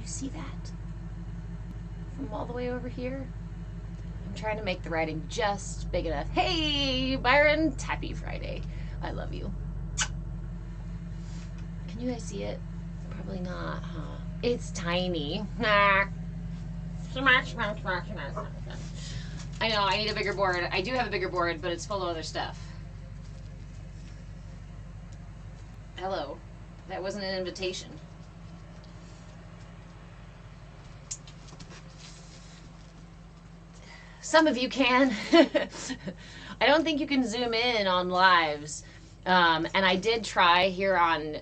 you see that? From all the way over here? I'm trying to make the writing just big enough. Hey, Byron, happy Friday. I love you. Can you guys see it? Probably not, huh? It's tiny. I know, I need a bigger board. I do have a bigger board, but it's full of other stuff. Hello. That wasn't an invitation. Some of you can. I don't think you can zoom in on lives. And I did try here on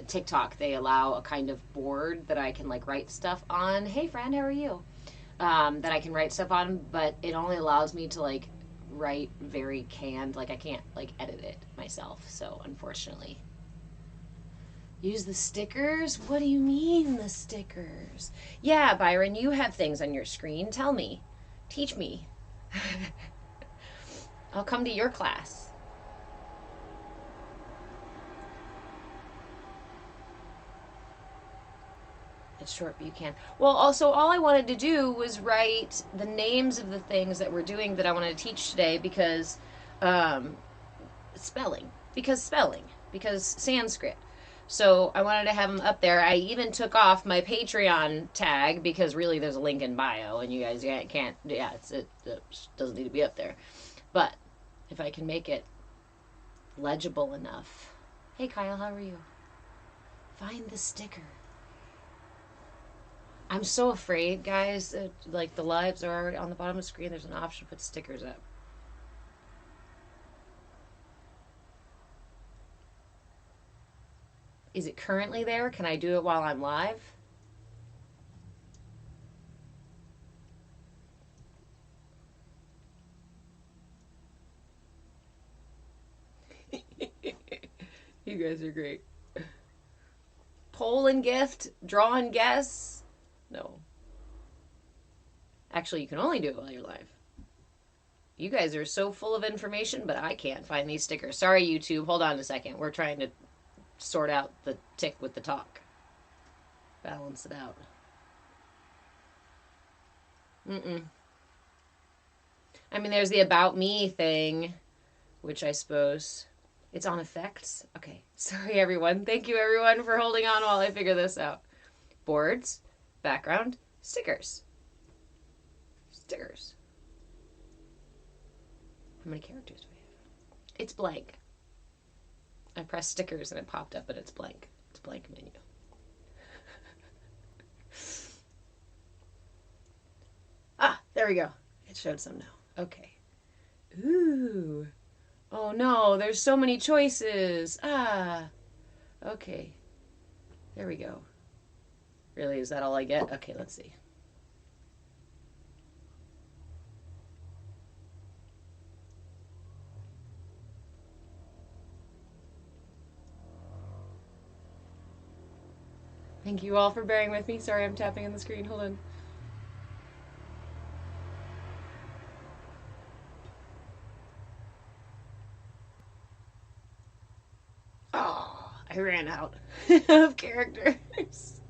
TikTok. They allow a kind of board that I can like write stuff on. Hey friend, how are you? That I can write stuff on, but it only allows me to like write very canned. Like I can't like edit it myself. So unfortunately. Use the stickers? What do you mean the stickers? Yeah, Byron, you have things on your screen. Tell me. Teach me. I'll come to your class. It's short, but you can. Well, also, all I wanted to do was write the names of the things that we're doing that I wanted to teach today because spelling. Because Sanskrit. So I wanted to have them up there. I even took off my Patreon tag because really there's a link in bio and you guys can't, yeah, it doesn't need to be up there. But if I can make it legible enough. Hey Kyle, how are you? Find the sticker. I'm so afraid, guys, like the lives are already on the bottom of the screen. There's an option to put stickers up. Is it currently there? Can I do it while I'm live? You guys are great. Poll and gift, draw and guess. No. Actually, you can only do it while you're live. You guys are so full of information, but I can't find these stickers. Sorry, YouTube. Hold on a second. We're trying to sort out the tick with the talk. Balance it out. I mean, there's the About Me thing, which I suppose it's on effects. Okay. Sorry, everyone. Thank you, everyone, for holding on while I figure this out. Boards, background, stickers. Stickers. How many characters do we have? It's blank. I pressed stickers and it popped up, but it's blank. It's a blank menu. Ah, there we go. It showed some now. Okay. Ooh. Oh no, there's so many choices. Ah. Okay. There we go. Really, is that all I get? Okay, let's see. Thank you all for bearing with me. Sorry, I'm tapping on the screen. Hold on. Oh, I ran out of characters.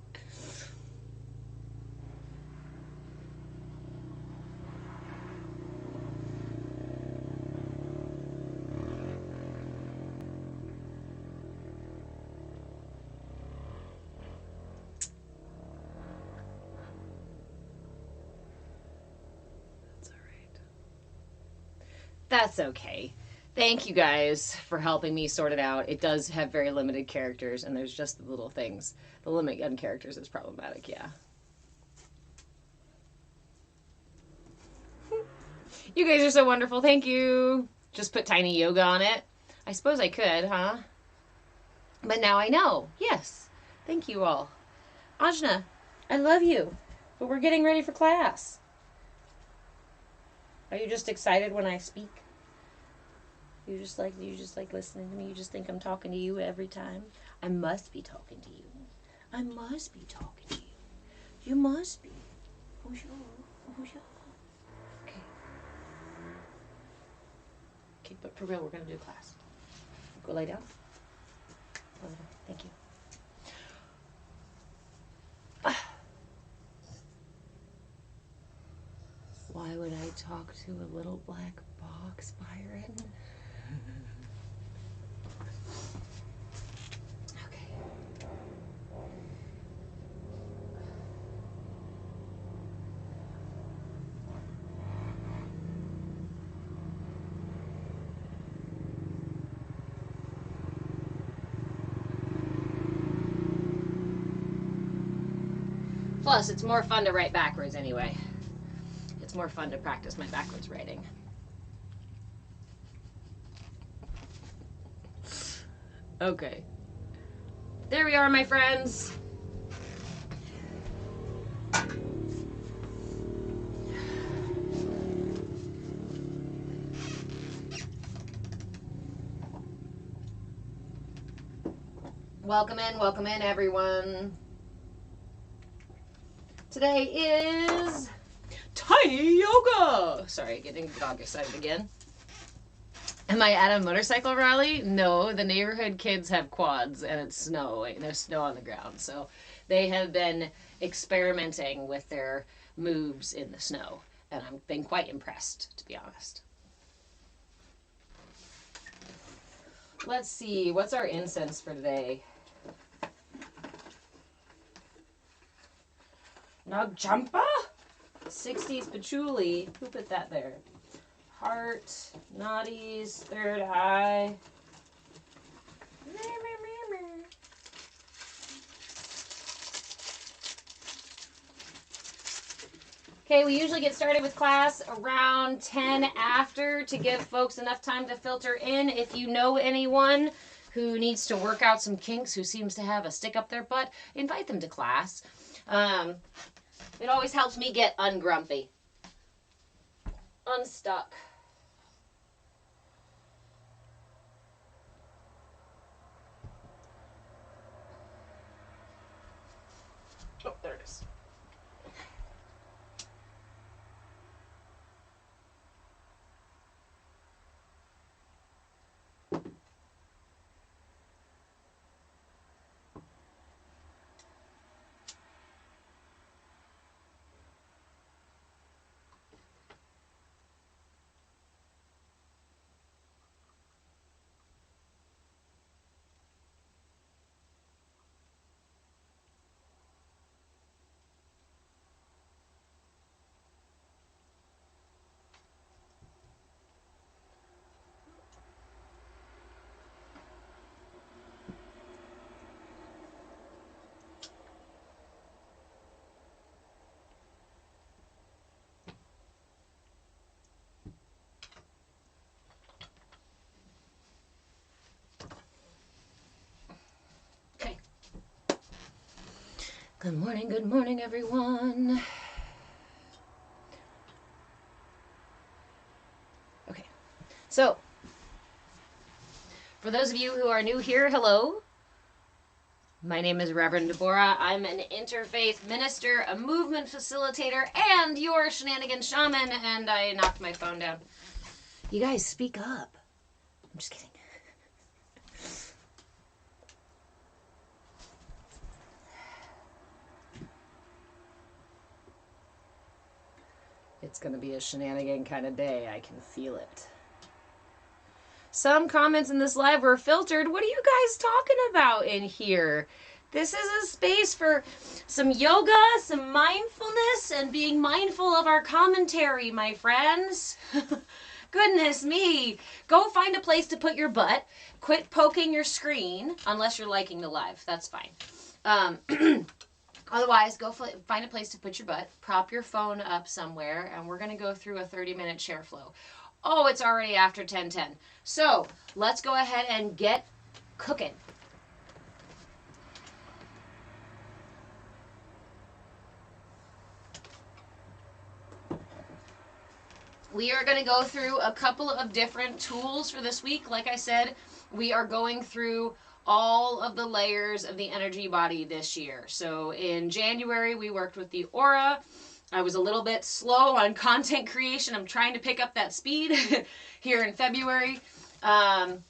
That's okay. Thank you guys for helping me sort it out. It does have very limited characters, and there's just the little things. The limit on characters is problematic, yeah. You guys are so wonderful. Thank you. Just put tiny yoga on it. I suppose I could, huh? But now I know. Yes. Thank you all. Ajna, I love you. But we're getting ready for class. Are you just excited when I speak? You just like listening to me. You just think I'm talking to you every time. I must be talking to you. I must be talking to you. You must be. Oh sure. Oh sure. Okay. Okay, but for real, we're gonna do class. Go lay down. Thank you. Why would I talk to a little black box, Byron? Okay. Plus, it's more fun to write backwards anyway. It's more fun to practice my backwards writing. Okay. There we are, my friends. Welcome in, everyone. Today is Tiny Yoga. Sorry, getting the dog excited again. Am I at a motorcycle rally? No, the neighborhood kids have quads and it's snowing. There's snow on the ground. So they have been experimenting with their moves in the snow. And I've been quite impressed, to be honest. Let's see, what's our incense for today? Nagjampa? 60s patchouli. Who put that there? Heart, Nadi's, third eye. Okay, we usually get started with class around 10 after to give folks enough time to filter in. If you know anyone who needs to work out some kinks, who seems to have a stick up their butt, invite them to class. It always helps me get ungrumpy. Unstuck. Oh, there it is. Good morning, everyone. Okay, so for those of you who are new here, hello. My name is Reverend Deborah. I'm an interfaith minister, a movement facilitator, and your shenanigans shaman, and I knocked my phone down. You guys speak up. I'm just kidding. It's going to be a shenanigan kind of day. I can feel it. Some comments in this live were filtered. What are you guys talking about in here? This is a space for some yoga, some mindfulness, and being mindful of our commentary, my friends. Goodness me. Go find a place to put your butt. Quit poking your screen, unless you're liking the live. That's fine. Otherwise, go find a place to put your butt, prop your phone up somewhere, and we're going to go through a 30-minute share flow. Oh, it's already after 10:10. So let's go ahead and get cooking. We are going to go through a couple of different tools for this week. Like I said, we are going through all of the layers of the energy body this year. So in January, we worked with the aura. I was a little bit slow on content creation. I'm trying to pick up that speed here in February. And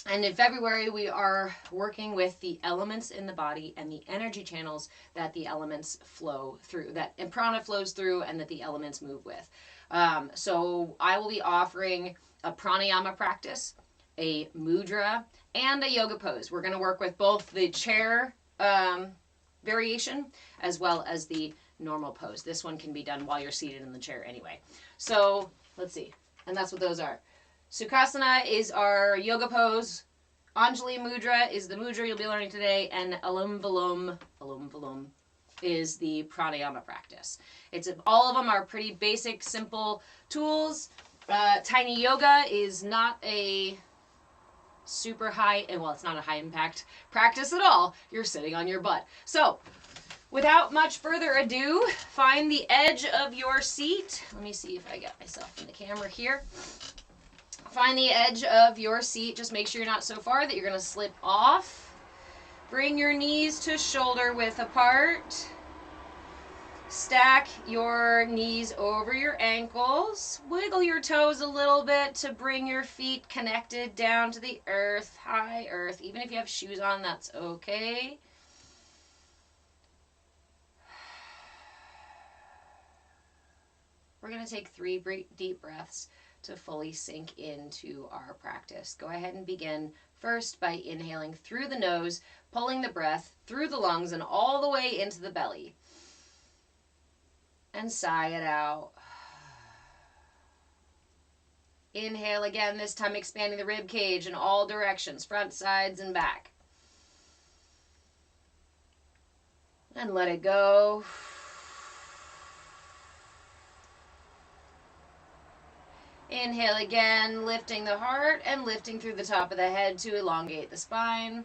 in February, we are working with the elements in the body and the energy channels that the elements flow through, that prana flows through and that the elements move with. So I will be offering a pranayama practice, a mudra, and a yoga pose. We're going to work with both the chair variation as well as the normal pose. This one can be done while you're seated in the chair anyway. So let's see. And that's what those are. Sukhasana is our yoga pose. Anjali Mudra is the mudra you'll be learning today. And Anolum Vilom is the pranayama practice. All of them are pretty basic, simple tools. Tiny yoga is not a super high, well, it's not a high impact practice at all. You're sitting on your butt. So without much further ado, find the edge of your seat. Let me see if I got myself in the camera here. Find the edge of your seat. Just make sure you're not so far that you're going to slip off. Bring your knees to shoulder width apart. Stack your knees over your ankles. Wiggle your toes a little bit to bring your feet connected down to the earth, high earth. Even if you have shoes on, that's okay. We're going to take 3 deep breaths to fully sink into our practice. Go ahead and begin first by inhaling through the nose, pulling the breath through the lungs and all the way into the belly. And sigh it out. Inhale again, this time expanding the rib cage in all directions, front, sides, and back. And let it go. Inhale again, lifting the heart and lifting through the top of the head to elongate the spine.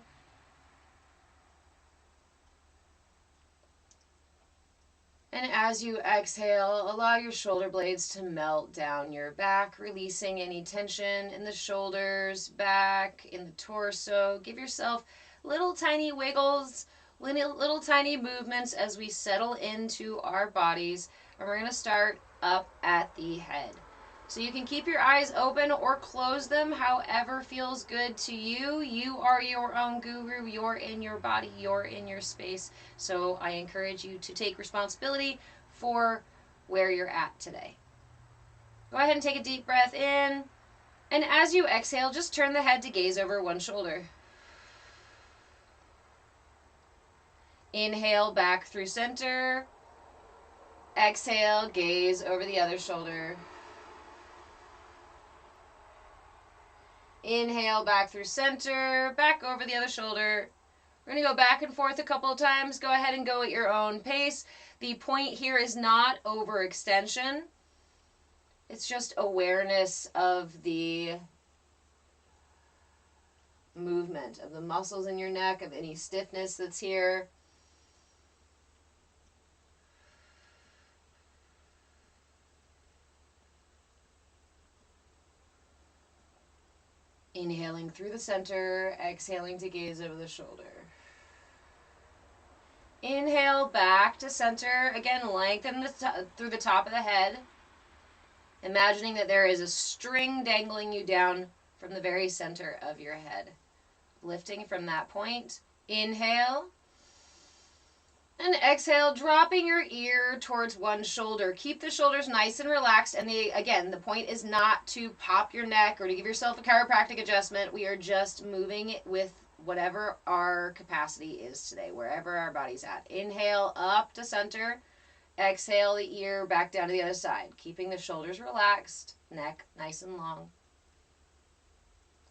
And as you exhale, allow your shoulder blades to melt down your back, releasing any tension in the shoulders, back, in the torso. Give yourself little tiny wiggles, little tiny movements as we settle into our bodies. And we're going to start up at the head. So you can keep your eyes open or close them, however feels good to you. You are your own guru. You're in your body. You're in your space. So I encourage you to take responsibility for where you're at today. Go ahead and take a deep breath in. And as you exhale, just turn the head to gaze over one shoulder. Inhale back through center. Exhale, gaze over the other shoulder. Inhale back through center, back over the other shoulder. We're going to go back and forth a couple of times. Go ahead and go at your own pace. The point here is not overextension. It's just awareness of the movement, of the muscles in your neck, of any stiffness that's here. Inhaling through the center, exhaling to gaze over the shoulder. Inhale back to center. Again, lengthen through the top of the head. Imagining that there is a string dangling you down from the very center of your head. Lifting from that point. Inhale. And exhale, dropping your ear towards one shoulder. Keep the shoulders nice and relaxed. And again, the point is not to pop your neck or to give yourself a chiropractic adjustment. We are just moving it with whatever our capacity is today, wherever our body's at. Inhale up to center. Exhale the ear back down to the other side. Keeping the shoulders relaxed, neck nice and long.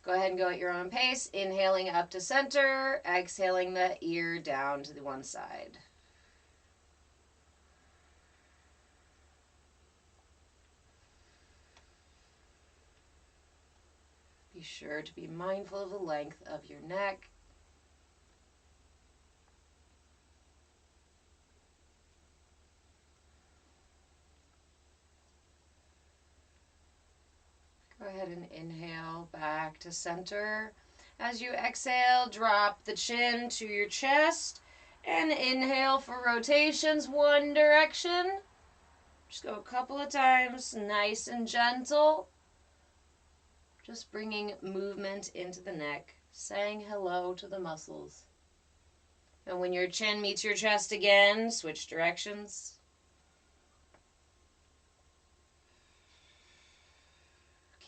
Go ahead and go at your own pace. Inhaling up to center. Exhaling the ear down to the one side. Be sure to be mindful of the length of your neck. Go ahead and inhale back to center. As you exhale, drop the chin to your chest and inhale for rotations one direction. Just go a couple of times, nice and gentle. Just bringing movement into the neck, saying hello to the muscles. And when your chin meets your chest again, switch directions.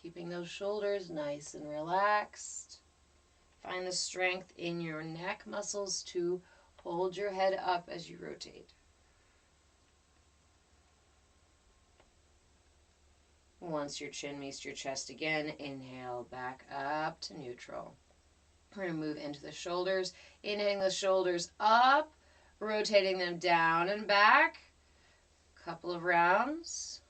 Keeping those shoulders nice and relaxed. Find the strength in your neck muscles to hold your head up as you rotate. Once your chin meets your chest again, inhale back up to neutral. We're going to move into the shoulders. Inhaling the shoulders up, rotating them down and back. Couple of rounds.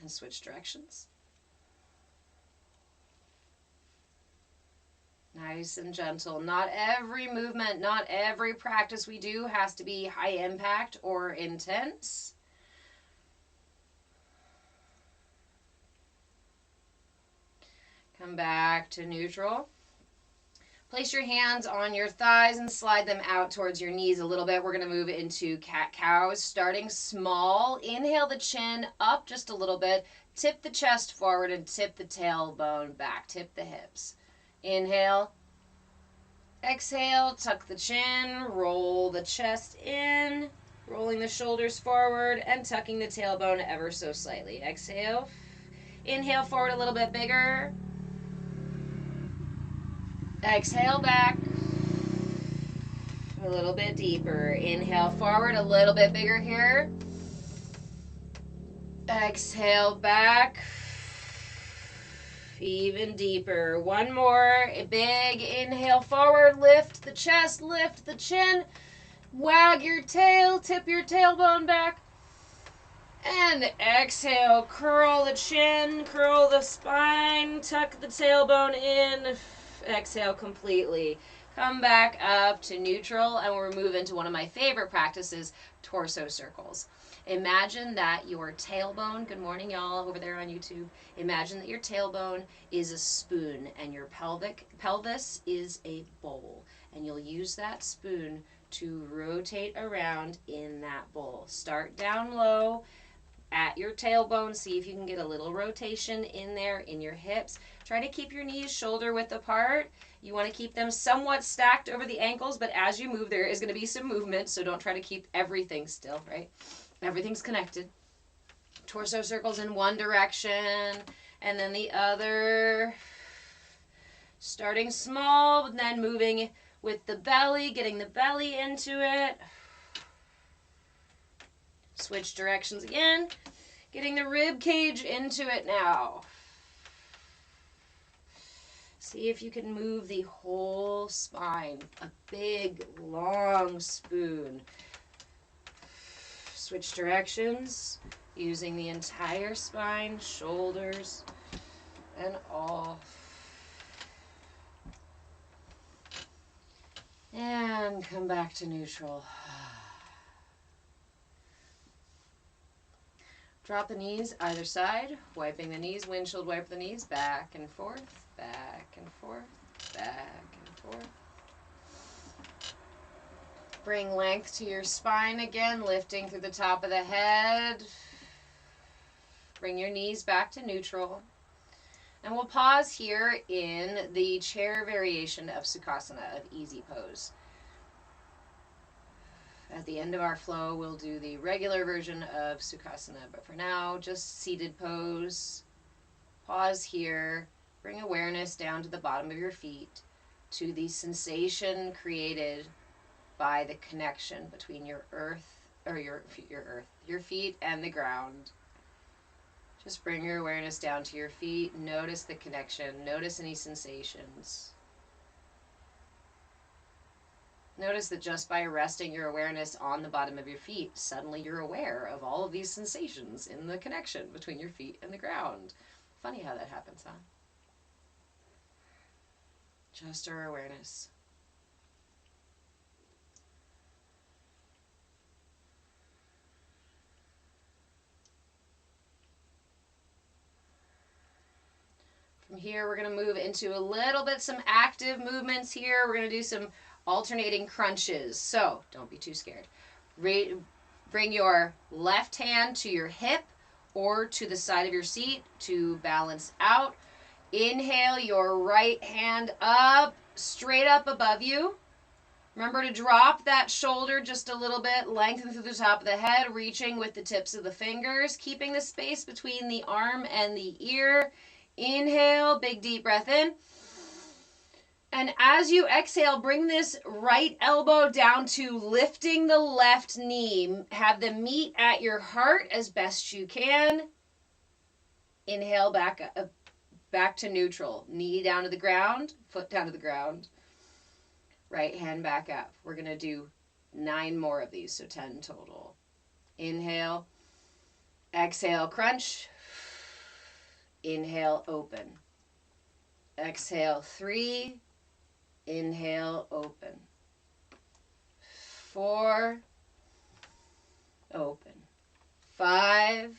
And switch directions. Nice and gentle. Not every movement, not every practice we do has to be high impact or intense. Come back to neutral. Place your hands on your thighs and slide them out towards your knees a little bit. We're going to move into cat-cows, starting small. Inhale the chin up just a little bit. Tip the chest forward and tip the tailbone back. Tip the hips. Inhale. Exhale, tuck the chin, roll the chest in, rolling the shoulders forward and tucking the tailbone ever so slightly. Exhale. Inhale forward a little bit bigger. Exhale back. A little bit deeper. Inhale forward a little bit bigger here. Exhale back. Even deeper. One more. A big inhale forward. Lift the chest. Lift the chin. Wag your tail. Tip your tailbone back. And exhale. Curl the chin. Curl the spine. Tuck the tailbone in. Exhale completely. Come back up to neutral, and we'll move into one of my favorite practices, torso circles. Imagine that your tailbone, good morning y'all over there on YouTube, imagine that your tailbone is a spoon and your pelvis is a bowl, and you'll use that spoon to rotate around in that bowl. Start down low at your tailbone. See if you can get a little rotation in there in your hips. Try to keep your knees shoulder width apart. You want to keep them somewhat stacked over the ankles, but as you move, there is going to be some movement, so don't try to keep everything still, right? Everything's connected. Torso circles in one direction, and then the other. Starting small, but then moving with the belly, getting the belly into it. Switch directions again. Getting the rib cage into it now. See if you can move the whole spine. A big, long spoon. Switch directions. Using the entire spine, shoulders, and all. And come back to neutral. Drop the knees either side, wiping the knees, windshield wiper the knees, back and forth, back and forth, back and forth. Bring length to your spine again, lifting through the top of the head. Bring your knees back to neutral. And we'll pause here in the chair variation of Sukhasana, of easy pose. At the end of our flow, we'll do the regular version of Sukhasana, but for now, just seated pose. Pause here. Bring awareness down to the bottom of your feet, to the sensation created by the connection between your feet and the ground. Just bring your awareness down to your feet. Notice the connection. Notice any sensations. Notice that just by resting your awareness on the bottom of your feet, suddenly you're aware of all of these sensations in the connection between your feet and the ground. Funny how that happens, huh? Just our awareness. From here, we're going to move into a little bit some active movements here. We're going to do some alternating crunches. So don't be too scared. Bring your left hand to your hip or to the side of your seat to balance out. Inhale your right hand up, straight up above you. Remember to drop that shoulder just a little bit, lengthen through the top of the head, reaching with the tips of the fingers, keeping the space between the arm and the ear. Inhale, big deep breath in. And as you exhale, bring this right elbow down to lifting the left knee. Have them meet at your heart as best you can. Inhale, back to neutral. Knee down to the ground, foot down to the ground. Right hand back up. We're going to do 9 more of these, so 10 total. Inhale. Exhale, crunch. Inhale, open. Exhale, 3. Inhale, open. 4. Open. 5.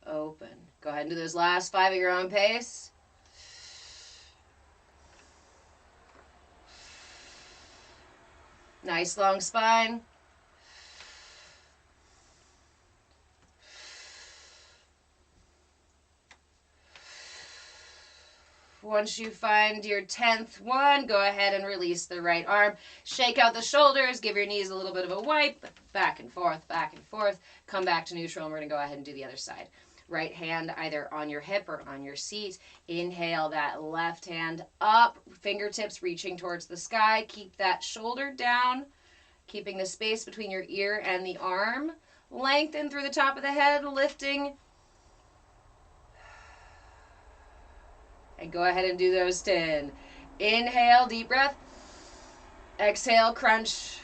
Open. Go ahead and do those last 5 at your own pace. Nice long spine. Once you find your 10th one, go ahead and release the right arm. Shake out the shoulders. Give your knees a little bit of a wipe. Back and forth, back and forth. Come back to neutral, and we're going to go ahead and do the other side. Right hand either on your hip or on your seat. Inhale that left hand up. Fingertips reaching towards the sky. Keep that shoulder down. Keeping the space between your ear and the arm. Lengthen through the top of the head, lifting. And go ahead and do those 10. Inhale, deep breath. Exhale, crunch.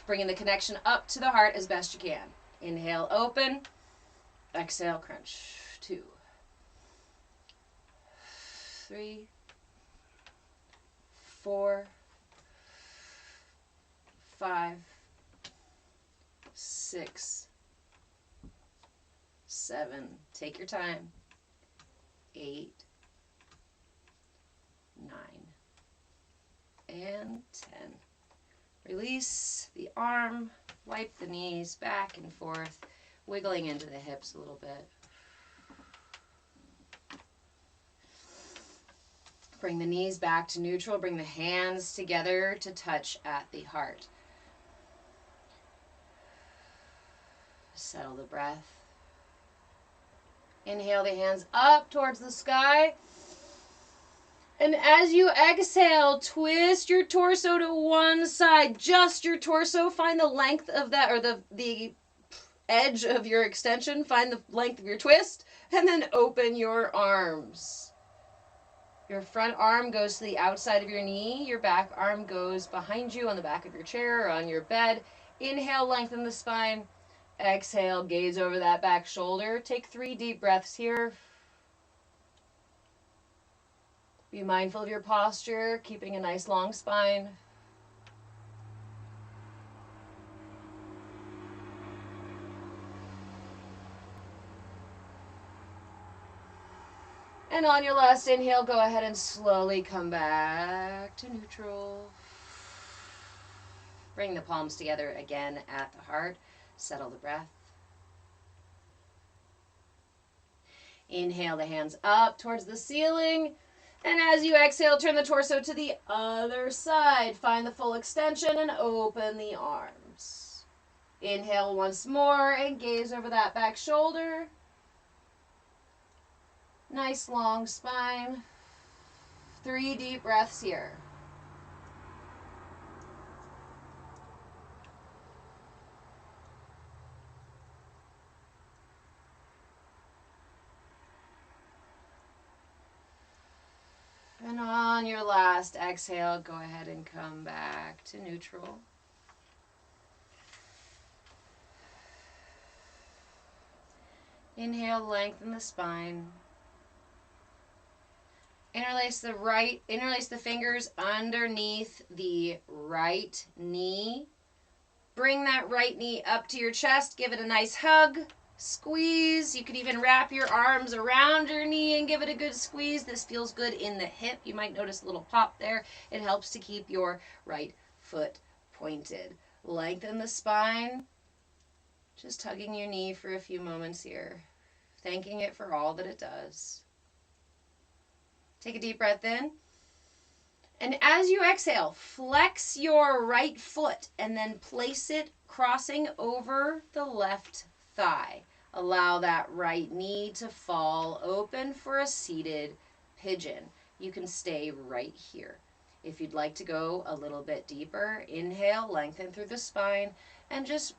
Bringing the connection up to the heart as best you can. Inhale, open. Exhale, crunch. 2. 3. 4. 5. 6. 7. Take your time. 8. 9. And 10. Release the arm. Wipe the knees back and forth. Wiggling into the hips a little bit. Bring the knees back to neutral. Bring the hands together to touch at the heart. Settle the breath. Inhale the hands up towards the sky. And as you exhale, twist your torso to one side. Just your torso. Find the length of that, or the edge of your extension. Find the length of your twist. And then open your arms. Your front arm goes to the outside of your knee. Your back arm goes behind you on the back of your chair or on your bed. Inhale, lengthen the spine. Exhale, gaze over that back shoulder. Take 3 deep breaths here. Be mindful of your posture, keeping a nice long spine. And on your last inhale, go ahead and slowly come back to neutral. Bring the palms together again at the heart. Settle the breath. Inhale the hands up towards the ceiling. And as you exhale, turn the torso to the other side. Find the full extension and open the arms. Inhale once more and gaze over that back shoulder. Nice long spine. 3 deep breaths here. And on your last exhale, go ahead and come back to neutral. Inhale, lengthen the spine. Interlace the fingers underneath the right knee. Bring that right knee up to your chest. Give it a nice hug. Squeeze. You could even wrap your arms around your knee and give it a good squeeze. This feels good in the hip. You might notice a little pop there. It helps to keep your right foot pointed. Lengthen the spine. Just hugging your knee for a few moments here. Thanking it for all that it does. Take a deep breath in. And as you exhale, flex your right foot and then place it crossing over the left thigh. Allow that right knee to fall open for a seated pigeon. You can stay right here. If you'd like to go a little bit deeper, inhale, lengthen through the spine, and just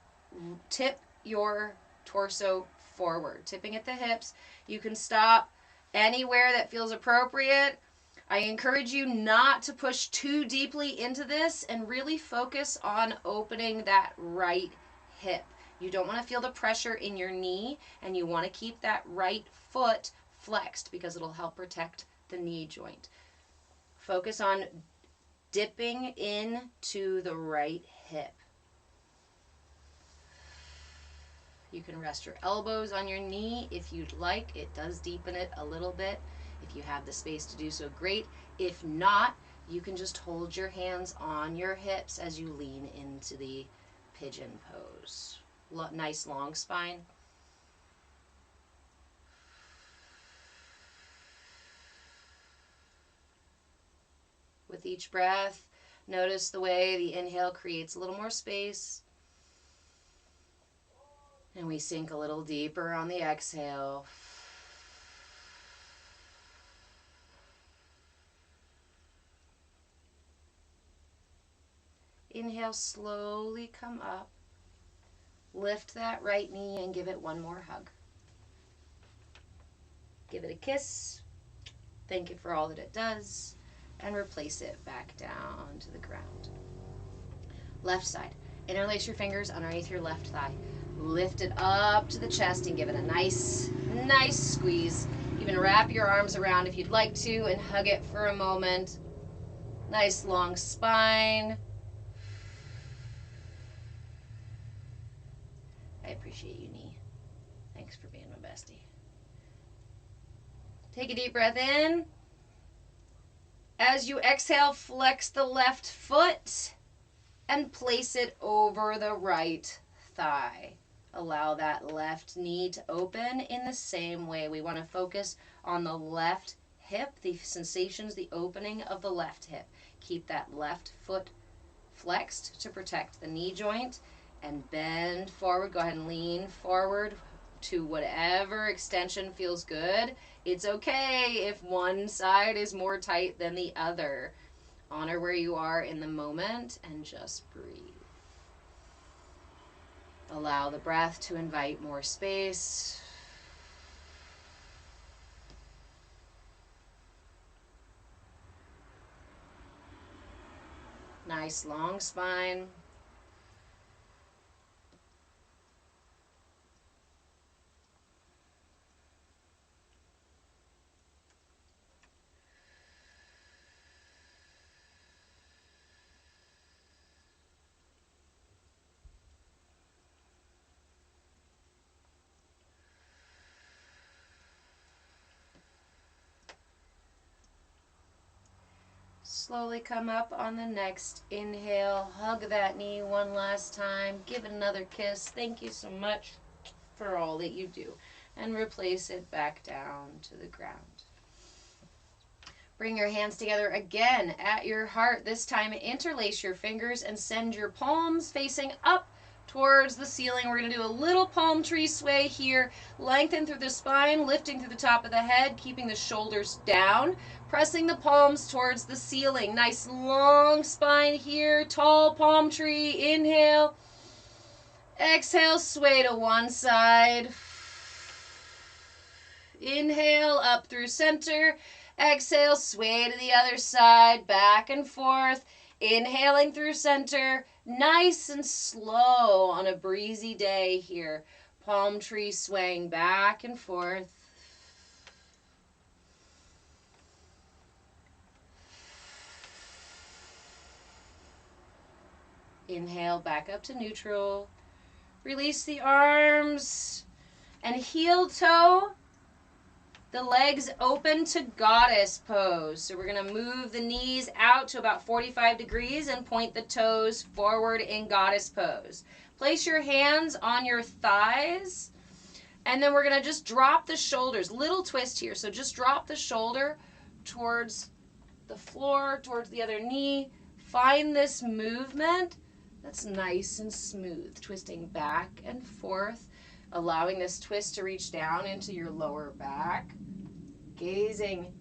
tip your torso forward, tipping at the hips. You can stop anywhere that feels appropriate. I encourage you not to push too deeply into this and really focus on opening that right hip. You don't want to feel the pressure in your knee, and you want to keep that right foot flexed because it'll help protect the knee joint. Focus on dipping into the right hip. You can rest your elbows on your knee if you'd like. It does deepen it a little bit. If you have the space to do so, great. If not, you can just hold your hands on your hips as you lean into the pigeon pose. Nice long spine. With each breath, notice the way the inhale creates a little more space. And we sink a little deeper on the exhale. Inhale, slowly come up. Lift that right knee and give it one more hug. Give it a kiss. Thank it for all that it does. And replace it back down to the ground. Left side. Interlace your fingers underneath your left thigh. Lift it up to the chest and give it a nice squeeze. Even wrap your arms around if you'd like to and hug it for a moment. Nice long spine. I appreciate you, knee. Thanks for being my bestie. Take a deep breath in. As you exhale, flex the left foot and place it over the right thigh. Allow that left knee to open in the same way. We want to focus on the left hip, the sensations, the opening of the left hip. Keep that left foot flexed to protect the knee joint and bend forward. Go ahead and lean forward to whatever extension feels good. It's okay if one side is more tight than the other. Honor where you are in the moment and just breathe. Allow the breath to invite more space. Nice long spine. Slowly come up on the next inhale. Hug that knee one last time. Give it another kiss. Thank you so much for all that you do. And replace it back down to the ground. Bring your hands together again at your heart. This time interlace your fingers and send your palms facing up towards the ceiling. We're going to do a little palm tree sway here. Lengthen through the spine, lifting through the top of the head, keeping the shoulders down, pressing the palms towards the ceiling. Nice long spine here. Tall palm tree. Inhale. Exhale, sway to one side. Inhale, up through center. Exhale, sway to the other side, back and forth. Inhaling through center, nice and slow on a breezy day here. Palm tree swaying back and forth. Inhale, back up to neutral. Release the arms and heel toe. The legs open to goddess pose. So we're going to move the knees out to about 45 degrees and point the toes forward in goddess pose. Place your hands on your thighs. And then we're going to just drop the shoulders. Little twist here. So just drop the shoulder towards the floor towards the other knee. Find this movement that's nice and smooth, twisting back and forth, allowing this twist to reach down into your lower back, gazing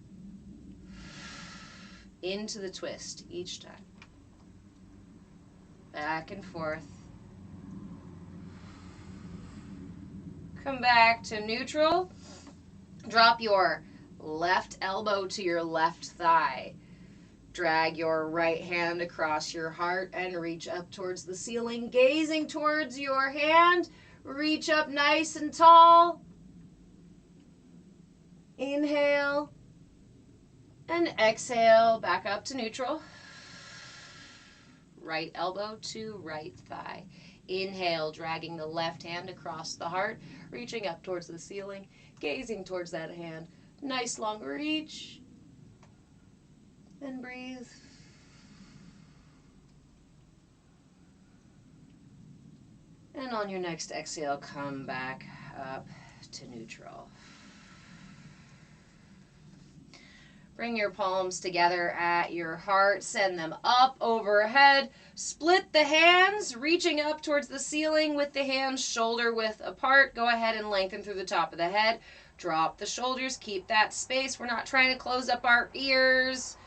into the twist each time. Back and forth. Come back to neutral. Drop your left elbow to your left thigh. Drag your right hand across your heart and reach up towards the ceiling, gazing towards your hand. Reach up nice and tall. Inhale and exhale, back up to neutral. Right elbow to right thigh. Inhale, dragging the left hand across the heart, reaching up towards the ceiling, gazing towards that hand. Nice long reach. And breathe. And on your next exhale, come back up to neutral. Bring your palms together at your heart. Send them up overhead. Split the hands, reaching up towards the ceiling with the hands shoulder width apart. Go ahead and lengthen through the top of the head. Drop the shoulders. Keep that space. We're not trying to close up our ears.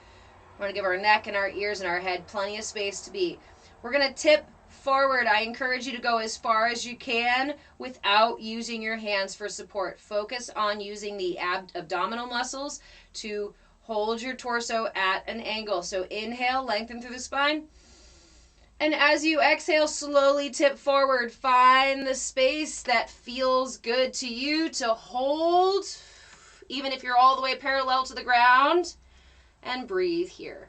We want to give our neck and our ears and our head plenty of space to be. We're going to tip forward. I encourage you to go as far as you can without using your hands for support. Focus on using the abdominal muscles to hold your torso at an angle. So inhale, lengthen through the spine. And as you exhale, slowly tip forward. Find the space that feels good to you to hold, even if you're all the way parallel to the ground. And breathe here.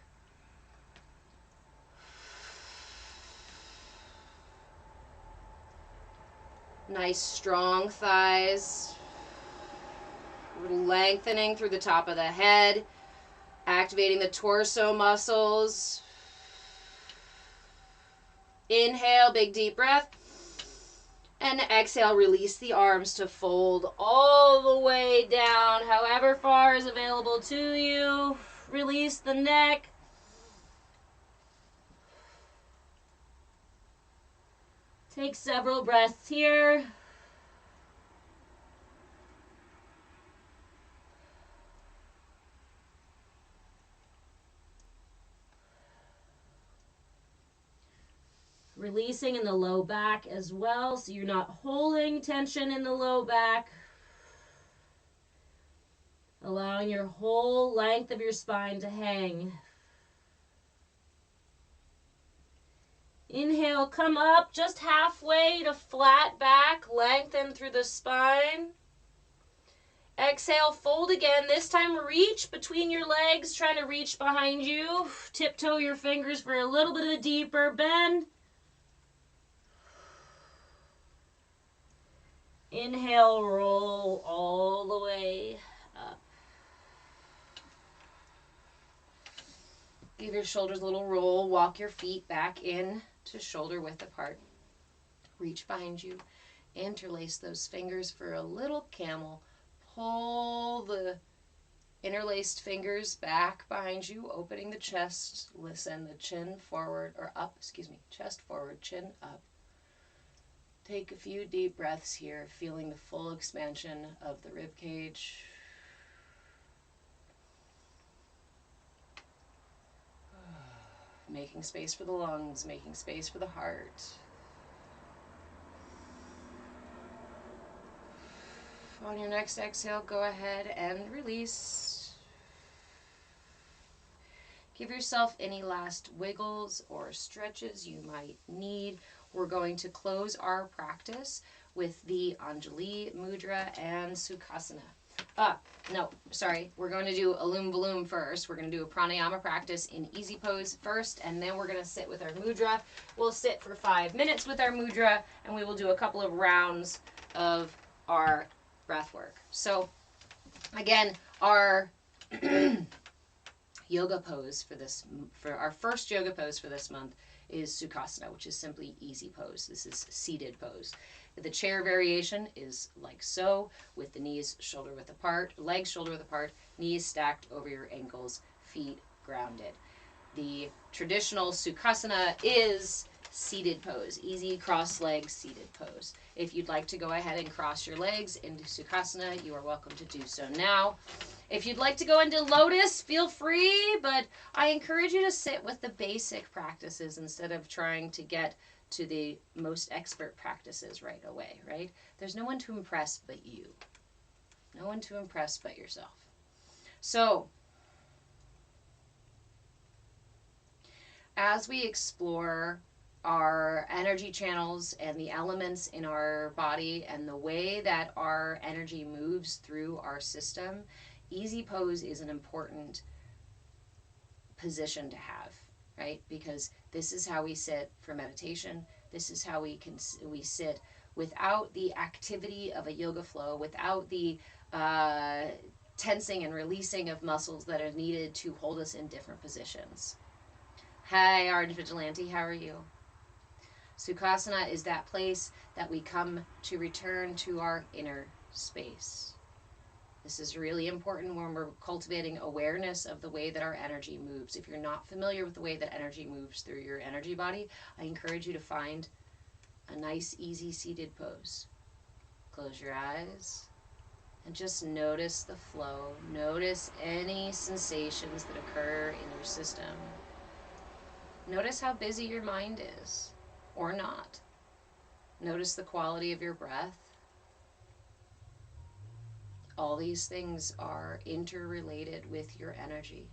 Nice strong thighs. Lengthening through the top of the head. Activating the torso muscles. Inhale, big deep breath. And exhale, release the arms to fold all the way down, however far is available to you. Release the neck. Take several breaths here. Releasing in the low back as well, so you're not holding tension in the low back. Allowing your whole length of your spine to hang. Inhale, come up just halfway to flat back, lengthen through the spine. Exhale, fold again. This time reach between your legs, trying to reach behind you. Tiptoe your fingers for a little bit of a deeper bend. Inhale, roll all the way up. Give your shoulders a little roll. Walk your feet back in to shoulder width apart. Reach behind you. Interlace those fingers for a little camel. Pull the interlaced fingers back behind you, opening the chest. Send the chin forward, or up, chest forward, chin up. Take a few deep breaths here, feeling the full expansion of the rib cage. Making space for the lungs, making space for the heart. On your next exhale, go ahead and release. Give yourself any last wiggles or stretches you might need. We're going to close our practice with the Anjali Mudra and Sukhasana. We're going to do Anolum Vilom first. We're going to do a pranayama practice in easy pose first, and then we're going to sit with our mudra. We'll sit for 5 minutes with our mudra, and we will do a couple of rounds of our breath work. So, again, our yoga pose for our first yoga pose for this month is Sukhasana, which is simply easy pose. This is seated pose. The chair variation is like so, with the knees shoulder width apart, legs shoulder width apart, knees stacked over your ankles, feet grounded. The traditional Sukhasana is seated pose, easy cross-legged seated pose. If you'd like to go ahead and cross your legs into Sukhasana, you are welcome to do so now. If you'd like to go into lotus, feel free, but I encourage you to sit with the basic practices instead of trying to get to the most expert practices right away, right? There's no one to impress but you. No one to impress but yourself. So, as we explore our energy channels and the elements in our body and the way that our energy moves through our system, easy pose is an important position to have, right? Because this is how we sit for meditation. This is how we sit without the activity of a yoga flow, without the tensing and releasing of muscles that are needed to hold us in different positions. Hi, Orange Vigilante, how are you? Sukhasana is that place that we come to return to our inner space. This is really important when we're cultivating awareness of the way that our energy moves. If you're not familiar with the way that energy moves through your energy body, I encourage you to find a nice, easy seated pose. Close your eyes and just notice the flow. Notice any sensations that occur in your system. Notice how busy your mind is, or not. Notice the quality of your breath. All these things are interrelated with your energy.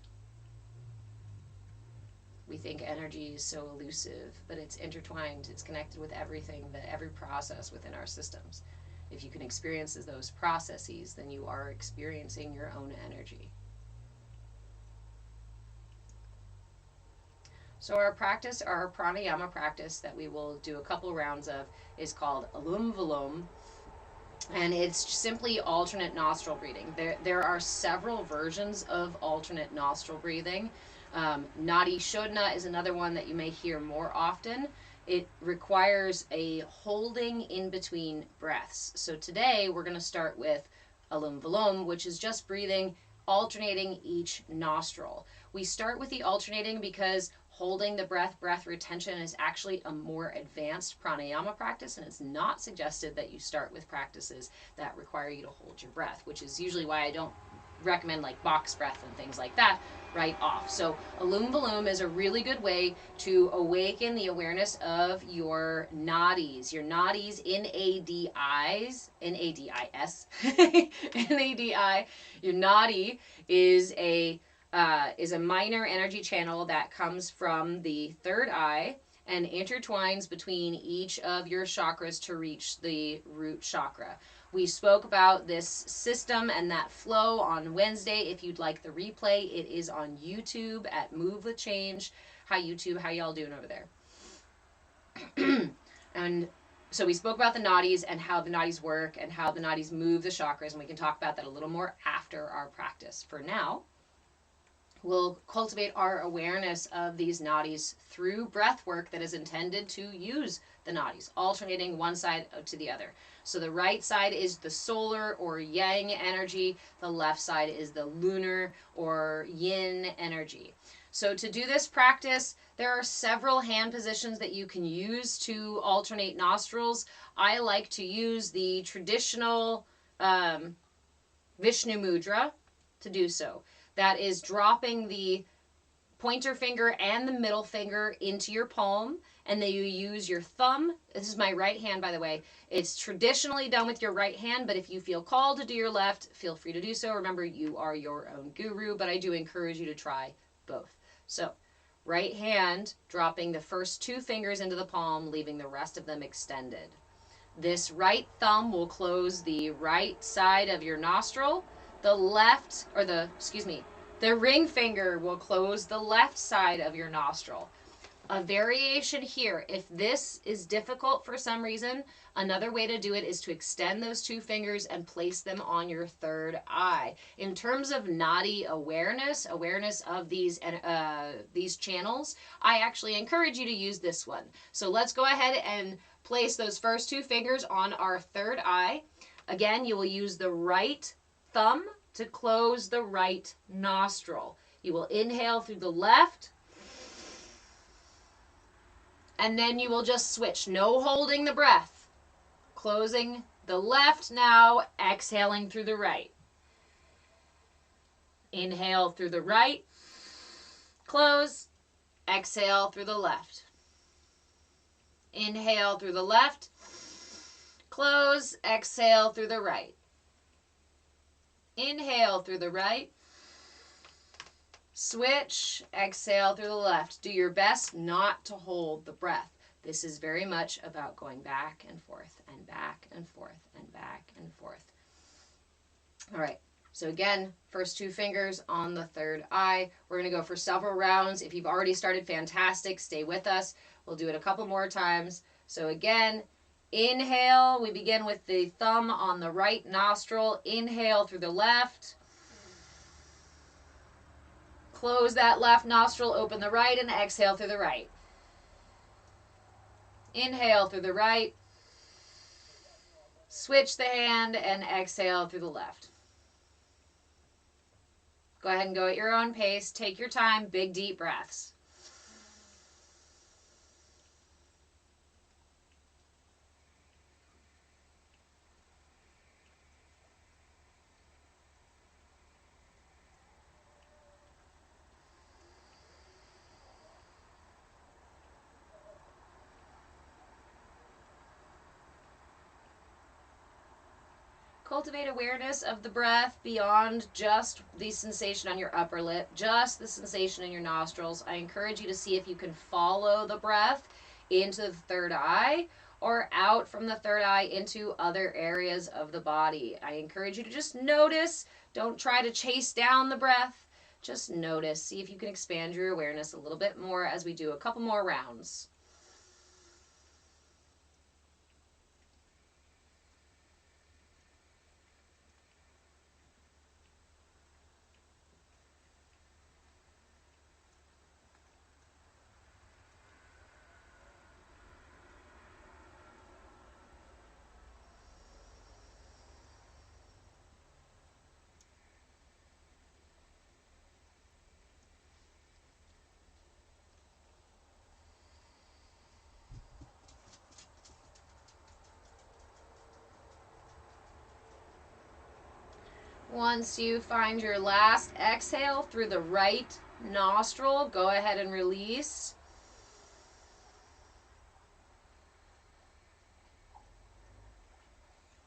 We think energy is so elusive, but it's intertwined. It's connected with everything, every process within our systems. If you can experience those processes, then you are experiencing your own energy. So our practice, our pranayama practice that we will do a couple rounds of is called Anolum Vilom. And it's simply alternate nostril breathing. There are several versions of alternate nostril breathing. Nadi Shodhana is another one that you may hear more often. It requires a holding in between breaths. So today we're going to start with Anolum Vilom, which is just breathing, alternating each nostril. We start with the alternating because holding the breath retention is actually a more advanced pranayama practice, and it's not suggested that you start with practices that require you to hold your breath, which is usually why I don't recommend like box breath and things like that right off. So Anolum Vilom is a really good way to awaken the awareness of your nadis. Your nadis, N-A-D-I-S, N-A-D-I-S, N-A-D-I. Your nadi is a minor energy channel that comes from the third eye and intertwines between each of your chakras to reach the root chakra. We spoke about this system and that flow on Wednesday. If you'd like the replay, it is on YouTube at Move with Change. Hi, YouTube. How y'all doing over there? And so we spoke about the nadis and how the nadis work and how the nadis move the chakras, and we can talk about that a little more after our practice. For now, we'll cultivate our awareness of these nadis through breath work that is intended to use the nadis, alternating one side to the other. So the right side is the solar or yang energy. The left side is the lunar or yin energy. So to do this practice, there are several hand positions that you can use to alternate nostrils. I like to use the traditional Vishnu Mudra to do so. That is dropping the pointer finger and the middle finger into your palm, and then you use your thumb. This is my right hand, by the way. It's traditionally done with your right hand, but if you feel called to do your left, feel free to do so. Remember, you are your own guru, but I do encourage you to try both. So, right hand, dropping the first two fingers into the palm, leaving the rest of them extended. This right thumb will close the right side of your nostril. The ring finger will close the left side of your nostril. A variation here, if this is difficult for some reason, another way to do it is to extend those two fingers and place them on your third eye. In terms of nadi awareness of these channels, I actually encourage you to use this one. So let's go ahead and place those first two fingers on our third eye. Again, you will use the right thumb to close the right nostril. You will inhale through the left, and then you will just switch. No holding the breath. Closing the left now, exhaling through the right. Inhale through the right, close, exhale through the left. Inhale through the left, close, exhale through the right. Inhale through the right, switch, exhale through the left. Do your best not to hold the breath. This is very much about going back and forth and back and forth and back and forth. All right. So again, first two fingers on the third eye. We're going to go for several rounds. If you've already started, fantastic. Stay with us. We'll do it a couple more times. So again, inhale. We begin with the thumb on the right nostril. Inhale through the left. Close that left nostril, open the right, and exhale through the right. Inhale through the right. Switch the hand and exhale through the left. Go ahead and go at your own pace. Take your time. Big, deep breaths. Cultivate awareness of the breath beyond just the sensation on your upper lip, just the sensation in your nostrils. I encourage you to see if you can follow the breath into the third eye or out from the third eye into other areas of the body. I encourage you to just notice. Don't try to chase down the breath. Just notice. See if you can expand your awareness a little bit more as we do a couple more rounds. Once you find your last exhale through the right nostril, go ahead and release.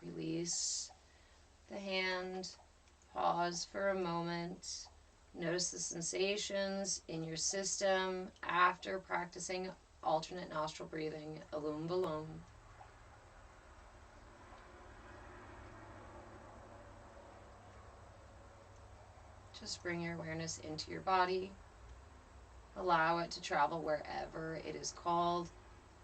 Release the hand. Pause for a moment. Notice the sensations in your system after practicing alternate nostril breathing, Anolum Vilom. Just bring your awareness into your body. Allow it to travel wherever it is called.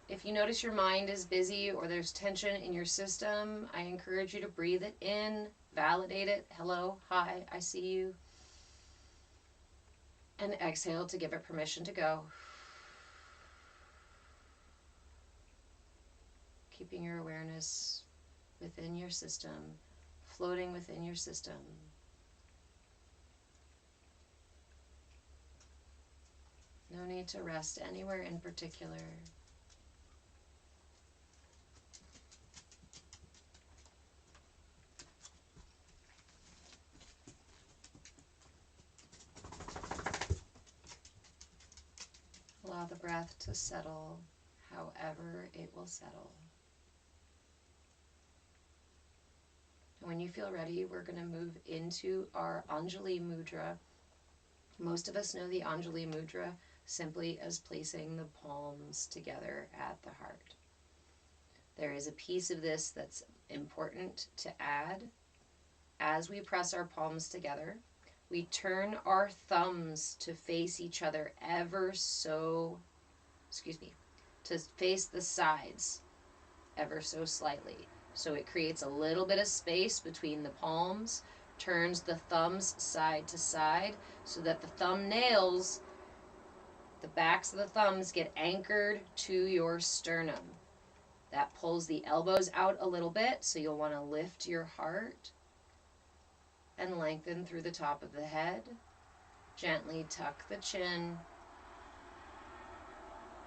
If you notice your mind is busy or there's tension in your system, I encourage you to breathe it in, validate it. Hello, hi, I see you. And exhale to give it permission to go. Keeping your awareness within your system, floating within your system. No need to rest anywhere in particular. Allow the breath to settle however it will settle. When you feel ready, we're going to move into our Anjali Mudra. Most of us know the Anjali Mudra simply as placing the palms together at the heart. There is a piece of this that's important to add. As we press our palms together, we turn our thumbs to face each other to face the sides ever so slightly. So it creates a little bit of space between the palms, turns the thumbs side to side so that the thumbnails, the backs of the thumbs, get anchored to your sternum. That pulls the elbows out a little bit, so you'll want to lift your heart and lengthen through the top of the head. Gently tuck the chin.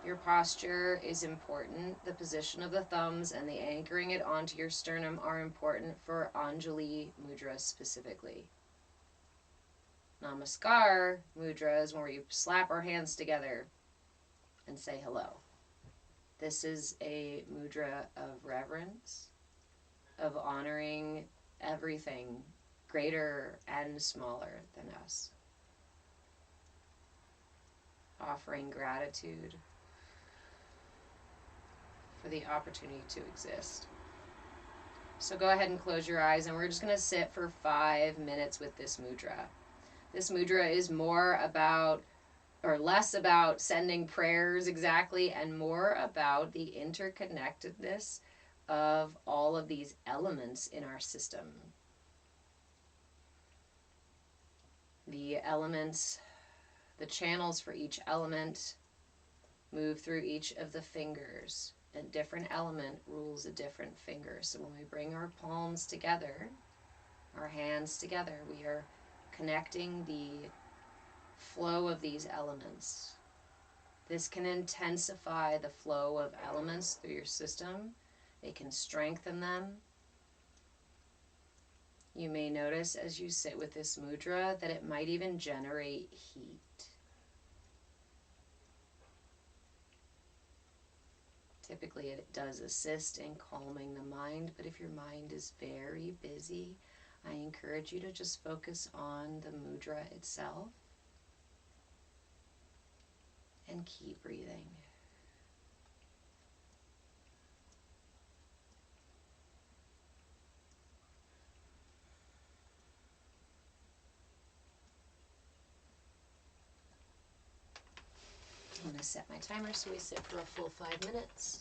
Your posture is important. The position of the thumbs and the anchoring it onto your sternum are important for Anjali Mudra specifically. Namaskar Mudra is where you slap our hands together and say hello. This is a mudra of reverence, of honoring everything greater and smaller than us. Offering gratitude for the opportunity to exist. So go ahead and close your eyes, and we're just going to sit for 5 minutes with this mudra. This mudra is more about, or less about sending prayers exactly, and more about the interconnectedness of all of these elements in our system. The elements, the channels for each element move through each of the fingers. A different element rules a different finger. So when we bring our palms together, our hands together, we are connecting the flow of these elements. This can intensify the flow of elements through your system. It can strengthen them. You may notice as you sit with this mudra that it might even generate heat. Typically it does assist in calming the mind, but if your mind is very busy, I encourage you to just focus on the mudra itself and keep breathing. I'm going to set my timer so we sit for a full 5 minutes.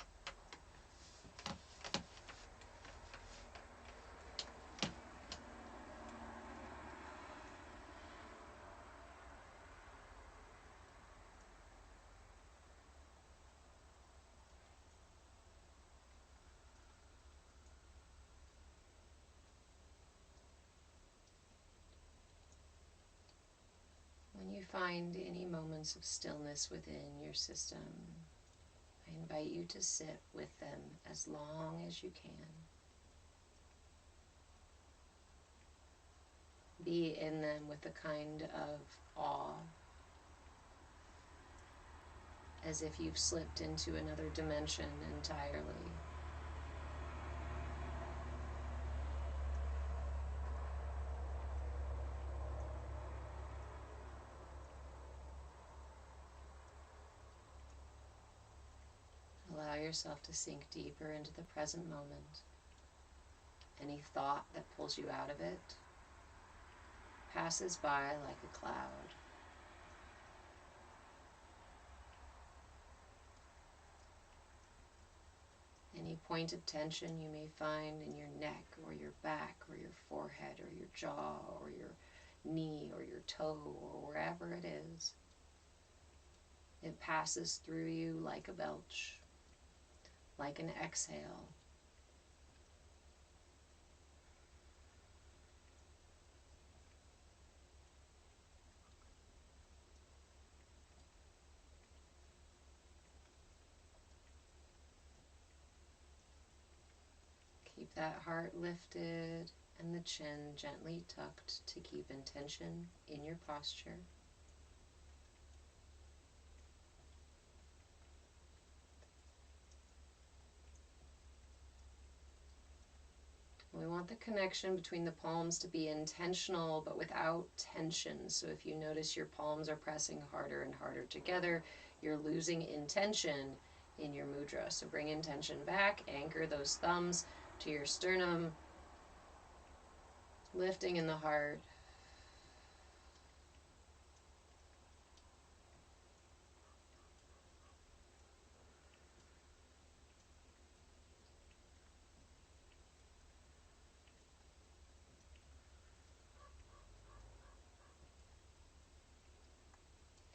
When you find any moments of stillness within your system, I invite you to sit with them as long as you can. Be in them with a kind of awe, as if you've slipped into another dimension entirely. Allow yourself to sink deeper into the present moment. Any thought that pulls you out of it passes by like a cloud. Any point of tension you may find in your neck or your back or your forehead or your jaw or your knee or your toe or wherever it is, it passes through you like a belch, like an exhale. Keep that heart lifted and the chin gently tucked to keep intention in your posture. We want the connection between the palms to be intentional but without tension. So if you notice your palms are pressing harder and harder together, you're losing intention in your mudra. So bring intention back, anchor those thumbs to your sternum, lifting in the heart.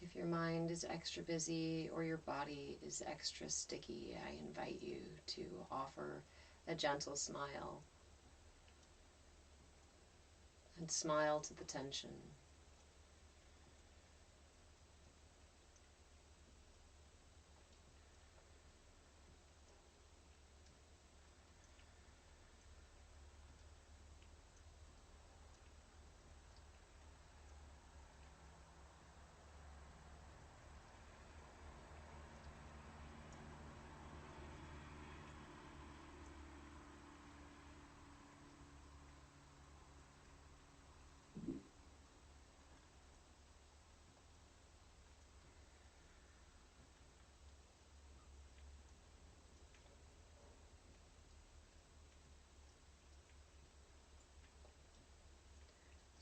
If your mind is extra busy or your body is extra sticky, I invite you to offer a gentle smile and smile to the tension.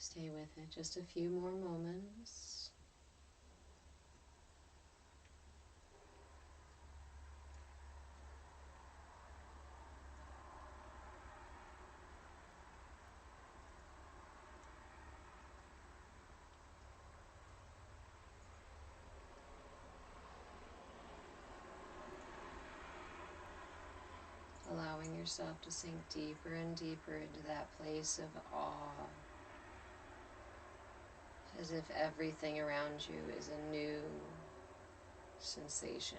Stay with it just a few more moments. Allowing yourself to sink deeper and deeper into that place of awe, as if everything around you is a new sensation,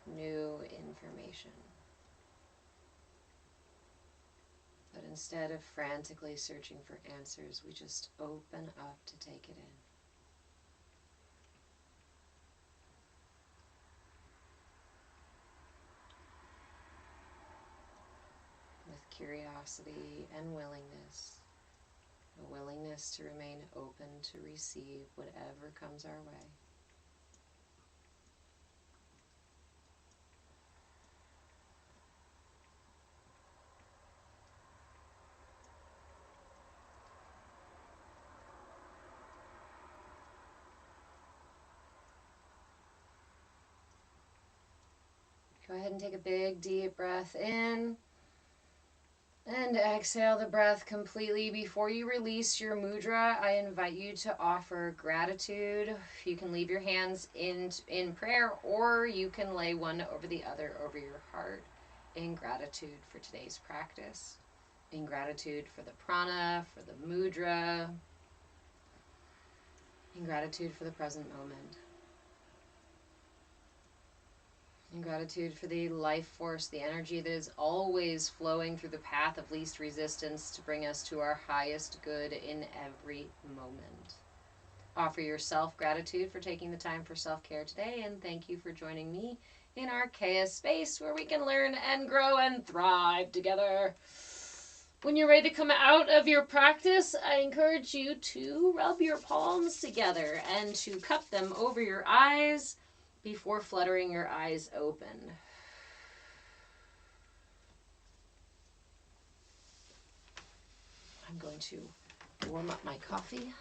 new information. But instead of frantically searching for answers, we just open up to take it in. With curiosity and willingness, a willingness to remain open to receive whatever comes our way. Go ahead and take a big, deep breath in. And exhale the breath completely. Before you release your mudra, I invite you to offer gratitude. You can leave your hands in prayer, or you can lay one over the other over your heart in gratitude for today's practice, in gratitude for the prana, for the mudra, in gratitude for the present moment. In gratitude for the life force, the energy that is always flowing through the path of least resistance to bring us to our highest good in every moment. Offer yourself gratitude for taking the time for self-care today, and thank you for joining me in our CAYA space where we can learn and grow and thrive together. When you're ready to come out of your practice, I encourage you to rub your palms together and to cup them over your eyes before fluttering your eyes open. I'm going to warm up my coffee.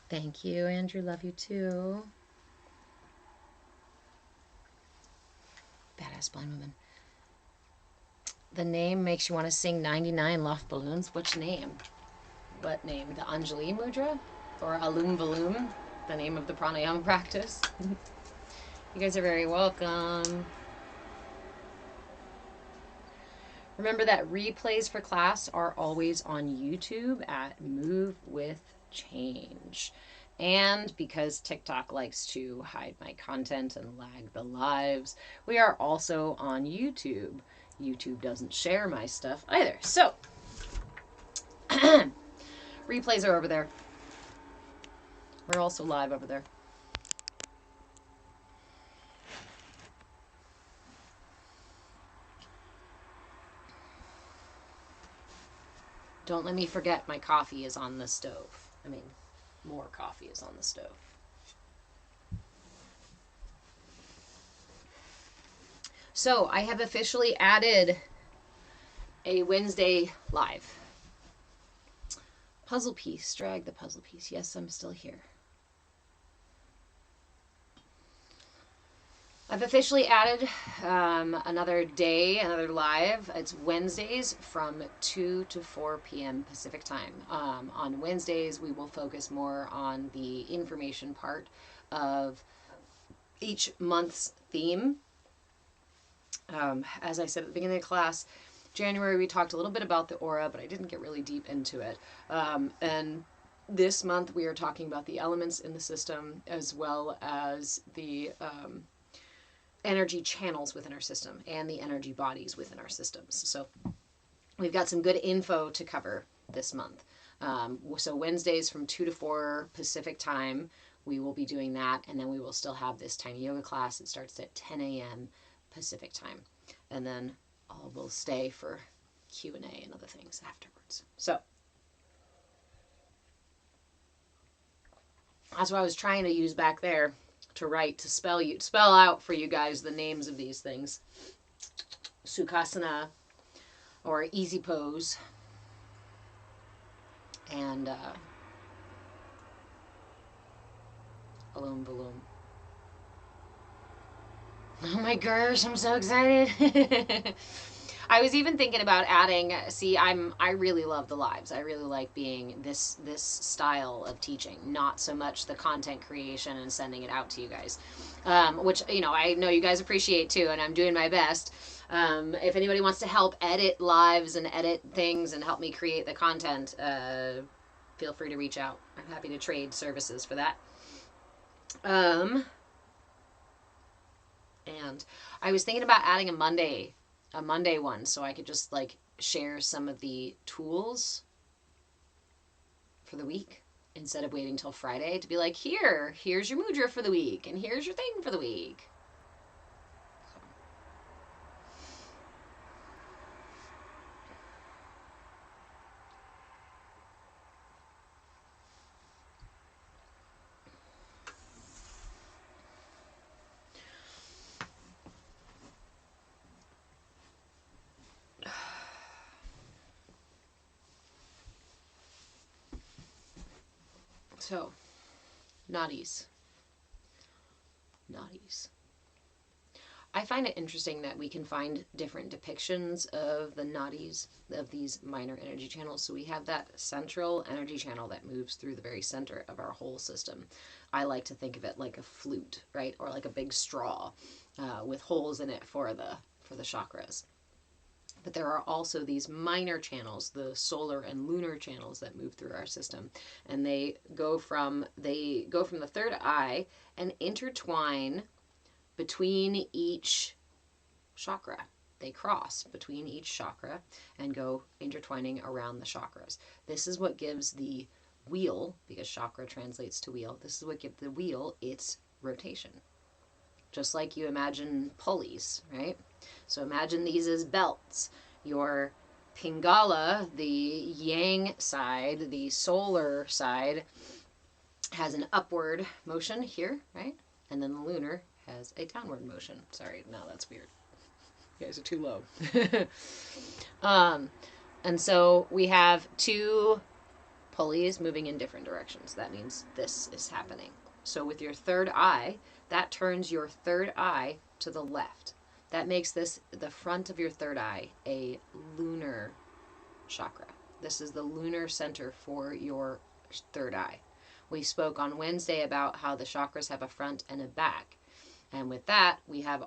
Thank you, Andrew. Love you too. Badass blind woman. The name makes you want to sing 99 Loft Balloons. Which name? What name? The Anjali Mudra? Or Anolum Vilom? The name of the pranayama practice? You guys are very welcome. Remember that replays for class are always on YouTube at Move with Change. And because TikTok likes to hide my content and lag the lives, we are also on YouTube. YouTube doesn't share my stuff either. So, replays are over there. We're also live over there. Don't let me forget my coffee is on the stove. I mean, more coffee is on the stove. So I have officially added a Wednesday live. Puzzle piece, drag the puzzle piece. Yes, I'm still here. I've officially added another day, another live. It's Wednesdays from 2 to 4 p.m. Pacific time. On Wednesdays, we will focus more on the information part of each month's theme. As I said at the beginning of the class, January we talked a little bit about the aura, but I didn't get really deep into it. And this month we are talking about the elements in the system as well as the energy channels within our system and the energy bodies within our systems. So we've got some good info to cover this month. So Wednesdays from 2 to 4 Pacific time, we will be doing that. And then we will still have this tiny yoga class. It starts at 10 a.m. Pacific time. And then we'll stay for Q&A and other things afterwards. So that's what I was trying to use back there to write, to spell out for you guys the names of these things. Sukhasana, or easy pose, and Anolum Vilom. Oh my gosh, I'm so excited. I was even thinking about adding, I really love the lives. I really like being this style of teaching, not so much the content creation and sending it out to you guys, which, I know you guys appreciate too, and I'm doing my best. If anybody wants to help edit lives and edit things and help me create the content, feel free to reach out. I'm happy to trade services for that. And I was thinking about adding a Monday one, so I could just share some of the tools for the week instead of waiting till Friday to be like, here's your mudra for the week and here's your thing for the week. So, Nadis. I find it interesting that we can find different depictions of the nadis, of these minor energy channels. So we have that central energy channel that moves through the very center of our whole system. I like to think of it like a flute, right? Or like a big straw with holes in it for the chakras. But there are also these minor channels, the solar and lunar channels that move through our system. And they go from the third eye and intertwine between each chakra. They cross between each chakra and go intertwining around the chakras. This is what gives the wheel, because chakra translates to wheel, this is what gives the wheel its rotation. Just like you imagine pulleys, right? So imagine these as belts. Your Pingala, the yang side, the solar side, has an upward motion here, right? And then the lunar has a downward motion. Sorry, no, that's weird. You guys are too low. And so we have two pulleys moving in different directions. That means this is happening. So with your third eye, that turns your third eye to the left. That makes this, the front of your third eye, a lunar chakra. This is the lunar center for your third eye. We spoke on Wednesday about how the chakras have a front and a back. And with that, we have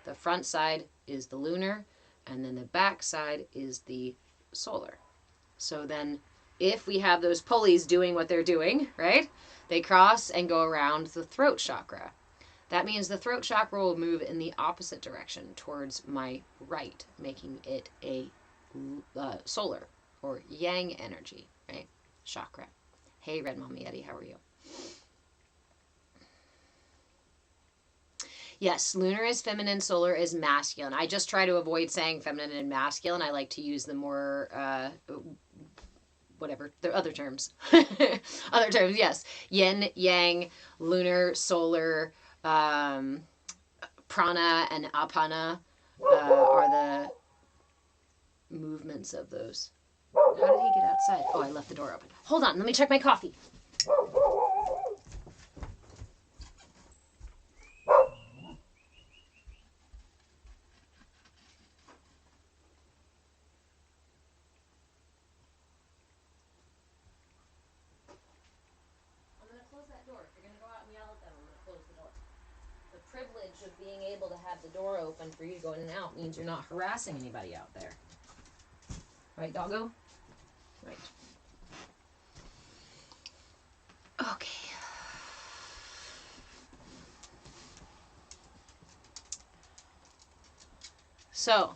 the front side is the lunar, and then the back side is the solar. So then if we have those pulleys doing what they're doing, right? They cross and go around the throat chakra. That means the throat chakra will move in the opposite direction towards my right, making it a solar or yang energy, right? Chakra. Hey, Red Mommy Eddie, how are you? Yes, lunar is feminine, solar is masculine. I just try to avoid saying feminine and masculine. I like to use the more, the other terms. Other terms, yes. Yin, yang, lunar, solar, prana and apana are the movements of those. How did he get outside? Oh, I left the door open. Hold on, let me check my coffee. door. If you're going to go out and yell at them, I'm going to close the door. The privilege of being able to have the door open for you to go in and out means you're not harassing anybody out there. Right, doggo? Right. Okay. So,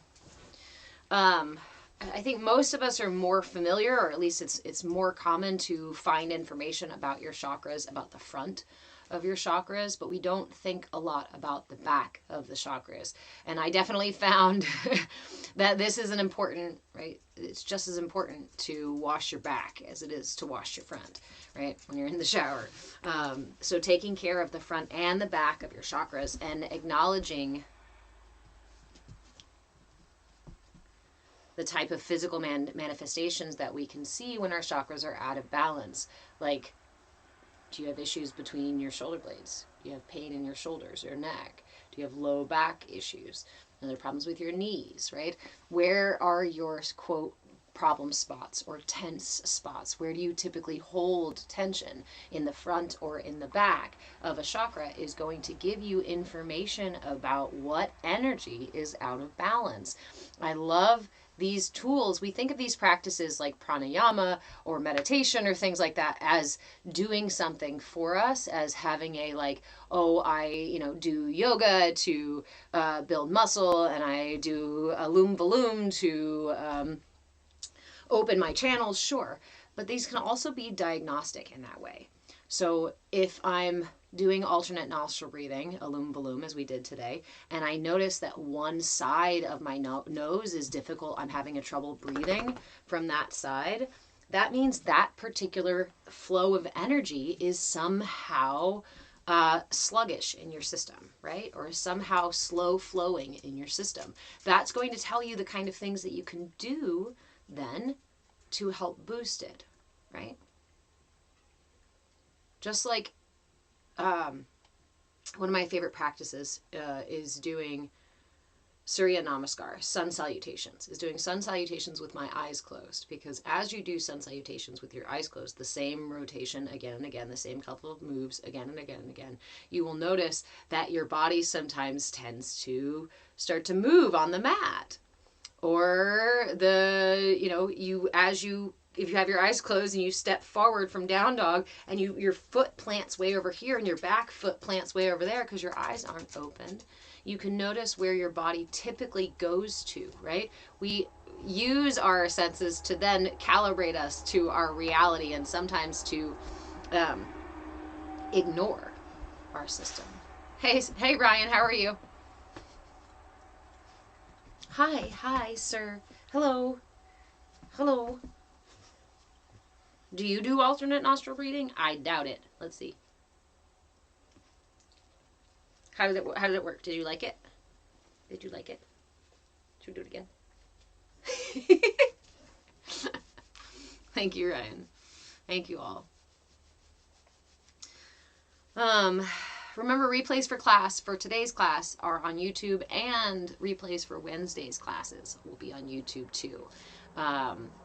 I think most of us are more familiar, or at least it's more common to find information about your chakras, about the front of your chakras, but we don't think a lot about the back of the chakras. And I definitely found that this is an important, right? It's just as important to wash your back as it is to wash your front, right? When you're in the shower. So taking care of the front and the back of your chakras and acknowledging the type of physical manifestations that we can see when our chakras are out of balance. Like, do you have issues between your shoulder blades? Do you have pain in your shoulders or neck? Do you have low back issues? Are there problems with your knees, right? Where are your, quote, problem spots or tense spots? Where do you typically hold tension? In the front or in the back of a chakra is going to give you information about what energy is out of balance. I love these tools. We think of these practices like pranayama or meditation or things like that as doing something for us, as having a like, oh, I do yoga to build muscle, and I do Anolum Vilom to open my channels, sure. But these can also be diagnostic in that way. So if I'm doing alternate nostril breathing, Anolum Vilom, as we did today, and I notice that one side of my nose is difficult, I'm having a trouble breathing from that side, that means that particular flow of energy is somehow sluggish in your system, right? Or somehow slow flowing in your system. That's going to tell you the kind of things that you can do then to help boost it, right? Just like one of my favorite practices is doing Surya Namaskar, sun salutations, is doing sun salutations with my eyes closed, because as you do sun salutations with your eyes closed, the same rotation again and again, the same couple of moves again and again and again, you will notice that your body sometimes tends to start to move on the mat. Or if you have your eyes closed and you step forward from down dog and your foot plants way over here and your back foot plants way over there because your eyes aren't opened, you can notice where your body typically goes to, right? We use our senses to then calibrate us to our reality and sometimes to ignore our system. Hey, Ryan, how are you? Hi, sir. Hello. Do you do alternate nostril breathing? I doubt it. Let's see. How did it work? Did you like it? Should we do it again? Thank you, Ryan. Thank you all. Remember, replays for today's class are on YouTube, and replays for Wednesday's classes will be on YouTube too.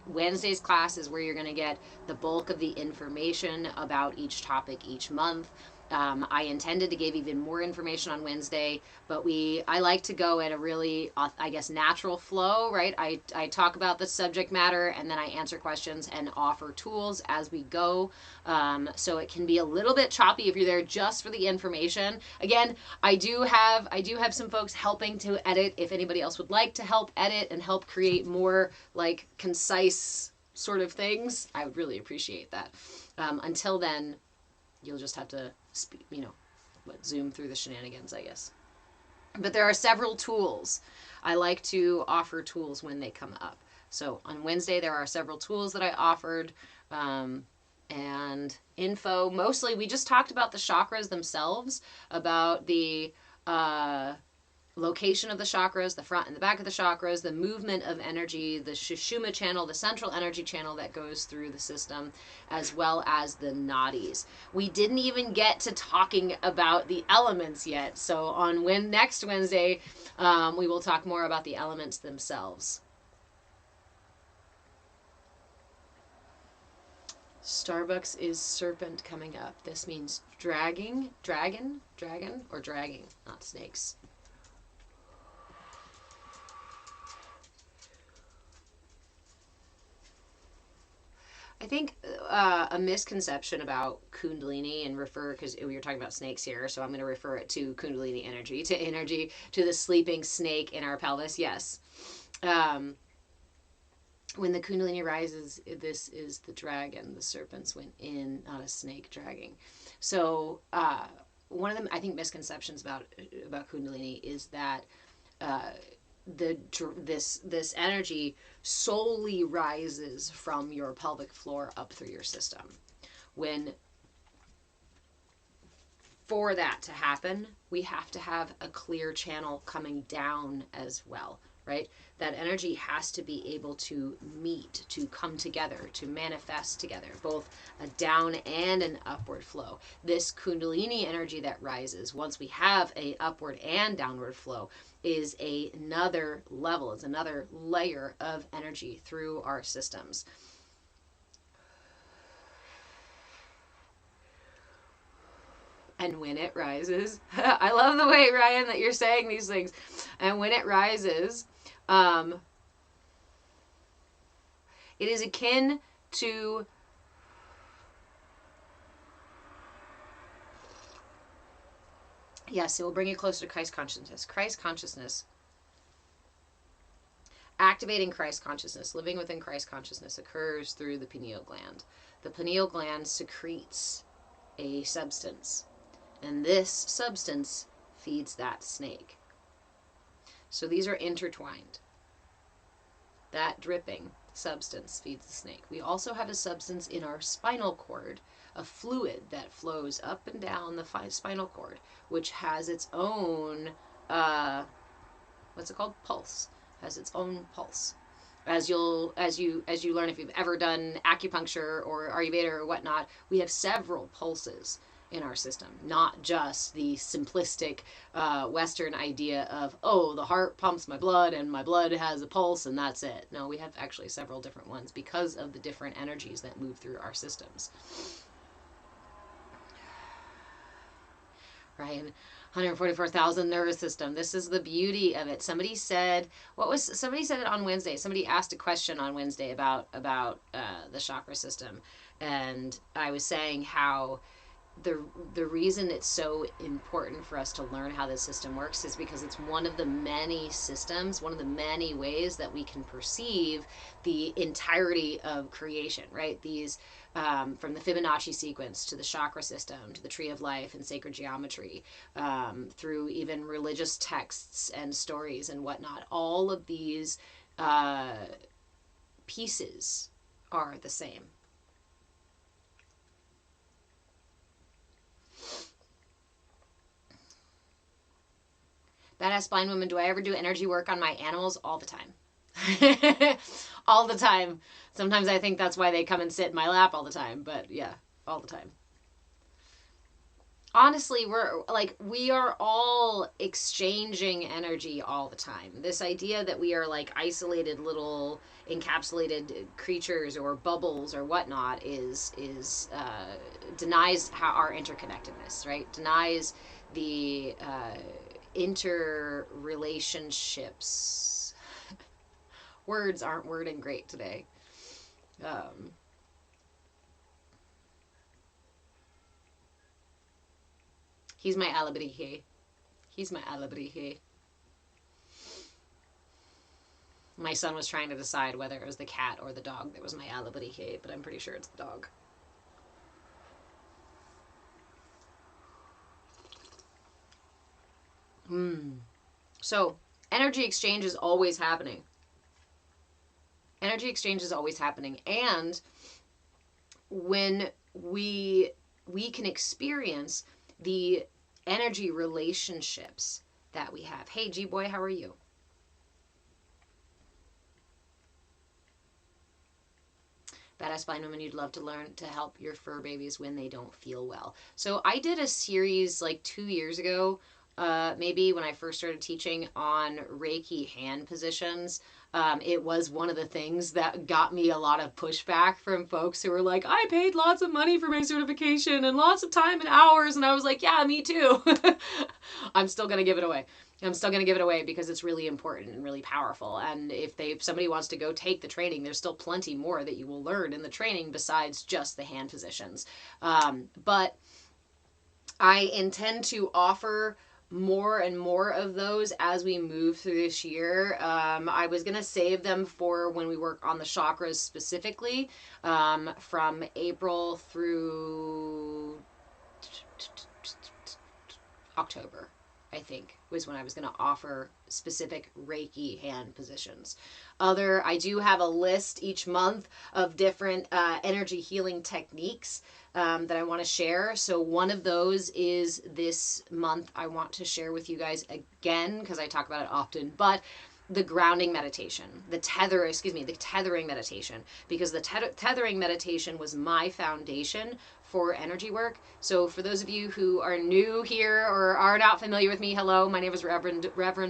Wednesday's class is where you're going to get the bulk of the information about each topic each month. I intended to give even more information on Wednesday, but I like to go at a really, natural flow, right? I talk about the subject matter and then I answer questions and offer tools as we go. So it can be a little bit choppy if you're there just for the information. Again, I do have some folks helping to edit if anybody else would like to help edit and help create more like concise sort of things. I would really appreciate that. Until then, you'll just have to zoom through the shenanigans, I guess. But there are several tools. I like to offer tools when they come up. So on Wednesday, there are several tools that I offered, and info. Mostly, we just talked about the chakras themselves, about the location of the chakras, the front and the back of the chakras, the movement of energy, the Sushumna channel, the central energy channel that goes through the system, as well as the Nadis. We didn't even get to talking about the elements yet. So on next Wednesday, we will talk more about the elements themselves. Starbucks is serpent coming up. This means dragging, dragon, or dragging, not snakes. I think a misconception about Kundalini, and refer, because we were talking about snakes here, so I'm going to refer it to Kundalini energy, to the sleeping snake in our pelvis. Yes. When the Kundalini rises, this is the dragon. The serpents went in, not a snake dragging. So one of the, I think, misconceptions about Kundalini is that this energy solely rises from your pelvic floor up through your system. When for that to happen, we have to have a clear channel coming down as well, right? That energy has to be able to meet, to come together, to manifest together, both a down and an upward flow. This Kundalini energy that rises, once we have a upward and downward flow, is another level, is another layer of energy through our systems. And when it rises, I love the way, Ryan, that you're saying these things. And when it rises, it is akin to yes, it will bring you closer to Christ consciousness. Christ consciousness, activating Christ consciousness, living within Christ consciousness occurs through the pineal gland. The pineal gland secretes a substance, and this substance feeds that snake. So these are intertwined. That dripping substance feeds the snake. We also have a substance in our spinal cord, a fluid that flows up and down the spinal cord, which has its own, what's it called? Pulse. Has its own pulse. As you learn, if you've ever done acupuncture or Ayurveda or whatnot, we have several pulses in our system, not just the simplistic Western idea of, oh, the heart pumps my blood and my blood has a pulse and that's it. No, we have actually several different ones because of the different energies that move through our systems. Ryan, 144,000 nervous system. This is the beauty of it. Somebody said it on Wednesday. Somebody asked a question on Wednesday about the chakra system, and I was saying how the reason it's so important for us to learn how this system works is because it's one of the many systems, one of the many ways that we can perceive the entirety of creation, right? These from the Fibonacci sequence to the chakra system to the tree of life and sacred geometry, through even religious texts and stories and whatnot. All of these pieces are the same. Badass blind woman, do I ever do energy work on my animals? All the time. All the time. Sometimes I think that's why they come and sit in my lap all the time, but yeah, all the time. Honestly, we are all exchanging energy all the time. This idea that we are like isolated little encapsulated creatures or bubbles or whatnot is denies how our interconnectedness, right? Denies the interrelationships. Words aren't wording great today. He's my alabrije. He's my alabrije. My son was trying to decide whether it was the cat or the dog that was my alabrije, but I'm pretty sure it's the dog. So, energy exchange is always happening. Energy exchange is always happening. And when we can experience the energy relationships that we have. Hey, G-Boy, how are you? Badass blind woman, you'd love to learn to help your fur babies when they don't feel well. So I did a series like 2 years ago maybe when I first started teaching on Reiki hand positions. It was one of the things that got me a lot of pushback from folks who were like, I paid lots of money for my certification and lots of time and hours. And I was like, yeah, me too. I'm still going to give it away. I'm still going to give it away because it's really important and really powerful. And if somebody wants to go take the training, there's still plenty more that you will learn in the training besides just the hand positions. But I intend to offer more and more of those as we move through this year. I was going to save them for when we work on the chakras specifically, from April through October, I think, was when I was going to offer specific Reiki hand positions. I do have a list each month of different energy healing techniques that I want to share. So one of those is this month I want to share with you guys again, because I talk about it often, but the grounding meditation, the tethering meditation, because the tethering meditation was my foundation for energy work. So for those of you who are new here or are not familiar with me, hello, my name is Reverend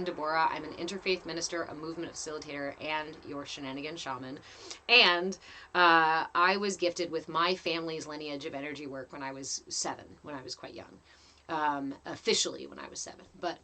Deborah. I'm an interfaith minister, a movement facilitator, and your Shenanigans shaman. And I was gifted with my family's lineage of energy work when I was 7, when I was quite young, officially when I was 7. But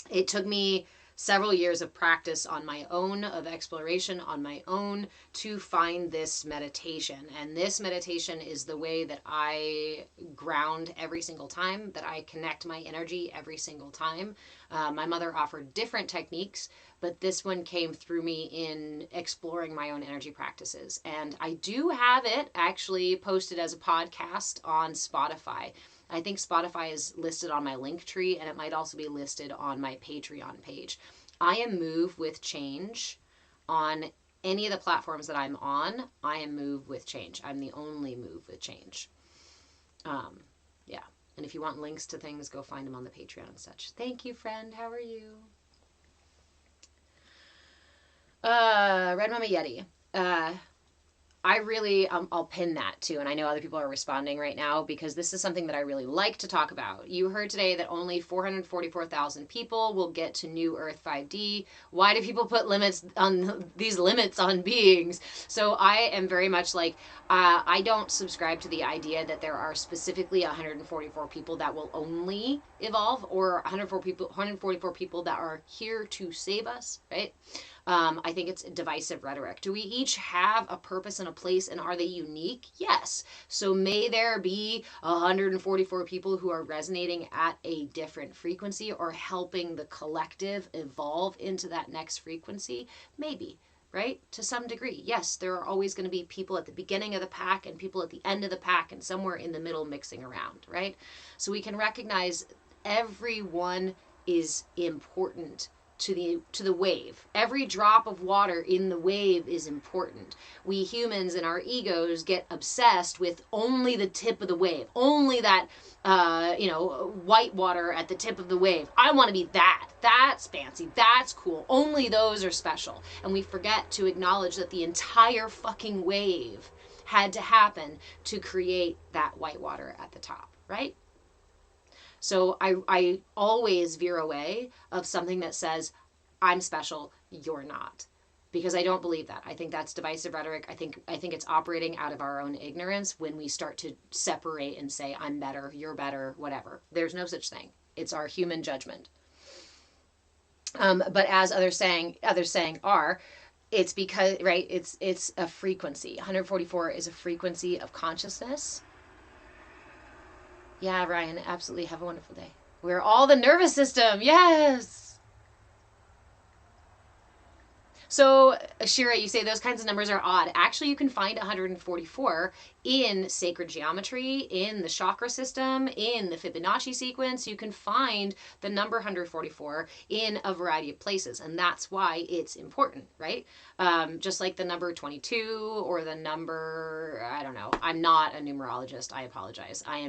it took me several years of practice on my own, of exploration on my own, to find this meditation. And this meditation is the way that I ground every single time, that I connect my energy every single time. My mother offered different techniques, but this one came through me in exploring my own energy practices. And I do have it actually posted as a podcast on Spotify. I think Spotify is listed on my link tree, and it might also be listed on my Patreon page. I am Move with Change on any of the platforms that I'm on. I am Move with Change. I'm the only Move with Change. Yeah. And if you want links to things, go find them on the Patreon and such. Thank you, friend. How are you? Red Mama Yeti. I really, I'll pin that too. And I know other people are responding right now because this is something that I really like to talk about. You heard today that only 444,000 people will get to New Earth 5D. Why do people put these limits on beings? So I am very much like, I don't subscribe to the idea that there are specifically 144 people that will only evolve, or 144 people that are here to save us, right? I think it's divisive rhetoric. Do we each have a purpose and a place, and are they unique? Yes. So may there be 144 people who are resonating at a different frequency or helping the collective evolve into that next frequency? Maybe, right? To some degree. Yes, there are always going to be people at the beginning of the pack and people at the end of the pack and somewhere in the middle mixing around, right? So we can recognize everyone is important to the wave. Every drop of water in the wave is important. We humans and our egos get obsessed with only the tip of the wave, only that white water at the tip of the wave. I want to be that. That's fancy. That's cool. Only those are special. And we forget to acknowledge that the entire fucking wave had to happen to create that white water at the top, right? So I always veer away of something that says, I'm special, you're not. Because I don't believe that. I think that's divisive rhetoric. I think it's operating out of our own ignorance when we start to separate and say, I'm better, you're better, whatever. There's no such thing. It's our human judgment. But as others saying are, it's because, right, it's a frequency. 144 is a frequency of consciousness. Yeah, Ryan, absolutely. Have a wonderful day. We're all the nervous system. Yes. So, Shira, you say those kinds of numbers are odd. Actually, you can find 144 in sacred geometry, in the chakra system, in the Fibonacci sequence. You can find the number 144 in a variety of places, and that's why it's important, right? Just like the number 22 or the number, I don't know. I'm not a numerologist. I apologize. I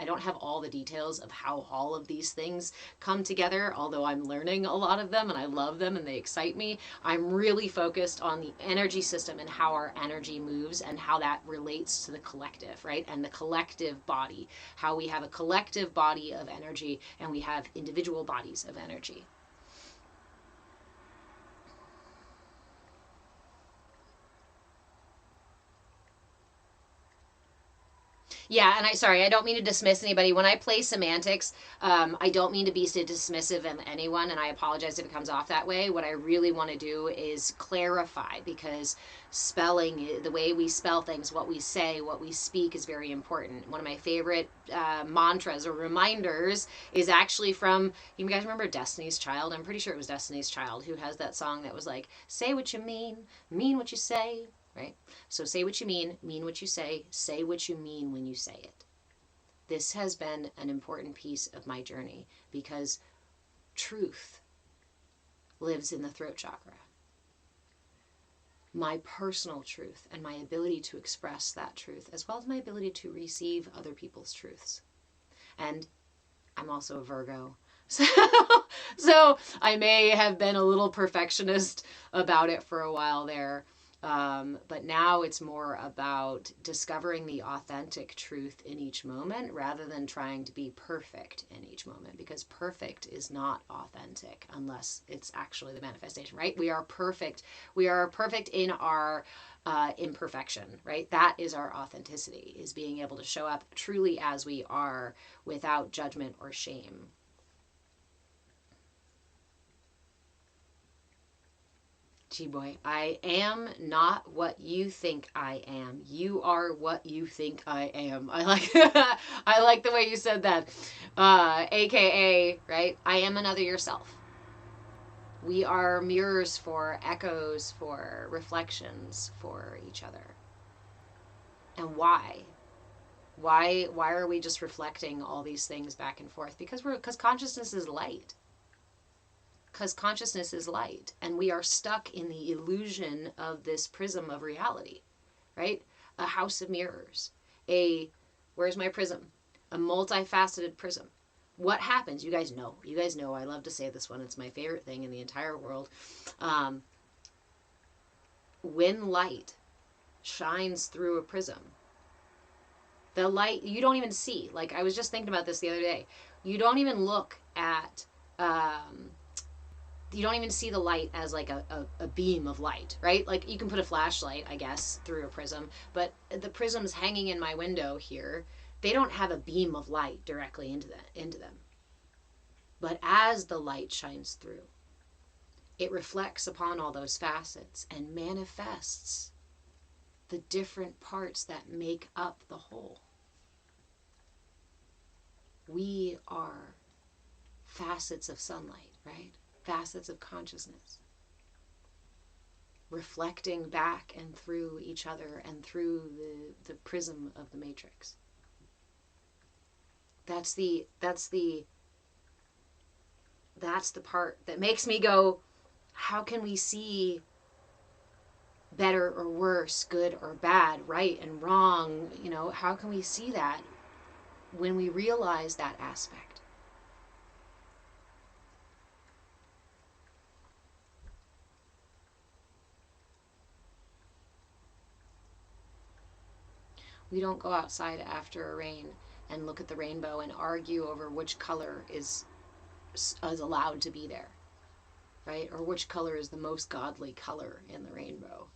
don't have all the details of how all of these things come together, although I'm learning a lot of them and I love them and they excite me. I'm really focused on the energy system and how our energy moves and how that relates to the collective, right? And the collective body, how we have a collective body of energy and we have individual bodies of energy. Yeah, and I don't mean to dismiss anybody. When I play semantics, I don't mean to be dismissive of anyone, and I apologize if it comes off that way. What I really want to do is clarify, because spelling, the way we spell things, what we say, what we speak is very important. One of my favorite mantras or reminders is actually from, you guys remember Destiny's Child? I'm pretty sure it was Destiny's Child who has that song that was like, say what you mean what you say. Right? So say what you mean what you say what you mean when you say it. This has been an important piece of my journey because truth lives in the throat chakra. My personal truth and my ability to express that truth, as well as my ability to receive other people's truths. And I'm also a Virgo. So I may have been a little perfectionist about it for a while there. But now it's more about discovering the authentic truth in each moment rather than trying to be perfect in each moment, because perfect is not authentic unless it's actually the manifestation, right? We are perfect. We are perfect in our imperfection, right? That is our authenticity, is being able to show up truly as we are without judgment or shame. G-boy, I am not what you think I am. You are what you think I am. I like the way you said that. AKA, right? I am another yourself. We are mirrors for echoes, for reflections for each other. And why? Why are we just reflecting all these things back and forth? Because consciousness is light. Because consciousness is light, and we are stuck in the illusion of this prism of reality, right? A house of mirrors. Where's my prism? A multifaceted prism. What happens? You guys know. I love to say this one. It's my favorite thing in the entire world. When light shines through a prism, the light, you don't even see. Like, I was just thinking about this the other day. You don't even look at... you don't even see the light as like a beam of light, right? Like, you can put a flashlight, I guess, through a prism, but the prisms hanging in my window here, they don't have a beam of light directly into them. But as the light shines through, it reflects upon all those facets and manifests the different parts that make up the whole. We are facets of sunlight, right? Facets of consciousness, reflecting back and through each other and through the prism of the matrix. That's the part that makes me go, how can we see better or worse, good or bad, right and wrong? How can we see that when we realize that aspect? We don't go outside after a rain and look at the rainbow and argue over which color is allowed to be there, right? Or which color is the most godly color in the rainbow.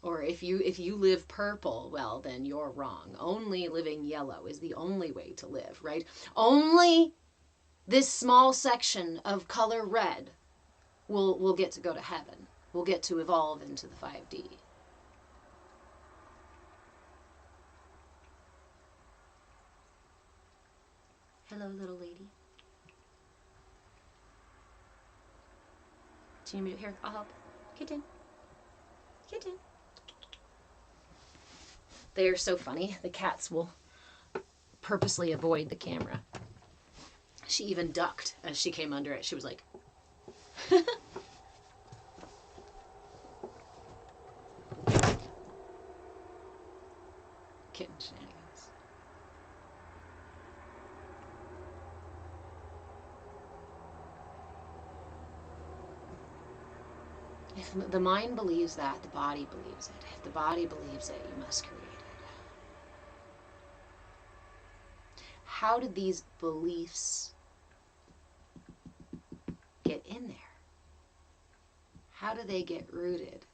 Or if you live purple, well, then you're wrong. Only living yellow is the only way to live, right? Only this small section of color red will get to go to heaven. We'll get to evolve into the 5D. Hello, little lady. Do you need me to here? I'll help. Kitten. They are so funny. The cats will purposely avoid the camera. She even ducked as she came under it. She was like... Kitten shenanigans. If the mind believes that, the body believes it. If the body believes it, you must create it. how did these beliefs get in there? How do they get rooted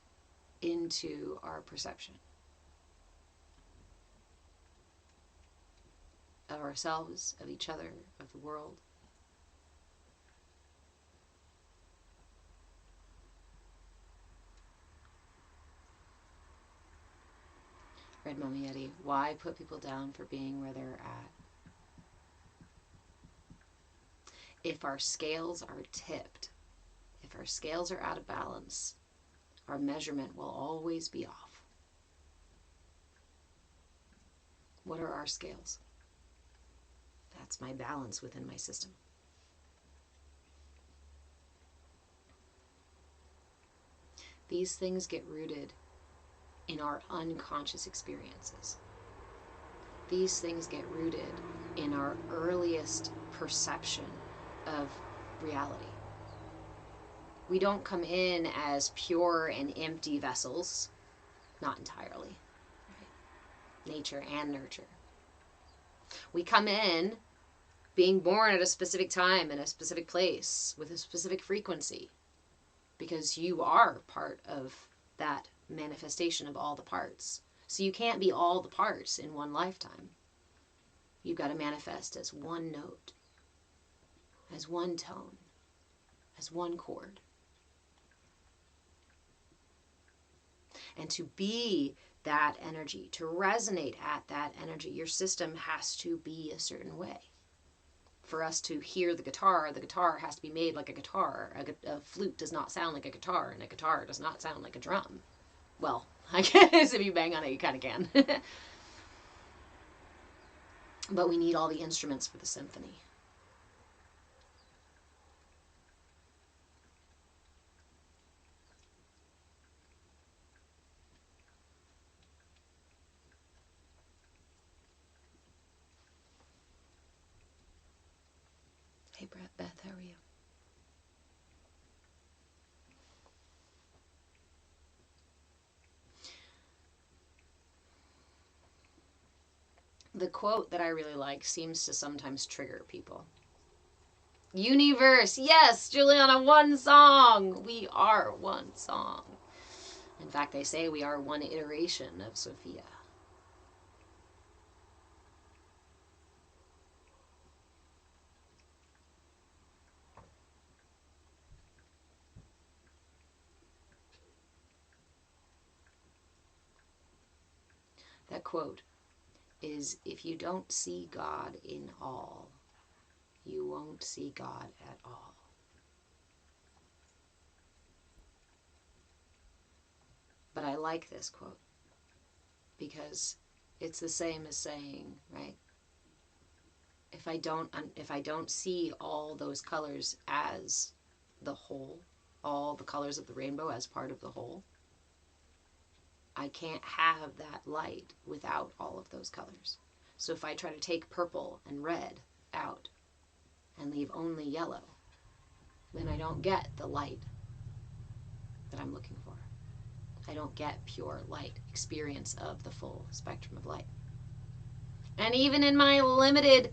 into our perception of ourselves, of each other, of the world? Red Mummy Eddie, why put people down for being where they're at? If our scales are tipped, if our scales are out of balance, our measurement will always be off. What are our scales? That's my balance within my system. These things get rooted in our unconscious experiences. These things get rooted in our earliest perception of reality. We don't come in as pure and empty vessels, not entirely, right? Nature and nurture. We come in being born at a specific time in a specific place with a specific frequency, because you are part of that manifestation of all the parts. So you can't be all the parts in one lifetime. You've got to manifest as one note, as one tone, as one chord. And to be that energy, to resonate at that energy, your system has to be a certain way. For us to hear the guitar has to be made like a guitar. A flute does not sound like a guitar, and a guitar does not sound like a drum. Well, I guess if you bang on it, you kind of can. But we need all the instruments for the symphony. Hey, Beth, how are you? The quote that I really like seems to sometimes trigger people. Universe, yes, Juliana, one song. We are one song. In fact, they say we are one iteration of Sophia. That quote is, if you don't see God in all, you won't see God at all. But I like this quote because it's the same as saying, right? If I don't see all those colors as the whole, all the colors of the rainbow as part of the whole, I can't have that light without all of those colors. So if I try to take purple and red out and leave only yellow, then I don't get the light that I'm looking for. I don't get pure light, experience of the full spectrum of light. And even in my limited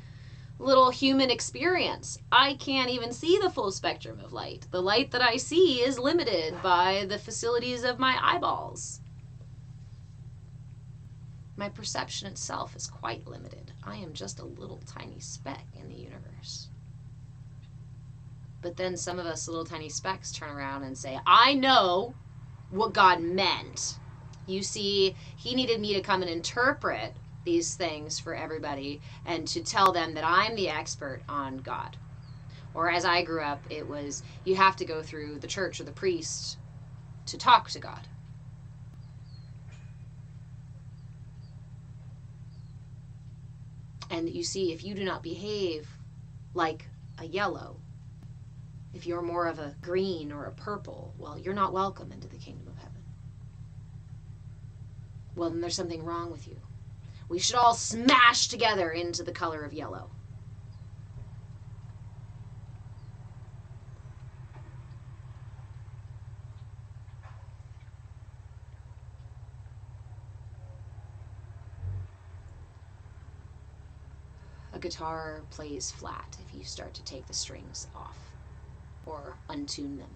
little human experience, I can't even see the full spectrum of light. The light that I see is limited by the facilities of my eyeballs. My perception itself is quite limited. I am just a little tiny speck in the universe. But then some of us little tiny specks turn around and say, I know what God meant. You see, he needed me to come and interpret these things for everybody and to tell them that I'm the expert on God. Or as I grew up, it was, you have to go through the church or the priest to talk to God. And you see, if you do not behave like a yellow, if you're more of a green or a purple, well, you're not welcome into the kingdom of heaven. Well, then there's something wrong with you. We should all smash together into the color of yellow. A guitar plays flat if you start to take the strings off or untune them.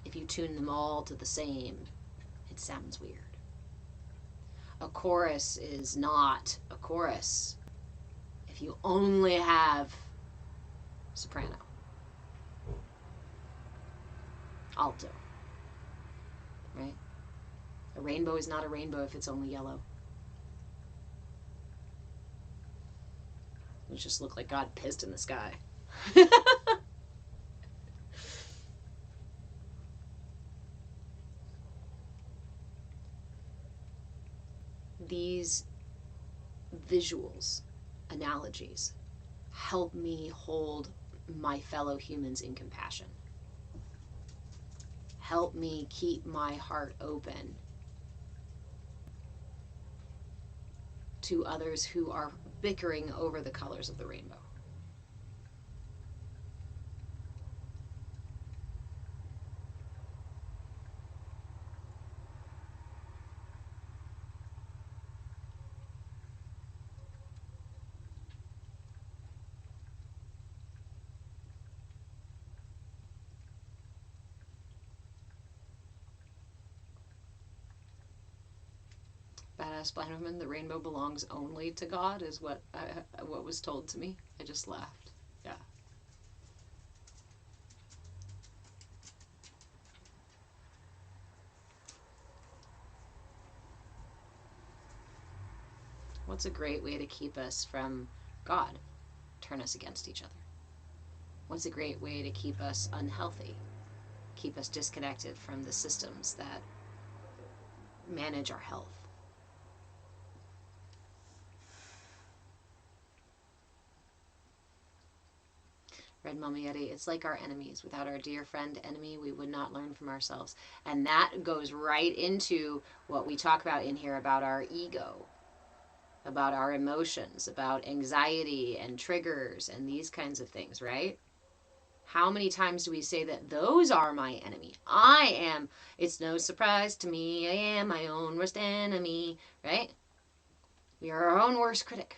If you tune them all to the same, it sounds weird. A chorus is not a chorus if you only have soprano, alto, right? A rainbow is not a rainbow if it's only yellow. It just looked like God pissed in the sky. These visuals, analogies, help me hold my fellow humans in compassion. Help me keep my heart open to others who are bickering over the colors of the rainbow. Badass Blind Woman, the rainbow belongs only to God, is what was told to me. I just laughed. Yeah. What's a great way to keep us from God? Turn us against each other. What's a great way to keep us unhealthy? Keep us disconnected from the systems that manage our health. Red Mama Yeti, it's like our enemies. Without our dear friend enemy, we would not learn from ourselves. And that goes right into what we talk about in here about our ego, about our emotions, about anxiety and triggers and these kinds of things, right? How many times do we say that those are my enemy? It's no surprise to me, I am my own worst enemy, right? We are our own worst critic.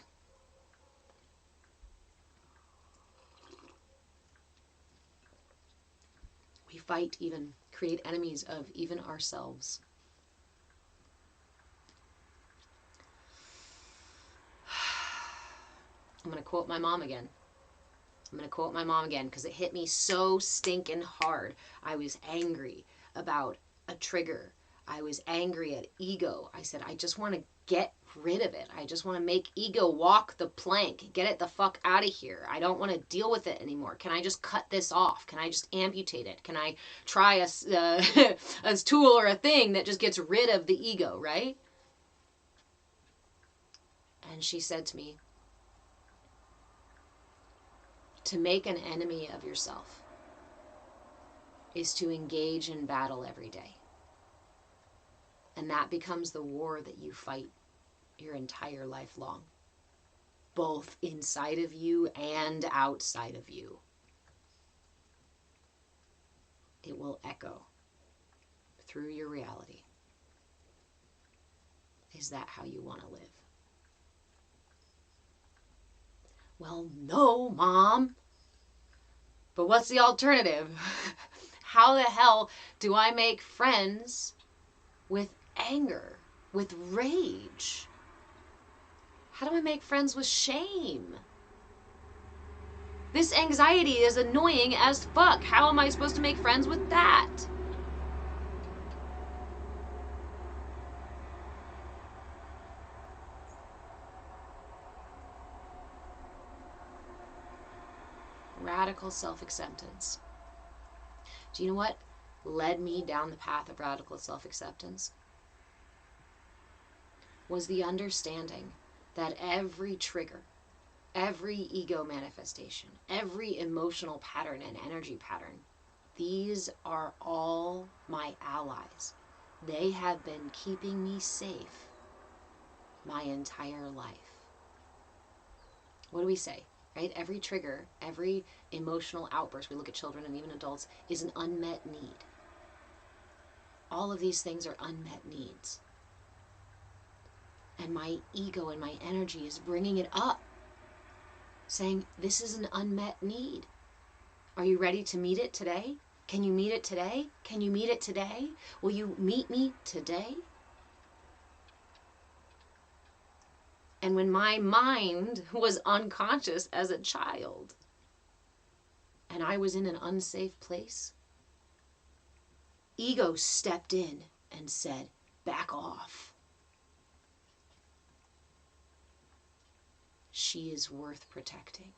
We fight even, create enemies of even ourselves. I'm going to quote my mom again. Because it hit me so stinking hard. I was angry about a trigger. I was angry at ego. I said, I just want to get rid of it. I just want to make ego walk the plank. Get it the fuck out of here. I don't want to deal with it anymore. Can I just cut this off? Can I just amputate it? Can I try a tool or a thing that just gets rid of the ego, right? And she said to me, to make an enemy of yourself is to engage in battle every day. And that becomes the war that you fight your entire life long, both inside of you and outside of you. It will echo through your reality. Is that how you want to live? Well, no, Mom. But what's the alternative? How the hell do I make friends with anger, with rage? How do I make friends with shame? This anxiety is annoying as fuck. How am I supposed to make friends with that? Radical self-acceptance. Do you know what led me down the path of radical self-acceptance? Was the understanding that every trigger, every ego manifestation, every emotional pattern and energy pattern, these are all my allies. They have been keeping me safe my entire life. What do we say? Right? Every trigger, every emotional outburst, we look at children and even adults, is an unmet need. All of these things are unmet needs. And my ego and my energy is bringing it up. saying, this is an unmet need. Are you ready to meet it today? Can you meet it today? Can you meet it today? Will you meet me today? And when my mind was unconscious as a child, and I was in an unsafe place, ego stepped in and said, back off. She is worth protecting.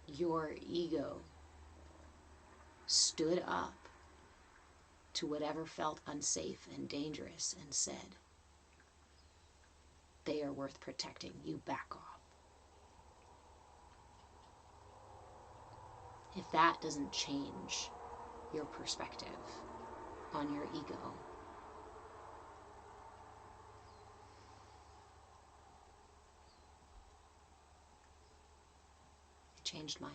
Your ego stood up to whatever felt unsafe and dangerous and said, they are worth protecting. You back off. If that doesn't change your perspective on your ego, it changed mine.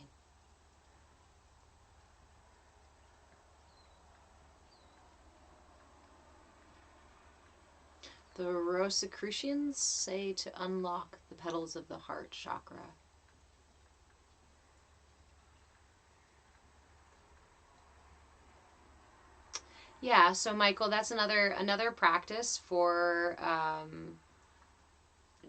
The Rosicrucians say to unlock the petals of the heart chakra. Yeah, so Michael, that's another practice for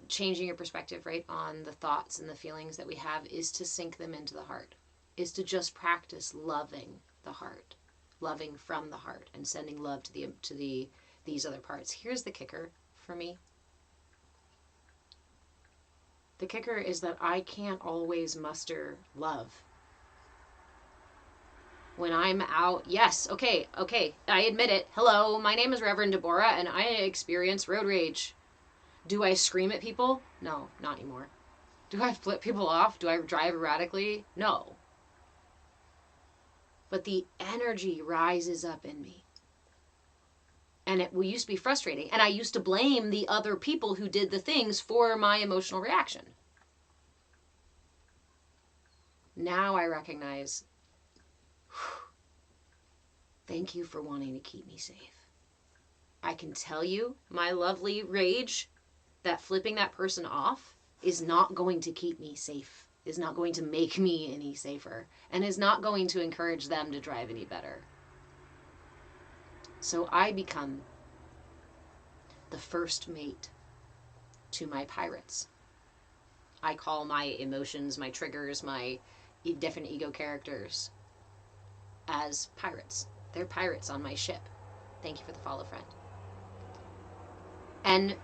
changing your perspective, right, on the thoughts and the feelings that we have, is to sink them into the heart, is to just practice loving the heart, loving from the heart, and sending love to these other parts. Here's the kicker for me. The kicker is that I can't always muster love. When I'm out, yes, okay, I admit it. Hello, my name is Reverend Deborah, and I experience road rage. Do I scream at people? No, not anymore. Do I flip people off? Do I drive erratically? No. But the energy rises up in me. And it used to be frustrating. And I used to blame the other people who did the things for my emotional reaction. Now I recognize, thank you for wanting to keep me safe. I can tell you, my lovely rage, that flipping that person off is not going to keep me safe, is not going to make me any safer, and is not going to encourage them to drive any better. So I become the first mate to my pirates. I call my emotions, my triggers, my different ego characters as pirates. They're pirates on my ship. Thank you for the follow, friend. And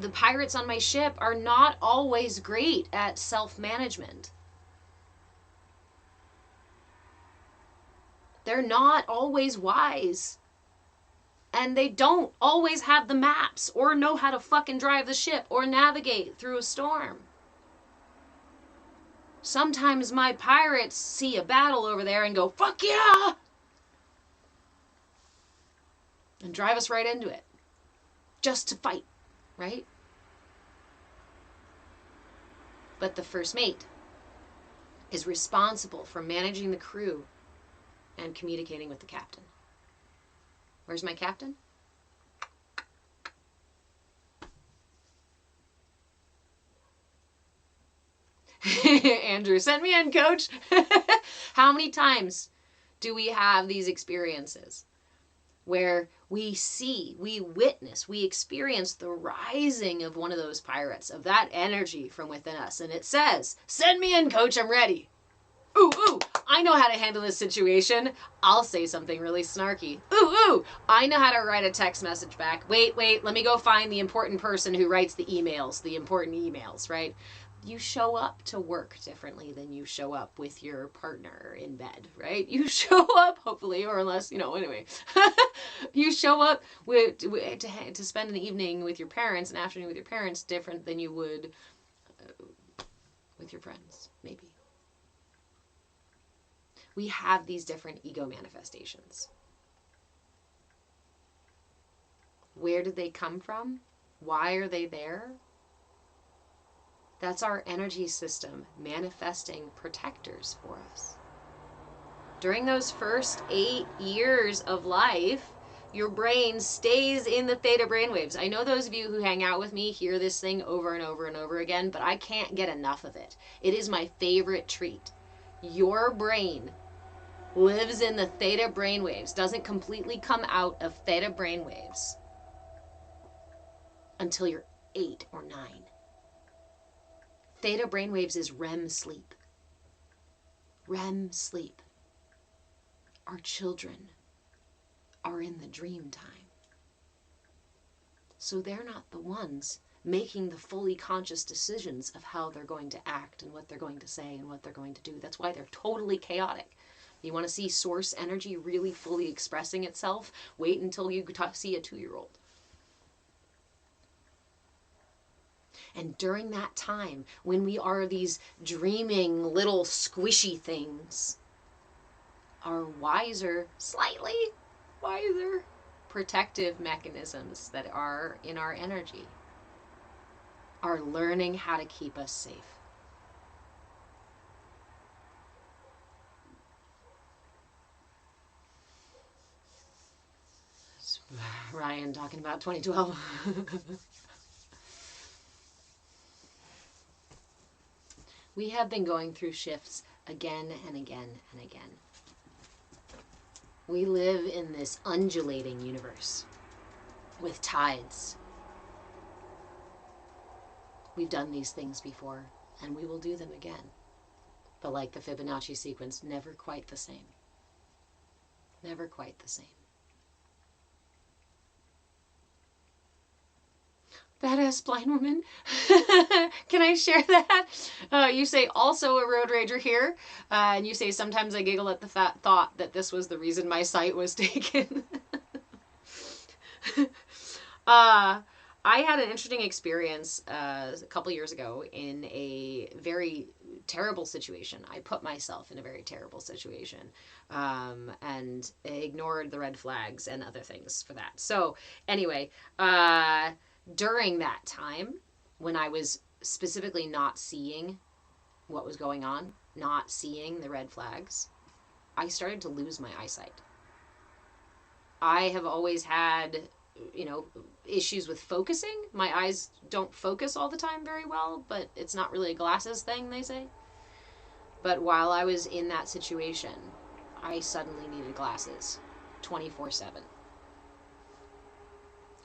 the pirates on my ship are not always great at self-management. They're not always wise. And they don't always have the maps or know how to fucking drive the ship or navigate through a storm. Sometimes my pirates see a battle over there and go, fuck yeah! And drive us right into it. Just to fight, right? But the first mate is responsible for managing the crew and communicating with the captain. Where's my captain? Andrew, send me in, coach. How many times do we have these experiences where we see, we witness, we experience the rising of one of those pirates, of that energy from within us, and it says, send me in, coach, I'm ready. Ooh, I know how to handle this situation. I'll say something really snarky. Ooh, I know how to write a text message back. Wait, let me go find the important person who writes the important emails, right? You show up to work differently than you show up with your partner in bed, right? You show up, hopefully, or unless, anyway. You show up to spend an evening with your parents, an afternoon with your parents, different than you would with your friends, maybe. We have these different ego manifestations. Where did they come from? Why are they there? That's our energy system manifesting protectors for us. During those first 8 years of life, your brain stays in the theta brainwaves. I know those of you who hang out with me hear this thing over and over and over again, but I can't get enough of it. It is my favorite treat. Your brain lives in the theta brainwaves, doesn't completely come out of theta brainwaves until you're 8 or 9. Theta brainwaves is REM sleep. REM sleep. Our children are in the dream time. So they're not the ones making the fully conscious decisions of how they're going to act and what they're going to say and what they're going to do. That's why they're totally chaotic. You want to see source energy really fully expressing itself? Wait until you see a 2-year-old. And during that time, when we are these dreaming little squishy things, our wiser, slightly wiser, protective mechanisms that are in our energy are learning how to keep us safe. It's Ryan talking about 2012. We have been going through shifts again and again and again. We live in this undulating universe with tides. We've done these things before, and we will do them again. But like the Fibonacci sequence, never quite the same. Never quite the same. Badass blind woman. Can I share that? You say also a road rager here, and you say sometimes I giggle at the thought that this was the reason my sight was taken. I had an interesting experience a couple years ago in a very terrible situation. I put myself in a very terrible situation and ignored the red flags and other things for that. So anyway, during that time, when I was specifically not seeing what was going on, not seeing the red flags, I started to lose my eyesight. I have always had, issues with focusing. My eyes don't focus all the time very well, but it's not really a glasses thing, they say. But while I was in that situation, I suddenly needed glasses 24/7.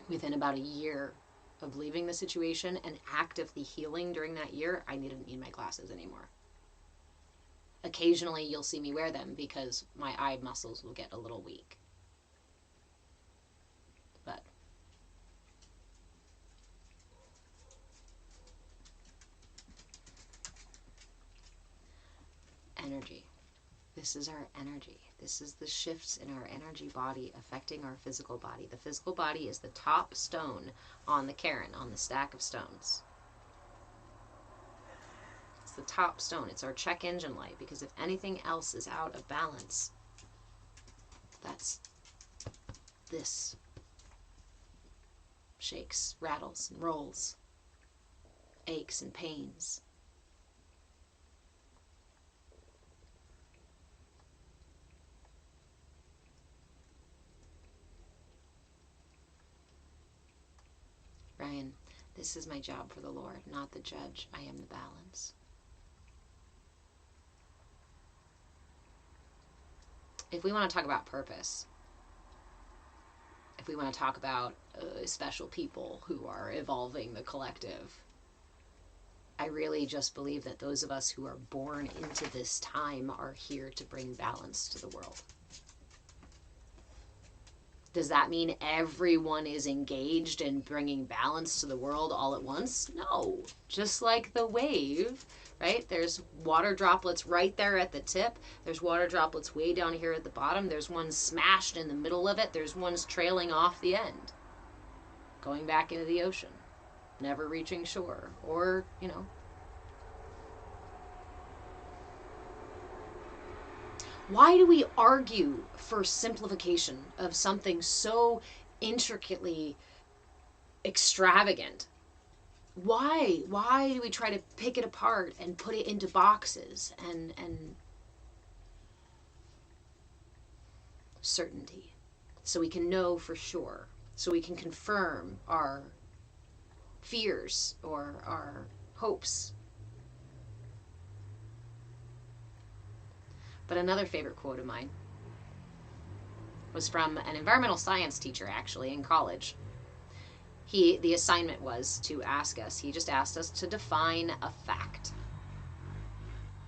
Within about a year of leaving the situation and actively healing during that year, I didn't need my glasses anymore. Occasionally you'll see me wear them because my eye muscles will get a little weak. But energy. This is our energy. This is the shifts in our energy body affecting our physical body. The physical body is the top stone on the cairn, on the stack of stones. It's the top stone. It's our check engine light, because if anything else is out of balance, that's this. Shakes, rattles, and rolls. Aches and pains. Ryan, this is my job for the Lord, not the judge. I am the balance. If we want to talk about purpose, if we want to talk about special people who are evolving the collective, I really just believe that those of us who are born into this time are here to bring balance to the world. Does that mean everyone is engaged in bringing balance to the world all at once? No. Just like the wave, right? There's water droplets right there at the tip. There's water droplets way down here at the bottom. There's ones smashed in the middle of it. There's ones trailing off the end, going back into the ocean, never reaching shore. Or, why do we argue for simplification of something so intricately extravagant? Why do we try to pick it apart and put it into boxes and certainty? so we can know for sure, so we can confirm our fears or our hopes. But another favorite quote of mine was from an environmental science teacher, actually, in college. The assignment was to ask us, he just asked us to define a fact.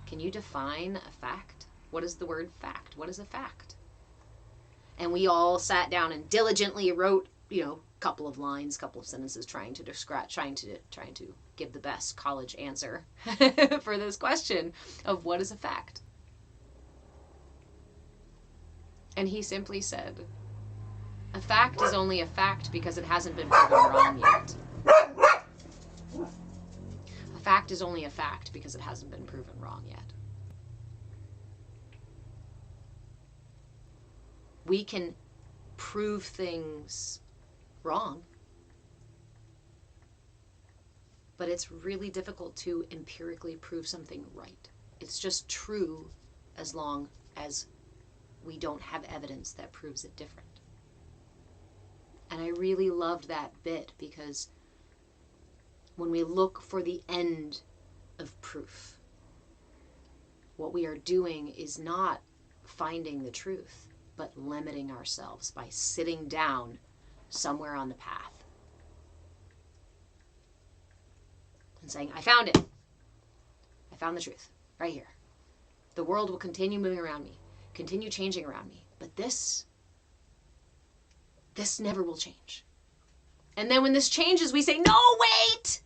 Can you define a fact? What is the word fact? What is a fact? And we all sat down and diligently wrote, a couple of lines, couple of sentences, trying to describe, trying to give the best college answer for this question of what is a fact. And he simply said, a fact is only a fact because it hasn't been proven wrong yet. A fact is only a fact because it hasn't been proven wrong yet. We can prove things wrong, but it's really difficult to empirically prove something right. It's just true as long as we don't have evidence that proves it different. And I really loved that bit, because when we look for the end of proof, what we are doing is not finding the truth, but limiting ourselves by sitting down somewhere on the path and saying, I found it. I found the truth right here. The world will continue moving around me, continue changing around me, but this never will change. And then when this changes, we say, no, wait!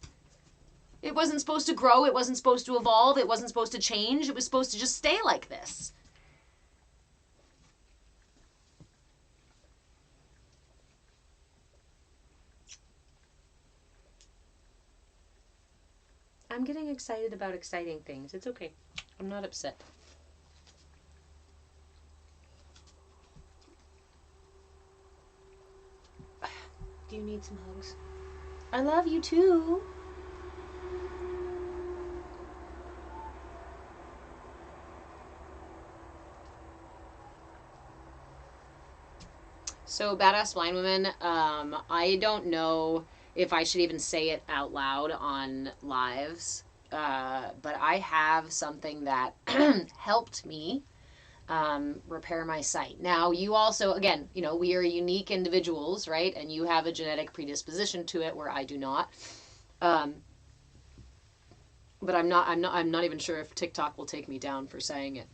It wasn't supposed to grow. It wasn't supposed to evolve. It wasn't supposed to change. It was supposed to just stay like this. I'm getting excited about exciting things. It's okay. I'm not upset. Do you need some hugs? I love you too. So, Badass Blind Woman, I don't know if I should even say it out loud on lives, but I have something that helped me repair my sight. Now, you also, again, we are unique individuals, right? And you have a genetic predisposition to it where I do not. But I'm not even sure if TikTok will take me down for saying it.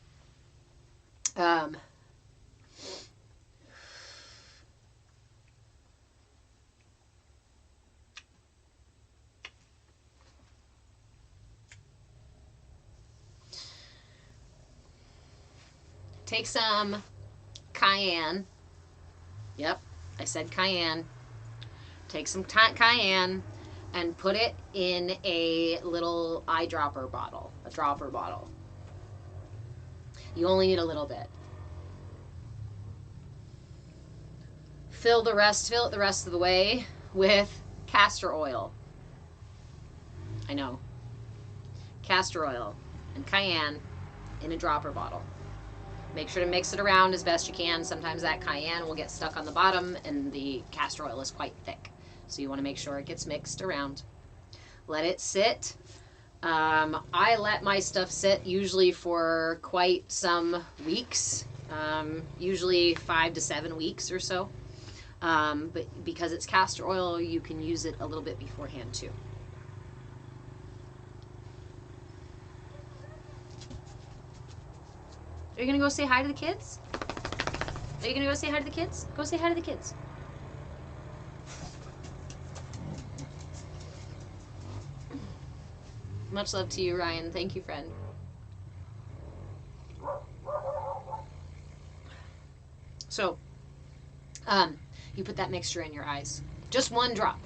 Take some cayenne. Yep, I said cayenne. Take some cayenne and put it in a little eyedropper bottle, a dropper bottle. You only need a little bit. Fill it the rest of the way with castor oil. I know. Castor oil and cayenne in a dropper bottle. Make sure to mix it around as best you can. Sometimes that cayenne will get stuck on the bottom and the castor oil is quite thick. So you want to make sure it gets mixed around. Let it sit. I let my stuff sit usually for quite some weeks, usually 5 to 7 weeks or so. But because it's castor oil, you can use it a little bit beforehand too. Are you going to go say hi to the kids? Are you going to go say hi to the kids? Go say hi to the kids. Much love to you, Ryan. Thank you, friend. So, you put that mixture in your eyes. Just one drop.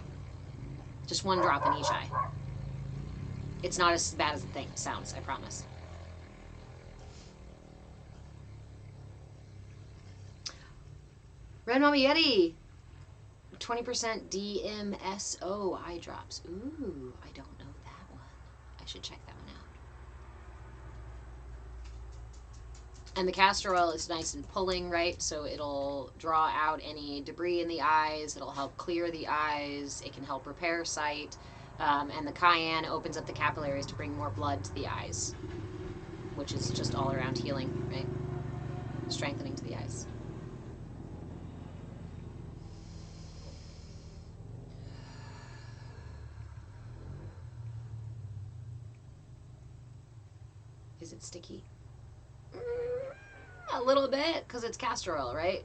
Just one drop in each eye. It's not as bad as it sounds, I promise. Red Mama Yeti, 20% DMSO eye drops. Ooh, I don't know that one. I should check that one And the castor oil is nice and pulling, right? So it'll draw out any debris in the eyes. It'll help clear the eyes. It can help repair sight. And the cayenne opens up the capillaries to bring more blood to the eyes, which is just all around healing, right? Strengthening to the eyes. Is it sticky? A little bit, because it's castor oil, right?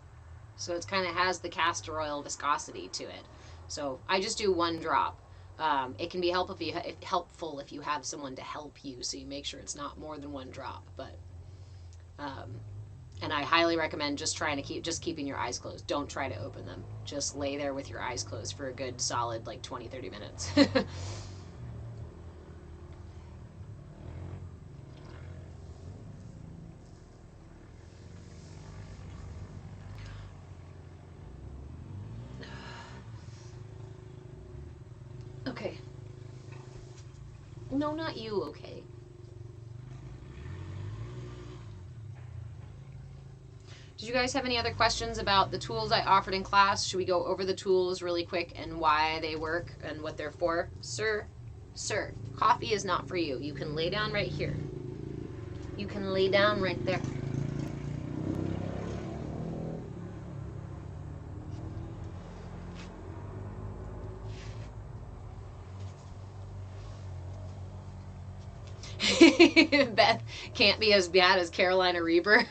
So it's kind of has the castor oil viscosity to it. So I just do 1 drop. It can be helpful if you have someone to help you, so you make sure it's not more than 1 drop. But and I highly recommend just keeping your eyes closed. Don't try to open them. Just lay there with your eyes closed for a good solid like 20-30 minutes. Okay. No, not you, okay. Did you guys have any other questions about the tools I offered in class? Should we go over the tools really quick and why they work and what they're for? Sir, coffee is not for you. You can lay down right here. You can lay down right there. Beth can't be as bad as Carolina Reaper.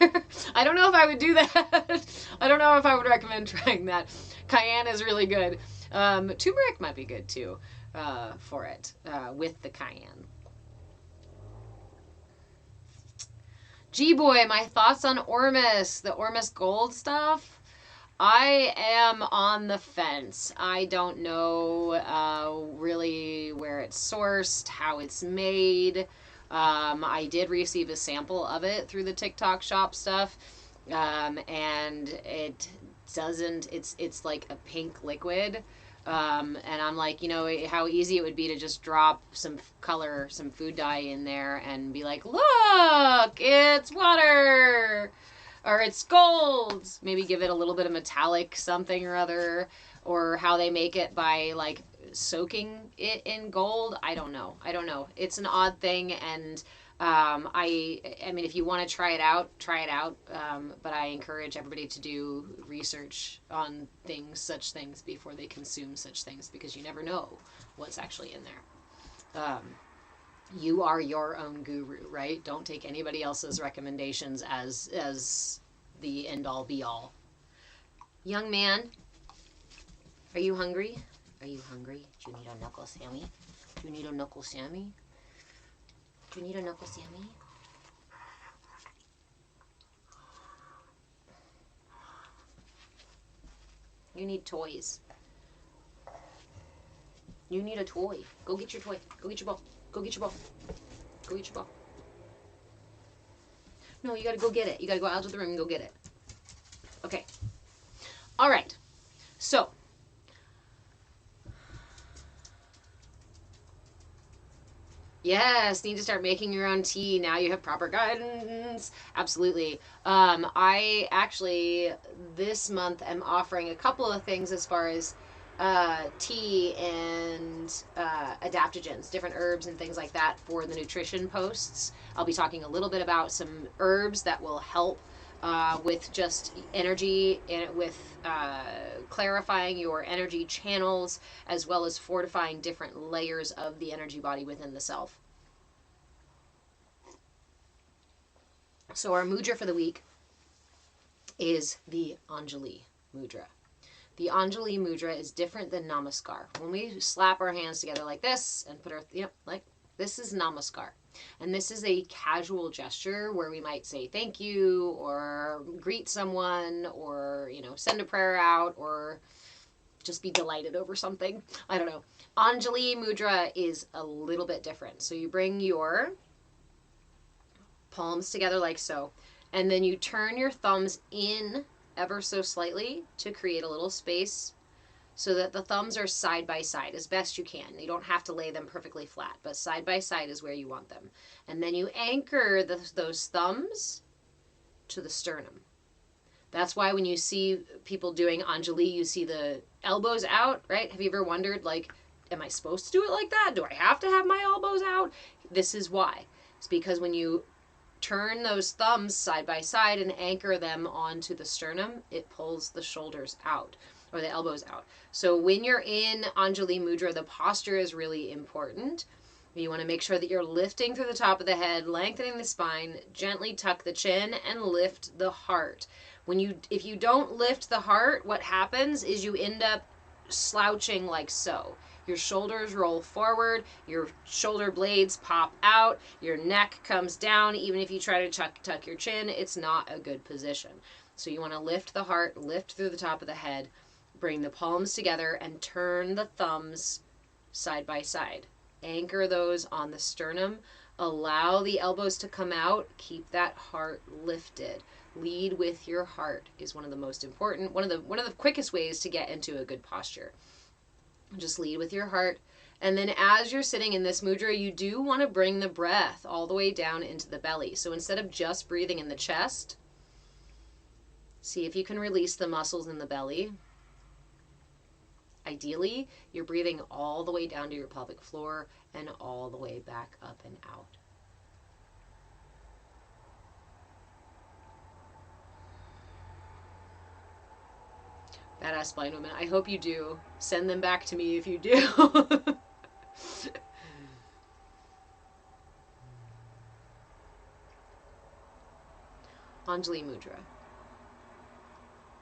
I don't know if I would do that. I don't know if I would recommend trying that. Cayenne is really good. Turmeric might be good too for it with the cayenne. G-Boy, my thoughts on Ormus, the Ormus Gold stuff. I am on the fence. I don't know really where it's sourced, how it's made. I did receive a sample of it through the TikTok shop stuff, and it doesn't, it's like a pink liquid, and I'm like, you know, how easy it would be to just drop some color, some food dye in there and be like, look, it's water, or it's gold. Maybe give it a little bit of metallic something or other, or how they make it by like soaking it in gold. I don't know. It's an odd thing, and I mean, if you want to try it out, but I encourage everybody to do research on such things before they consume such things, because you never know what's actually in there. You are your own guru, right? Don't take anybody else's recommendations as the end all be all. Young man, are you hungry? Are you hungry? Do you need a knuckle Sammy? Do you need a knuckle Sammy? Do you need a knuckle Sammy? You need toys. You need a toy. Go get your toy. Go get your ball. Go get your ball. Go get your ball. No, you gotta go get it. You gotta go out of the room and go get it. Okay. All right. So, yes, need to start making your own tea. Now you have proper guidance. Absolutely. I actually, this month, am offering a couple of things as far as tea and adaptogens, different herbs and things like that for the nutrition posts. I'll be talking a little bit about some herbs that will help with just energy, and with clarifying your energy channels, as well as fortifying different layers of the energy body within the self. So our mudra for the week is the Anjali Mudra. The Anjali Mudra is different than Namaskar. When we slap our hands together like this and put our, like this is Namaskar. And this is a casual gesture where we might say thank you, or greet someone, or, send a prayer out, or just be delighted over something. I don't know. Anjali Mudra is a little bit different. So you bring your palms together like so, and then you turn your thumbs in ever so slightly to create a little space so that the thumbs are side by side as best you can. You don't have to lay them perfectly flat, but side by side is where you want them. And then you anchor those thumbs to the sternum. That's why when you see people doing Anjali, you see the elbows out, right? Have you ever wondered, like, am I supposed to do it like that? Do I have to have my elbows out? This is why. It's because when you turn those thumbs side by side and anchor them onto the sternum, it pulls the shoulders out or the elbows out. So when you're in Anjali Mudra, the posture is really important. You want to make sure that you're lifting through the top of the head, lengthening the spine, gently tuck the chin, and lift the heart. If you don't lift the heart, what happens is you end up slouching like so. Your shoulders roll forward, your shoulder blades pop out, your neck comes down. Even if you try to tuck your chin, it's not a good position. So you want to lift the heart, lift through the top of the head, bring the palms together, and turn the thumbs side by side. Anchor those on the sternum. Allow the elbows to come out. Keep that heart lifted. Lead with your heart is one of the most important, one of the quickest ways to get into a good posture. Just lead with your heart. And then as you're sitting in this mudra, you do want to bring the breath all the way down into the belly. So instead of just breathing in the chest, see if you can release the muscles in the belly. Ideally, you're breathing all the way down to your pelvic floor and all the way back up and out. Badass spine women. I hope you do. Send them back to me if you do. Anjali Mudra.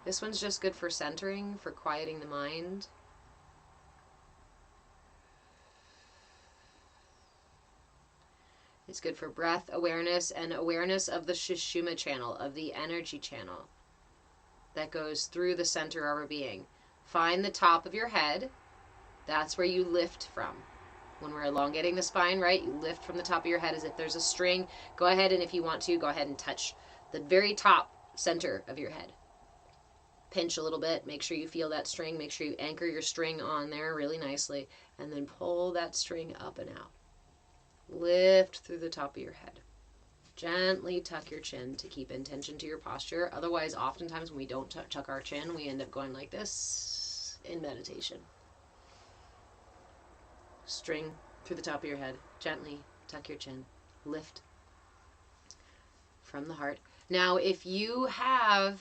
This one's just good for centering, for quieting the mind. It's good for breath awareness and awareness of the Sushumna channel, of the energy channel that goes through the center of our being. Find the top of your head. That's where you lift from. When we're elongating the spine, right, you lift from the top of your head as if there's a string. Go ahead, and if you want to, go ahead and touch the very top center of your head. Pinch a little bit. Make sure you feel that string. Make sure you anchor your string on there really nicely. And then pull that string up and out. Lift through the top of your head. Gently tuck your chin to keep intention to your posture. Otherwise, oftentimes when we don't tuck our chin, we end up going like this in meditation. String through the top of your head. Gently tuck your chin. Lift from the heart. Now, if you have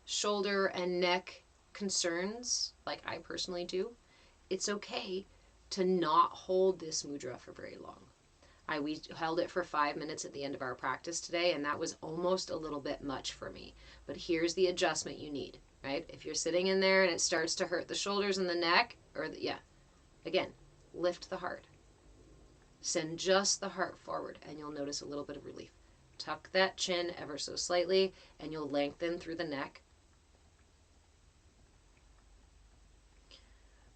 shoulder and neck concerns, like I personally do, it's okay to not hold this mudra for very long. We held it for 5 minutes at the end of our practice today, and that was almost a little bit much for me. But here's the adjustment you need, right? If you're sitting in there and it starts to hurt the shoulders and the neck, again, lift the heart. Send just the heart forward, and you'll notice a little bit of relief. Tuck that chin ever so slightly, and you'll lengthen through the neck.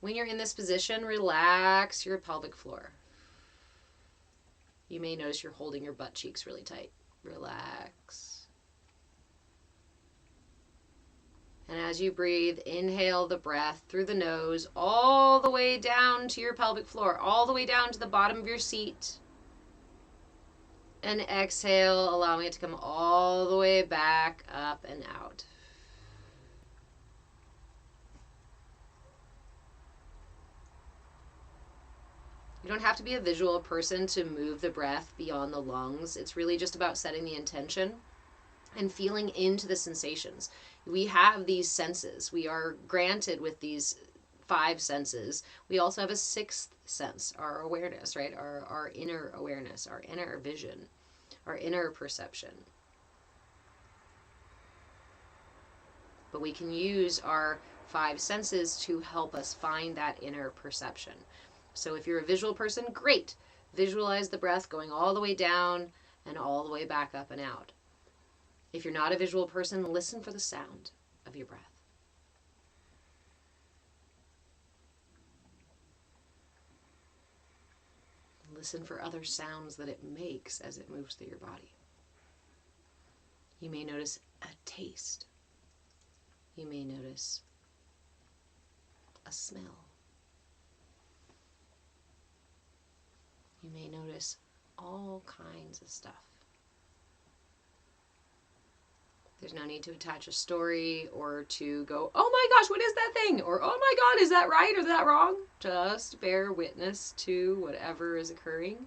When you're in this position, relax your pelvic floor. You may notice you're holding your butt cheeks really tight. Relax. And as you breathe, inhale the breath through the nose all the way down to your pelvic floor, all the way down to the bottom of your seat. And exhale, allowing it to come all the way back up and out. You don't have to be a visual person to move the breath beyond the lungs. It's really just about setting the intention and feeling into the sensations. We have these senses. We are granted with these 5 senses. We also have a 6th sense, our awareness, right? Our inner awareness, our inner vision, our inner perception. But we can use our 5 senses to help us find that inner perception. So if you're a visual person, great. Visualize the breath going all the way down and all the way back up and out. If you're not a visual person, listen for the sound of your breath. Listen for other sounds that it makes as it moves through your body. You may notice a taste. You may notice a smell. You may notice all kinds of stuff. There's no need to attach a story or to go, oh my gosh, what is that thing? Or, oh my God, is that right or is that wrong? Just bear witness to whatever is occurring.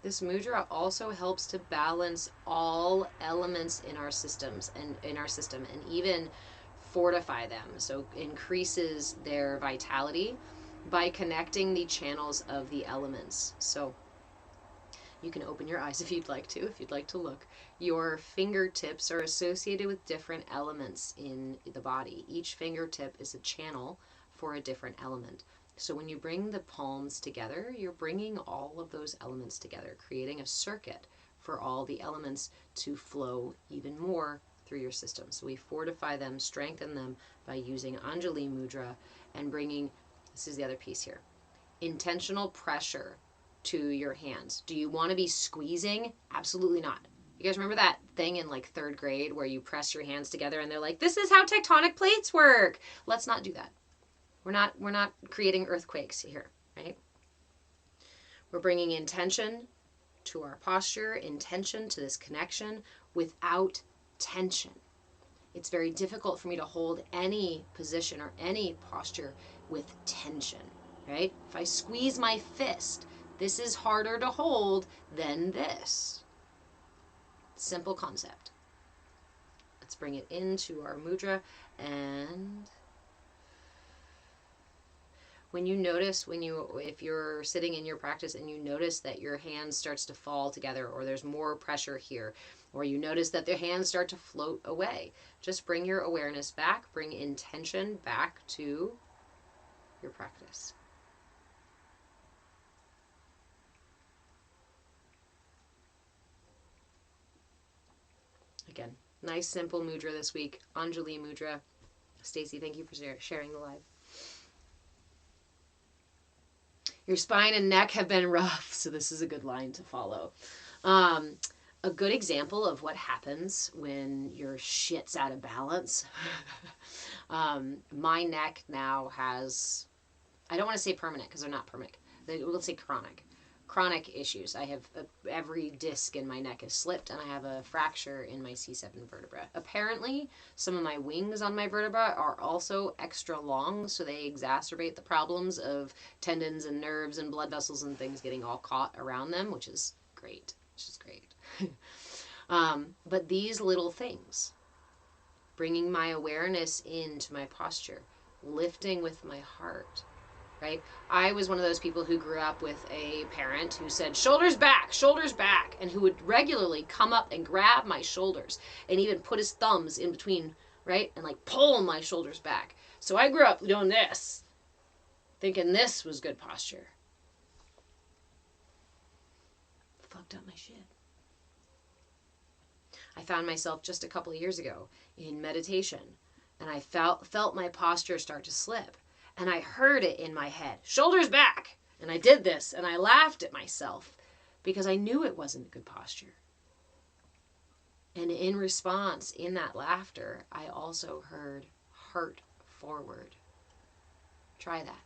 This mudra also helps to balance all elements in our systems and even fortify them. So increases their vitality by connecting the channels of the elements. So you can open your eyes if you'd like to look. Your fingertips are associated with different elements in the body. Each fingertip is a channel for a different element. So when you bring the palms together, you're bringing all of those elements together, creating a circuit for all the elements to flow even more through your system. So we fortify them, strengthen them by using Anjali Mudra and bringing, this is the other piece here, intentional pressure to your hands. Do you want to be squeezing? Absolutely not. You guys remember that thing in like 3rd grade where you press your hands together and they're like, this is how tectonic plates work. Let's not do that. We're not creating earthquakes here, right? We're bringing intention to our posture, intention to this connection without tension. It's very difficult for me to hold any position or any posture with tension, right? If I squeeze my fist, this is harder to hold than this. Simple concept. Let's bring it into our mudra. And when you notice, if you're sitting in your practice and you notice that your hand starts to fall together, or there's more pressure here, or you notice that the hands start to float away, just bring your awareness back, bring intention back to your practice. Again, nice simple mudra this week. Anjali Mudra. Stacy, thank you for sharing the live. Your spine and neck have been rough, so this is a good line to follow. A good example of what happens when your shit's out of balance. My neck now has, I don't want to say permanent because they're not permanent. We'll say chronic issues. I have every disc in my neck is slipped, and I have a fracture in my C7 vertebra. Apparently, some of my wings on my vertebra are also extra long, so they exacerbate the problems of tendons and nerves and blood vessels and things getting all caught around them, which is great. But these little things, bringing my awareness into my posture, lifting with my heart, right? I was one of those people who grew up with a parent who said, shoulders back, and who would regularly come up and grab my shoulders and even put his thumbs in between, right? And like pull my shoulders back. So I grew up doing this, thinking this was good posture. Fucked up my shit. I found myself just a couple of years ago in meditation, and I felt my posture start to slip. And I heard it in my head, shoulders back. And I did this, and I laughed at myself because I knew it wasn't good posture. And in response, in that laughter, I also heard heart forward. Try that.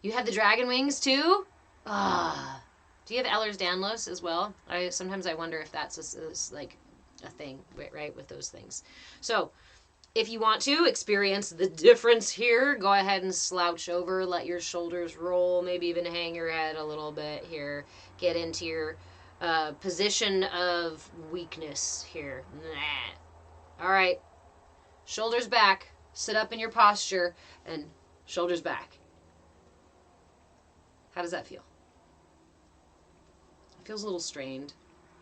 You had the dragon wings too? Do you have Ehlers-Danlos as well? Sometimes I wonder if that's like a thing, right, with those things. So if you want to experience the difference here, go ahead and slouch over, let your shoulders roll, maybe even hang your head a little bit here. Get into your position of weakness here. All right, shoulders back, sit up in your posture, and shoulders back. How does that feel? It feels a little strained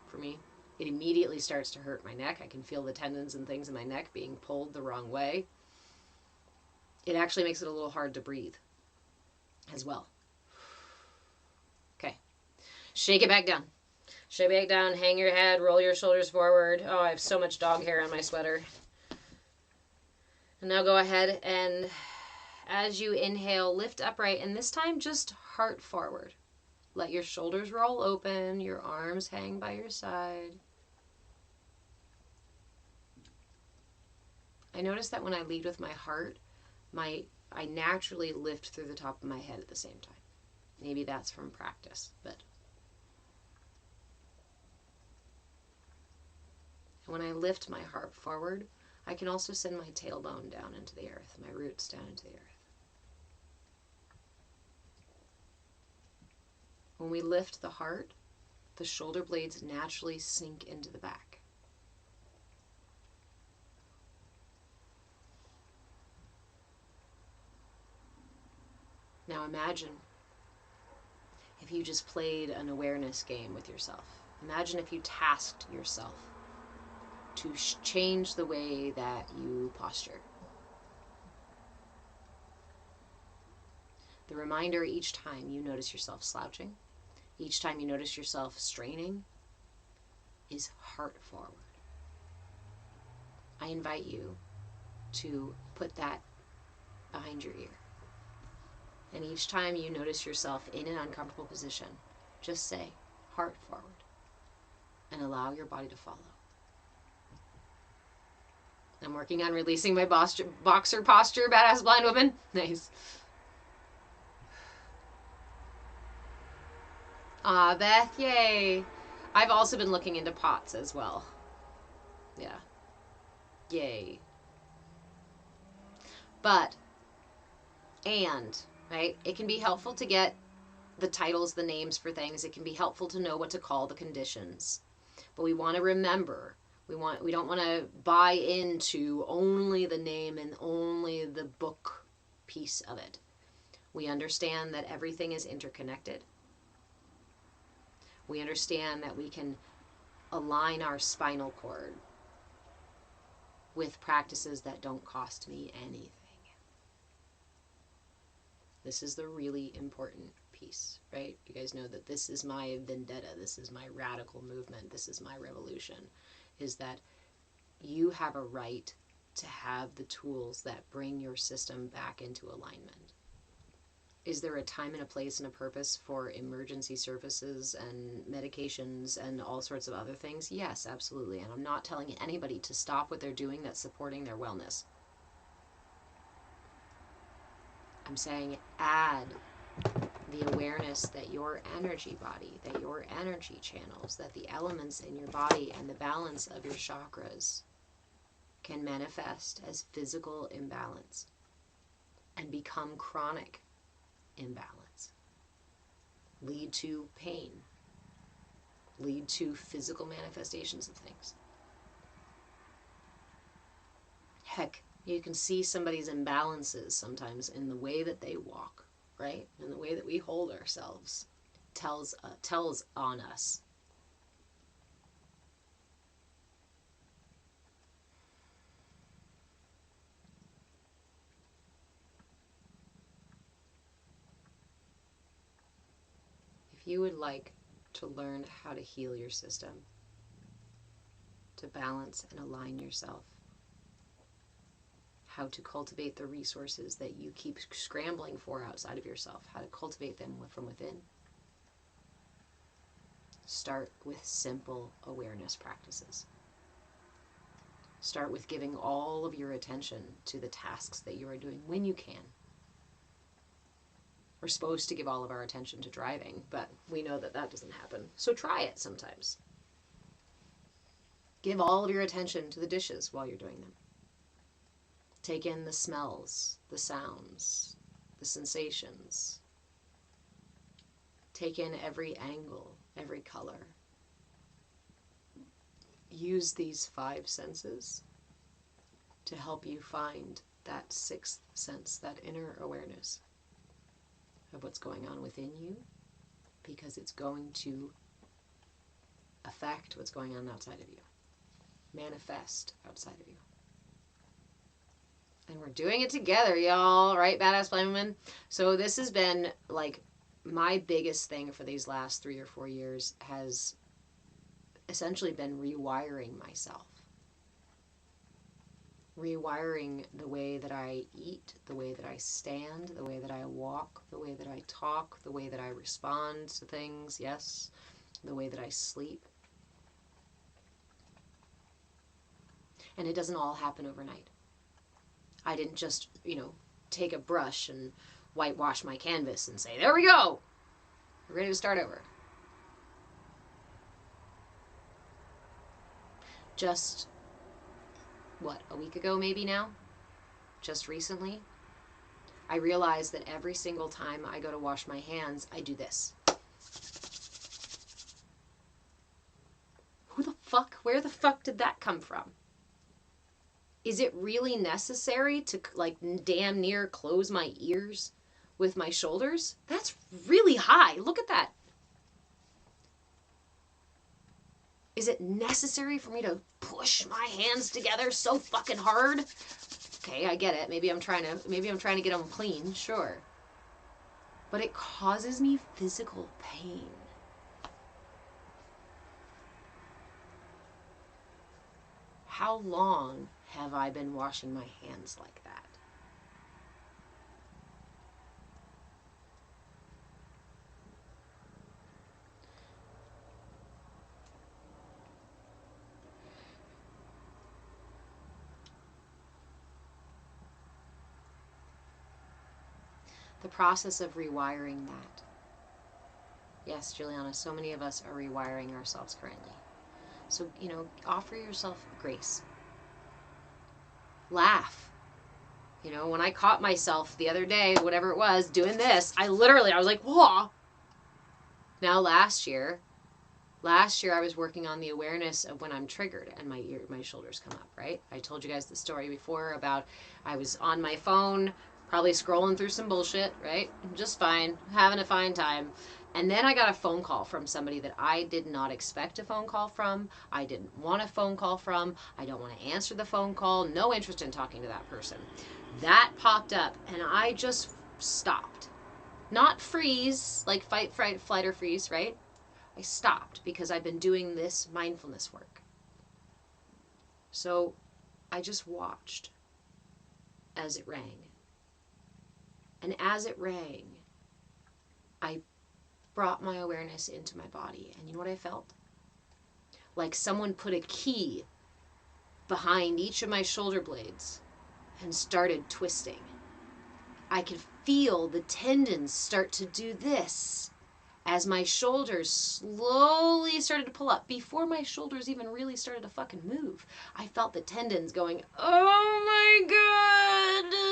for me. It immediately starts to hurt my neck. I can feel the tendons and things in my neck being pulled the wrong way. It actually makes it a little hard to breathe as well. Okay. Shake it back down. Shake it back down. Hang your head. Roll your shoulders forward. Oh, I have so much dog hair on my sweater. And now go ahead and as you inhale, lift upright. And this time, just heart forward. Let your shoulders roll open. Your arms hang by your side. I notice that when I lead with my heart, I naturally lift through the top of my head at the same time. Maybe that's from practice, but When I lift my heart forward, I can also send my tailbone down into the earth, my roots down into the earth. When we lift the heart, the shoulder blades naturally sink into the back. Now imagine if you just played an awareness game with yourself. Imagine if you tasked yourself to change the way that you posture. The reminder each time you notice yourself slouching, each time you notice yourself straining, is heart forward. I invite you to put that behind your ear. And each time you notice yourself in an uncomfortable position, just say, heart forward, and allow your body to follow. I'm working on releasing my boxer posture, badass blind woman. Nice. Ah, Beth, yay. I've also been looking into pots as well. Yeah. Yay. But, right? It can be helpful to get the titles, the names for things. It can be helpful to know what to call the conditions. But we want to remember, we don't want to buy into only the name and only the book piece of it. We understand that everything is interconnected. We understand that we can align our spinal cord with practices that don't cost me anything. This is the really important piece, right? You guys know that this is my vendetta. This is my radical movement. This is my revolution, is that you have a right to have the tools that bring your system back into alignment. Is there a time and a place and a purpose for emergency services and medications and all sorts of other things? Yes, absolutely. And I'm not telling anybody to stop what they're doing that's supporting their wellness. I'm saying add the awareness that your energy body, that your energy channels, that the elements in your body and the balance of your chakras can manifest as physical imbalance and become chronic imbalance, lead to pain, lead to physical manifestations of things. Heck, you can see somebody's imbalances sometimes in the way that they walk, right? And the way that we hold ourselves tells on us. If you would like to learn how to heal your system, to balance and align yourself, how to cultivate the resources that you keep scrambling for outside of yourself, how to cultivate them from within, start with simple awareness practices. Start with giving all of your attention to the tasks that you are doing when you can. We're supposed to give all of our attention to driving, but we know that that doesn't happen. So try it sometimes. Give all of your attention to the dishes while you're doing them. Take in the smells, the sounds, the sensations. Take in every angle, every color. Use these 5 senses to help you find that 6th sense, that inner awareness of what's going on within you, because it's going to affect what's going on outside of you, manifest outside of you. And we're doing it together, y'all, right, badass blind women? So this has been like my biggest thing for these last 3 or 4 years, has essentially been rewiring myself. Rewiring the way that I eat, the way that I stand, the way that I walk, the way that I talk, the way that I respond to things, yes, the way that I sleep. And it doesn't all happen overnight. I didn't just, take a brush and whitewash my canvas and say, there we go, we're ready to start over. just, what, a week ago maybe now? Just recently, I realized that every single time I go to wash my hands, I do this. Where the fuck did that come from? Is it really necessary to like damn near close my ears with my shoulders? That's really high. Look at that. Is it necessary for me to push my hands together so fucking hard? Okay, I get it. Maybe I'm trying to get them clean, sure. But it causes me physical pain. How long have I been washing my hands like that? The process of rewiring that. Yes, Juliana, so many of us are rewiring ourselves currently. So, offer yourself grace. Laugh. When I caught myself the other day, whatever it was, doing this, I was like, whoa. Now last year I was working on the awareness of when I'm triggered and my shoulders come up, right? I told you guys the story before about I was on my phone, probably scrolling through some bullshit, right? Just fine, having a fine time. And then I got a phone call from somebody that I did not expect a phone call from. I didn't want a phone call from. I don't want to answer the phone call. No interest in talking to that person. That popped up and I just stopped. Not freeze, like fight, flight, or freeze, right? I stopped because I've been doing this mindfulness work. So I just watched as it rang. And as it rang, I brought my awareness into my body. And you know what I felt? Like someone put a key behind each of my shoulder blades and started twisting. I could feel the tendons start to do this as my shoulders slowly started to pull up. Before my shoulders even really started to fucking move, I felt the tendons going, oh my God.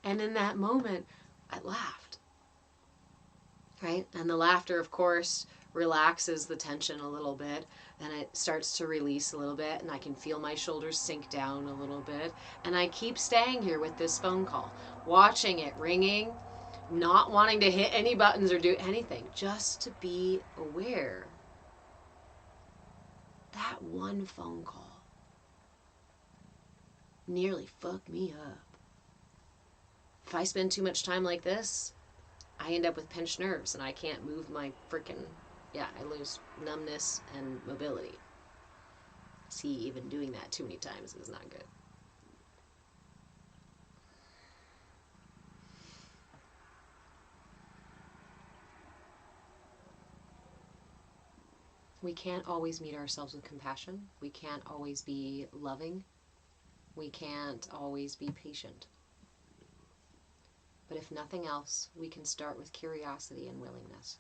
And in that moment, I laughed. Right? And the laughter, of course, relaxes the tension a little bit, and it starts to release a little bit, and I can feel my shoulders sink down a little bit. And I keep staying here with this phone call, watching it ringing, not wanting to hit any buttons or do anything, just to be aware. That one phone call nearly fucked me up. If I spend too much time like this, I end up with pinched nerves and I can't move my freaking, I lose numbness and mobility. See, even doing that too many times is not good. We can't always meet ourselves with compassion. We can't always be loving. We can't always be patient. But if nothing else, we can start with curiosity and willingness.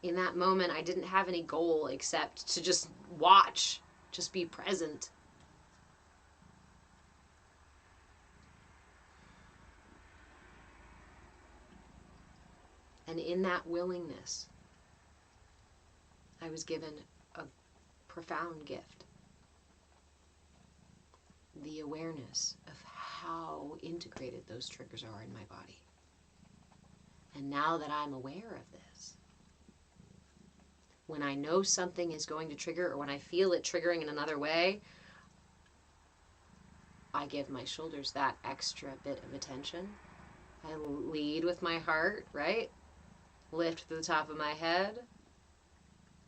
In that moment, I didn't have any goal except to just watch, just be present. And in that willingness, I was given a profound gift. The awareness of how integrated those triggers are in my body. And now that I'm aware of this, when I know something is going to trigger, or when I feel it triggering in another way, I give my shoulders that extra bit of attention. I lead with my heart, right? Lift to the top of my head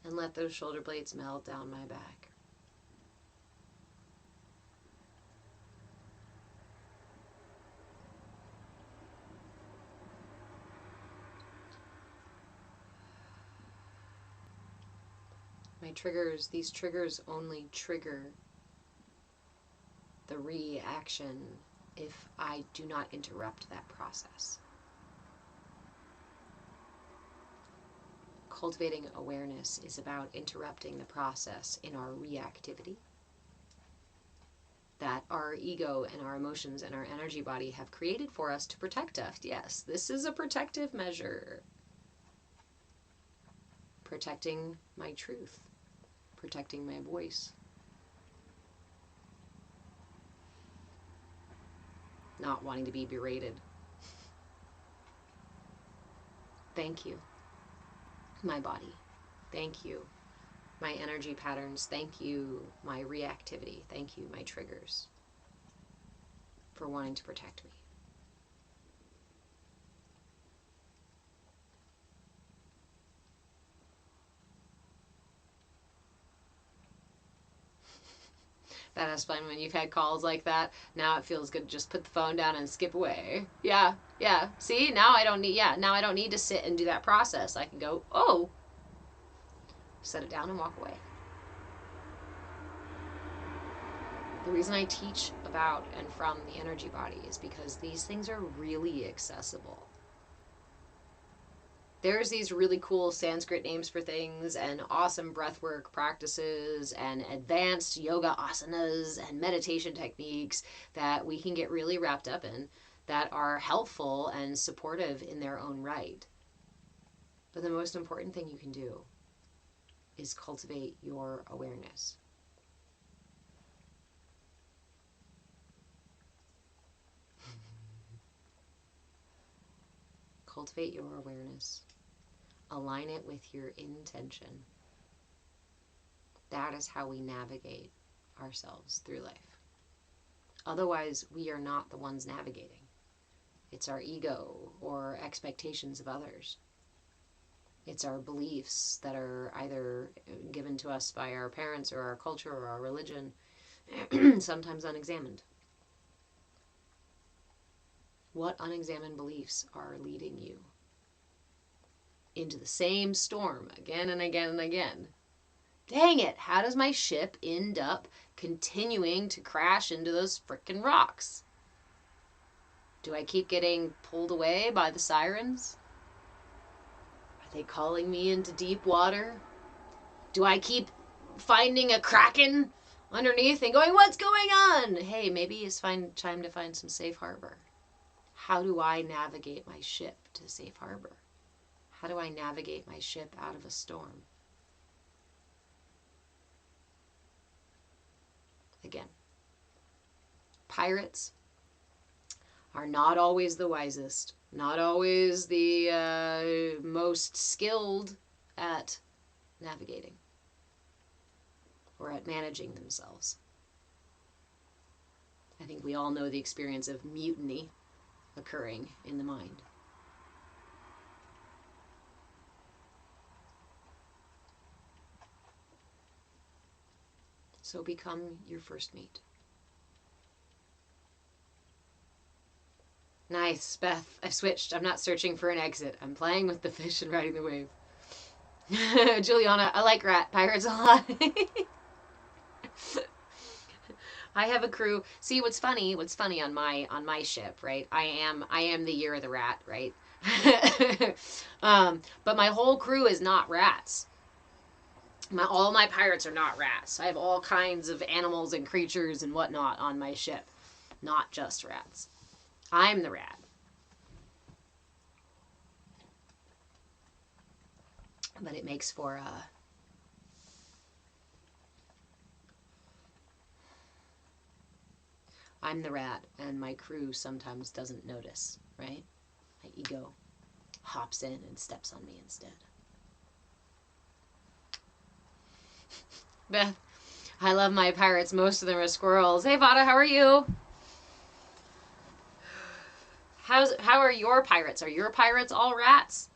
and let those shoulder blades melt down my back. These triggers only trigger the reaction if I do not interrupt that process. Cultivating awareness is about interrupting the process in our reactivity that our ego and our emotions and our energy body have created for us to protect us. Yes, this is a protective measure. Protecting my truth, protecting my voice. Not wanting to be berated. Thank you, my body. Thank you, my energy patterns. Thank you, my reactivity. Thank you, my triggers, for wanting to protect me. That is fun when you've had calls like that. Now it feels good to just put the phone down and skip away. Yeah. See, now I don't need to sit and do that process. I can go, oh, set it down and walk away. The reason I teach about and from the energy body is because these things are really accessible. There's these really cool Sanskrit names for things and awesome breathwork practices and advanced yoga asanas and meditation techniques that we can get really wrapped up in that are helpful and supportive in their own right. But the most important thing you can do is cultivate your awareness. Cultivate your awareness. Align it with your intention. That is how we navigate ourselves through life. Otherwise, we are not the ones navigating. It's our ego or expectations of others. It's our beliefs that are either given to us by our parents or our culture or our religion, sometimes unexamined. What unexamined beliefs are leading you into the same storm again and again and again? Dang it, how does my ship end up continuing to crash into those frickin' rocks? Do I keep getting pulled away by the sirens? Are they calling me into deep water? Do I keep finding a kraken underneath and going, what's going on? Hey, maybe it's time to find some safe harbor. How do I navigate my ship to safe harbor? How do I navigate my ship out of a storm? Again, pirates are not always the wisest, not always the most skilled at navigating or at managing themselves. I think we all know the experience of mutiny occurring in the mind. So become your first mate. Nice, Beth. I've switched. I'm not searching for an exit. I'm playing with the fish and riding the wave. Juliana, I like rat pirates a lot. I have a crew. See, what's funny on my ship, right? I am the year of the rat, right? But my whole crew is not rats. All my pirates are not rats. I have all kinds of animals and creatures and whatnot on my ship, not just rats. I'm the rat. But it makes for I'm the rat, and my crew sometimes doesn't notice, right? My ego hops in and steps on me instead. Beth, I love my pirates. Most of them are squirrels. Hey, Vada, how are you? How are your pirates? Are your pirates all rats?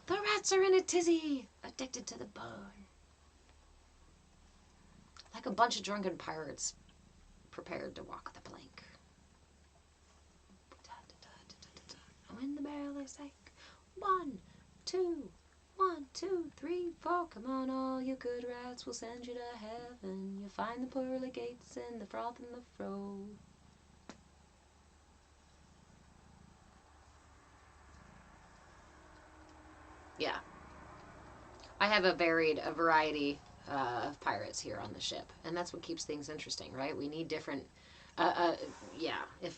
The rats are in a tizzy, addicted to the bone. Like a bunch of drunken pirates prepared to walk the plank. When the barrel is like 1, 2, 1, 2, 3, 4. Come on, all you good rats, we'll send you to heaven. You'll find the pearly gates and the froth and the fro. Yeah. I have a variety of pirates here on the ship, and that's what keeps things interesting, right? We need different. Yeah. If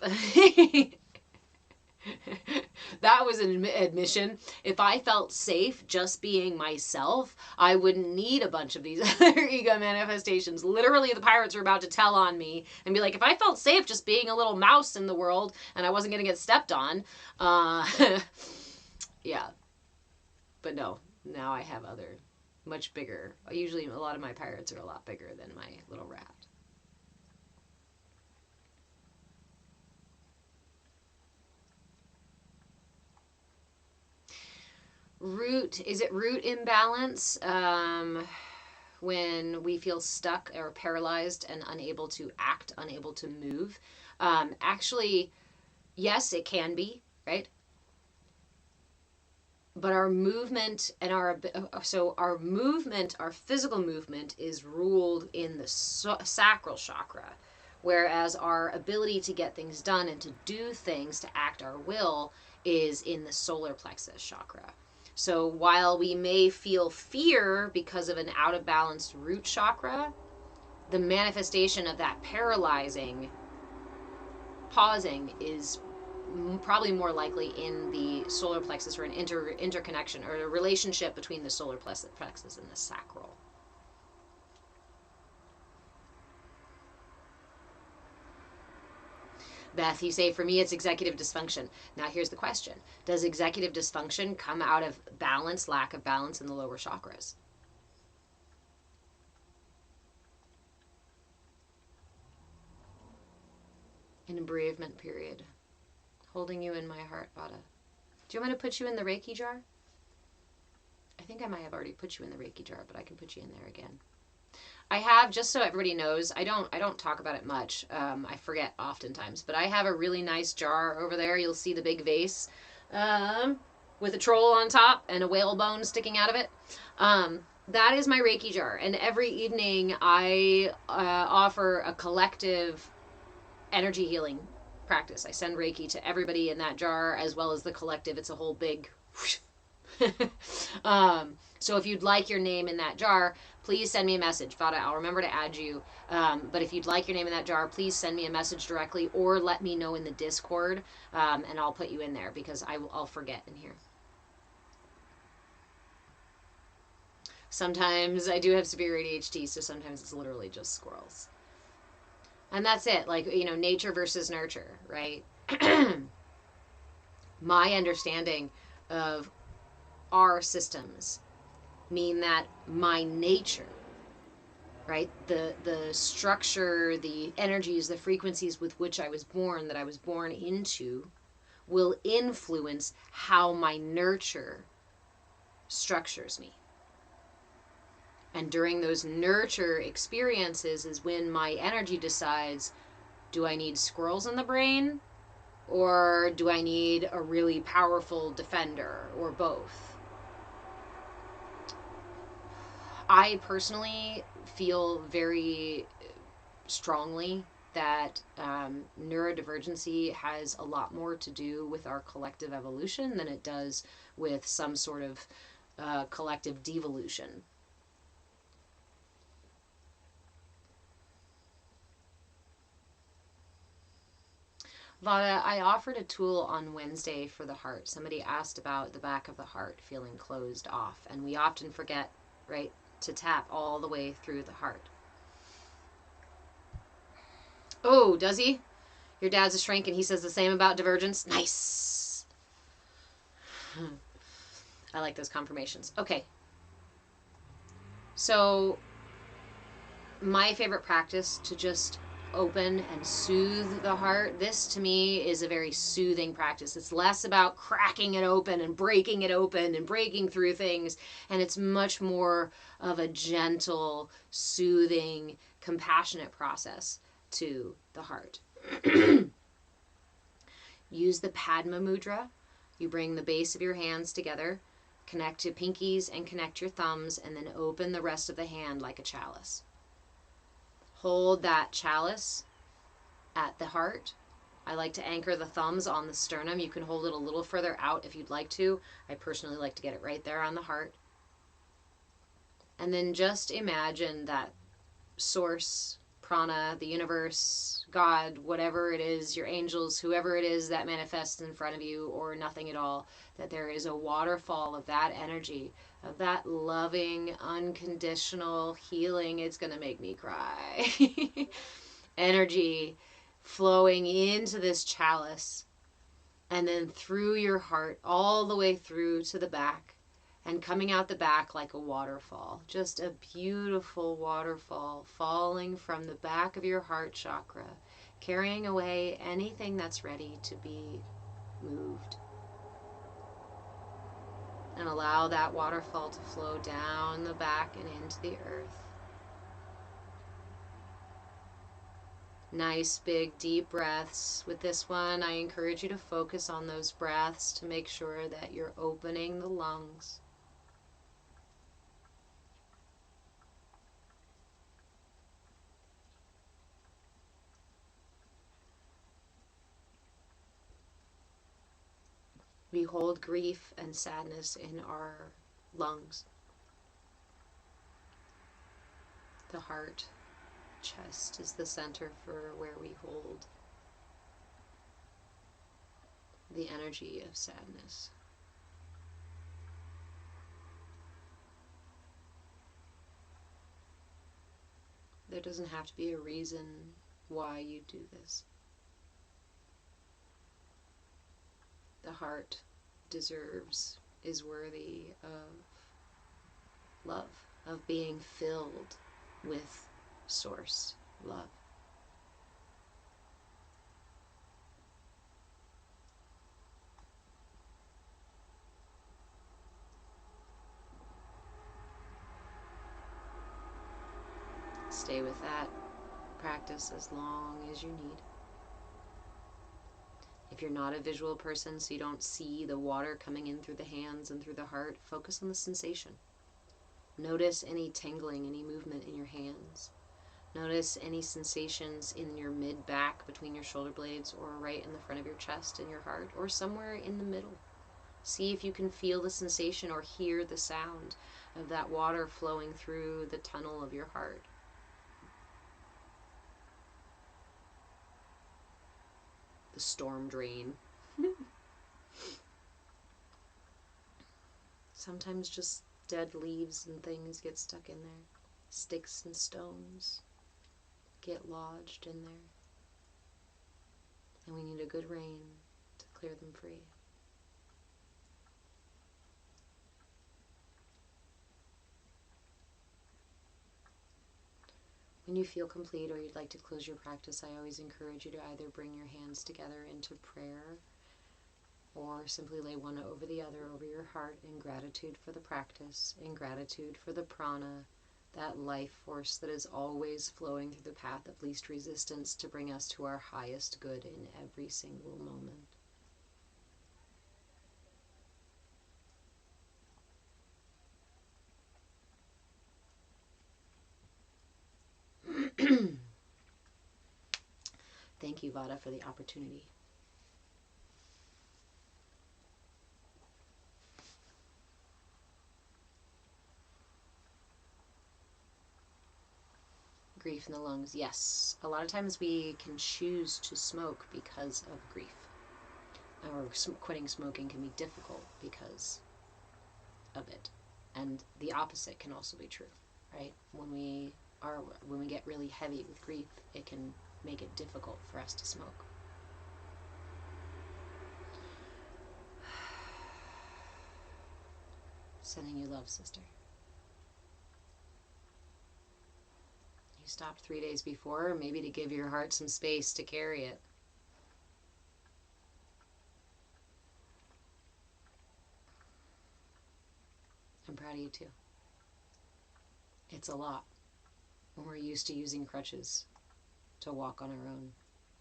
that was an admission. If I felt safe just being myself, I wouldn't need a bunch of these other ego manifestations. Literally, the pirates are about to tell on me and be like, if I felt safe just being a little mouse in the world and I wasn't going to get stepped on, yeah. But no, now I have other, much bigger. Usually, a lot of my pirates are a lot bigger than my little rat. Root, is it root imbalance? When we feel stuck or paralyzed and unable to act, unable to move. Actually, yes, it can be, right? But our movement and our movement, our physical movement is ruled in the sacral chakra, whereas our ability to get things done and to do things, to act our will, is in the solar plexus chakra. So while we may feel fear because of an out of balance root chakra, the manifestation of that paralyzing, pausing, is probably more likely in the solar plexus, or an interconnection or a relationship between the solar plexus and the sacral. Beth, you say, for me, it's executive dysfunction. Now, here's the question. Does executive dysfunction come out of balance, lack of balance in the lower chakras? An bereavement period. Holding you in my heart, Vada. Do you want me to put you in the Reiki jar? I think I might have already put you in the Reiki jar, but I can put you in there again. I have, just so everybody knows, I don't talk about it much. I forget oftentimes, but I have a really nice jar over there. You'll see the big vase with a troll on top and a whale bone sticking out of it. That is my Reiki jar, and every evening I offer a collective energy healing practice. I send Reiki to everybody in that jar as well as the collective. It's a whole big so if you'd like your name in that jar, please send me a message. Vada, I'll remember to add you. But if you'd like your name in that jar, please send me a message directly or let me know in the Discord, and I'll put you in there because I'll forget in here. Sometimes I do have severe ADHD, so sometimes it's literally just squirrels. And that's it. Like, nature versus nurture, right? My understanding of our systems mean that my nature, right, the structure, the energies, the frequencies with which I was born, that I was born into, will influence how my nurture structures me. And during those nurture experiences is when my energy decides, do I need squirrels in the brain, or do I need a really powerful defender, or both? I personally feel very strongly that neurodivergency has a lot more to do with our collective evolution than it does with some sort of collective devolution. Vada, I offered a tool on Wednesday for the heart. Somebody asked about the back of the heart feeling closed off, and we often forget, right, to tap all the way through the heart. Oh, does he? Your dad's a shrink and he says the same about divergence? Nice. I like those confirmations. Okay. So, my favorite practice to just open and soothe the heart. This to me is a very soothing practice. It's less about cracking it open and breaking through things, and it's much more of a gentle, soothing, compassionate process to the heart. Use the Padma Mudra. You bring the base of your hands together, connect your pinkies and connect your thumbs, and then open the rest of the hand like a chalice. Hold that chalice at the heart. I like to anchor the thumbs on the sternum. You can hold it a little further out if you'd like to. I personally like to get it right there on the heart. And then just imagine that source, prana, the universe, God, whatever it is, your angels, whoever it is that manifests in front of you, or nothing at all, that there is a waterfall of that energy, of that loving, unconditional healing. It's going to make me cry. Energy flowing into this chalice, and then through your heart, all the way through to the back, and coming out the back like a waterfall. Just a beautiful waterfall falling from the back of your heart chakra, carrying away anything that's ready to be moved. And allow that waterfall to flow down the back and into the earth. Nice, big, deep breaths. With this one, I encourage you to focus on those breaths to make sure that you're opening the lungs. We hold grief and sadness in our lungs. The heart, chest is the center for where we hold the energy of sadness. There doesn't have to be a reason why you do this. The heart deserves, is worthy of love, of being filled with source love. Stay with that practice as long as you need. If you're not a visual person, so you don't see the water coming in through the hands and through the heart, focus on the sensation. Notice any tingling, any movement in your hands. Notice any sensations in your mid-back between your shoulder blades, or right in the front of your chest and your heart, or somewhere in the middle. See if you can feel the sensation or hear the sound of that water flowing through the tunnel of your heart. The storm drain. Sometimes just dead leaves and things get stuck in there. Sticks and stones get lodged in there. And we need a good rain to clear them free. When you feel complete or you'd like to close your practice, I always encourage you to either bring your hands together into prayer or simply lay one over the other over your heart in gratitude for the practice, in gratitude for the prana, that life force that is always flowing through the path of least resistance to bring us to our highest good in every single moment. Thank you, Vada, for the opportunity. Grief in the lungs. Yes, a lot of times we can choose to smoke because of grief. Or quitting smoking can be difficult because of it. And the opposite can also be true, right? When we get really heavy with grief, it can make it difficult for us to smoke. Sending you love, sister. You stopped 3 days before, maybe to give your heart some space to carry it. I'm proud of you too. It's a lot when we're used to using crutches to walk on our own,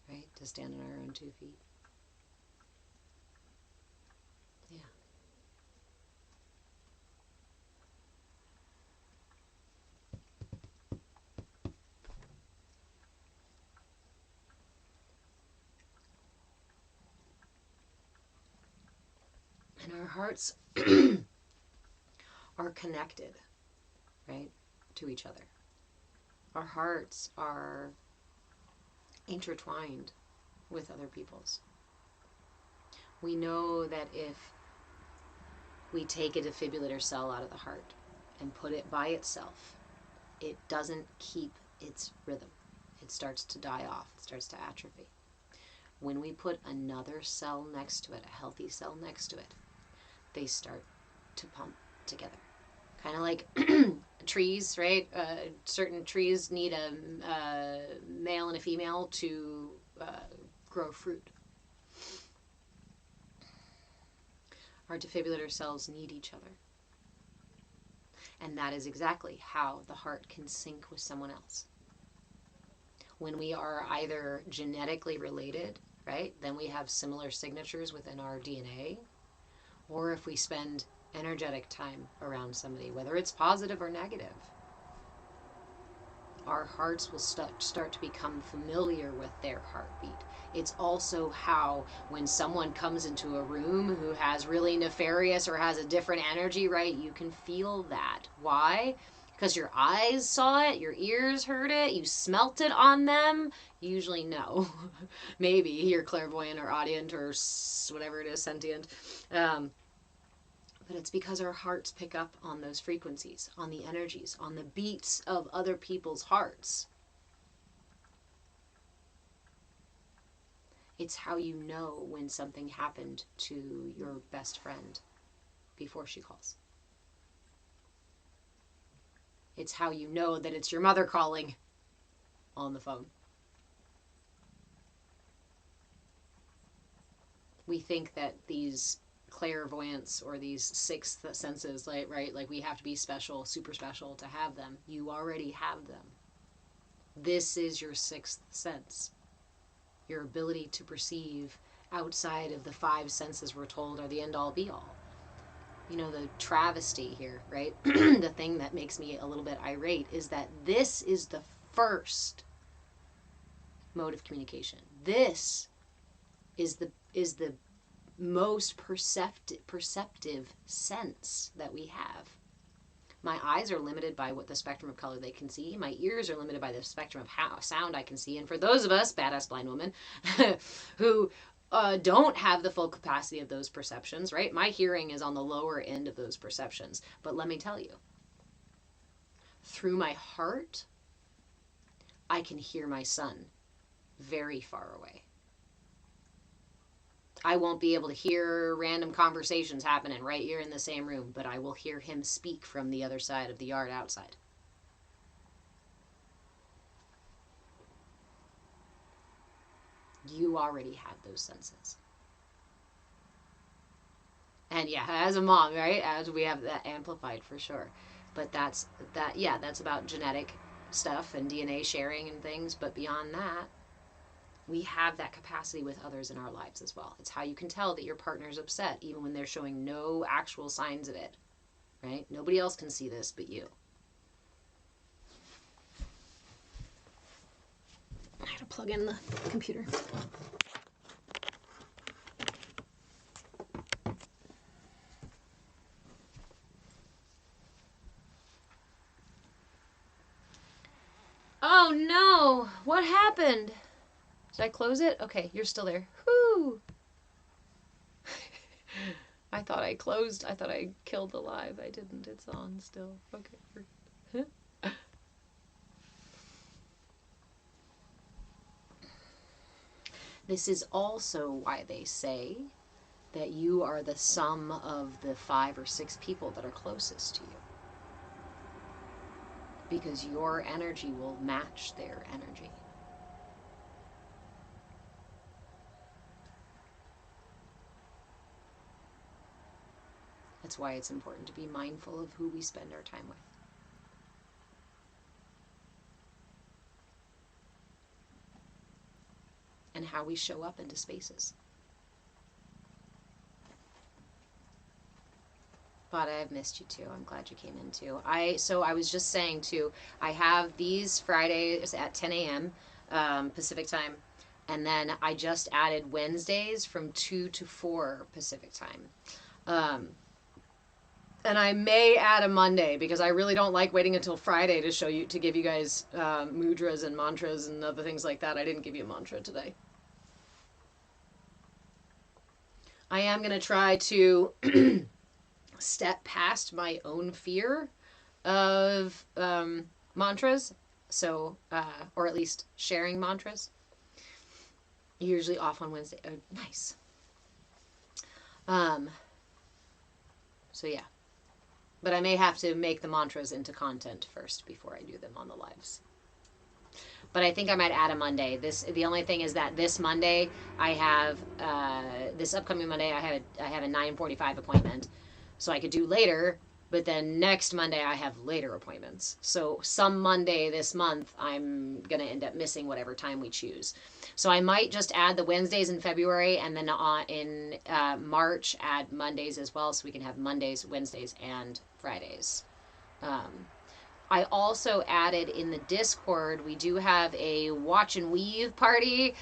right? To stand on our own 2 feet. Yeah. And our hearts are connected, right, to each other. Our hearts are intertwined with other people's. We know that if we take a defibrillator cell out of the heart and put it by itself, it doesn't keep its rhythm. It starts to die off. It starts to atrophy. When we put another cell next to it, a healthy cell next to it, they start to pump together. Kind of like trees, right? Certain trees need a male and a female to grow fruit. Our defibrillator cells need each other. And that is exactly how the heart can sync with someone else. When we are either genetically related, right, then we have similar signatures within our DNA, or if we spend energetic time around somebody, whether it's positive or negative, our hearts will start to become familiar with their heartbeat. It's also how when someone comes into a room who has really nefarious or has a different energy, right, you can feel that. Why? Because your eyes saw it, your ears heard it, you smelt it on them. Usually no. Maybe you're clairvoyant or audient or whatever it is, sentient. But it's because our hearts pick up on those frequencies, on the energies, on the beats of other people's hearts. It's how you know when something happened to your best friend before she calls. It's how you know that it's your mother calling on the phone. We think that these clairvoyance or these sixth senses, right, like we have to be special, super special to have them. You already have them. This is your sixth sense. Your ability to perceive outside of the five senses we're told are the end-all be-all. You know, the travesty here, right? The thing that makes me a little bit irate is that this is the first mode of communication. This is the most perceptive sense that we have. My eyes are limited by what the spectrum of color they can see. My ears are limited by the spectrum of how sound I can see. And for those of us, badass blind women, who don't have the full capacity of those perceptions, right? My hearing is on the lower end of those perceptions. But let me tell you, through my heart, I can hear my son very far away. I won't be able to hear random conversations happening right here in the same room, but I will hear him speak from the other side of the yard outside. You already have those senses. And yeah, as a mom, right, as we have that amplified for sure. But that's about genetic stuff and DNA sharing and things. But beyond that, we have that capacity with others in our lives as well. It's how you can tell that your partner's upset, even when they're showing no actual signs of it, right? Nobody else can see this but you. I had to plug in the computer. Oh no! What happened? Did I close it? Okay, you're still there. Whoo! I thought I killed the live. I didn't. It's on still. Okay. This is also why they say that you are the sum of the 5 or 6 people that are closest to you. Because your energy will match their energy. That's why it's important to be mindful of who we spend our time with. And how we show up into spaces. But I've missed you too. I'm glad you came in too. So I was just saying too, I have these Fridays at 10 a.m. Pacific time. And then I just added Wednesdays from 2 to 4 Pacific time. And I may add a Monday because I really don't like waiting until Friday to give you guys mudras and mantras and other things like that. I didn't give you a mantra today. I am going to try to step past my own fear of mantras, so or at least sharing mantras. Usually off on Wednesday. Oh, nice. So yeah, but I may have to make the mantras into content first before I do them on the lives. But I think I might add a Monday. The only thing is that this Monday I have this upcoming Monday I have a 9:45 appointment, so I could do later. But then next Monday I have later appointments. So some Monday this month I'm gonna end up missing whatever time we choose. So I might just add the Wednesdays in February, and then in March add Mondays as well, so we can have Mondays, Wednesdays, and Fridays. I also added in the Discord, we do have a watch and weave party.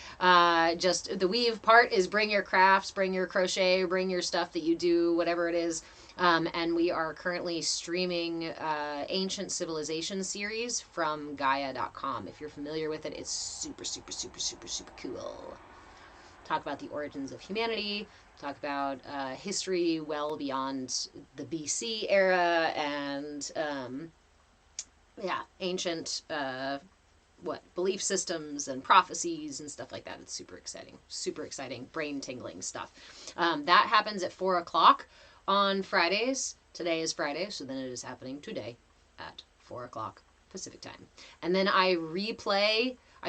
Just the weave part is bring your crafts, bring your crochet, bring your stuff that you do, whatever it is. And we are currently streaming Ancient Civilization series from CAYA.com. If you're familiar with it, it's super, super, super, super, super cool. Talk about the origins of humanity, talk about history well beyond the BC era, and ancient belief systems and prophecies and stuff like that. It's super exciting, brain tingling stuff. That happens at 4 o'clock on Fridays. Today is Friday, so then it is happening today at 4 o'clock Pacific time. And then I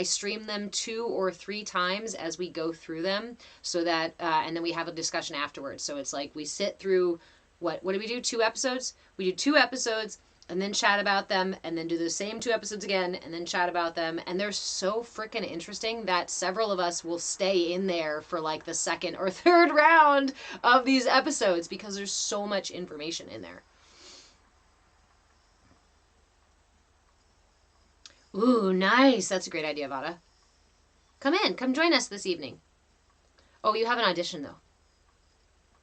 stream them 2 or 3 times as we go through them, so that and then we have a discussion afterwards. So it's like we sit through what do we do? 2 episodes? We do 2 episodes and then chat about them, and then do the same 2 episodes again, and then chat about them. And they're so freaking interesting that several of us will stay in there for like the second or third round of these episodes because there's so much information in there. Ooh, nice. That's a great idea, Vada. Come join us this evening. Oh, you have an audition though.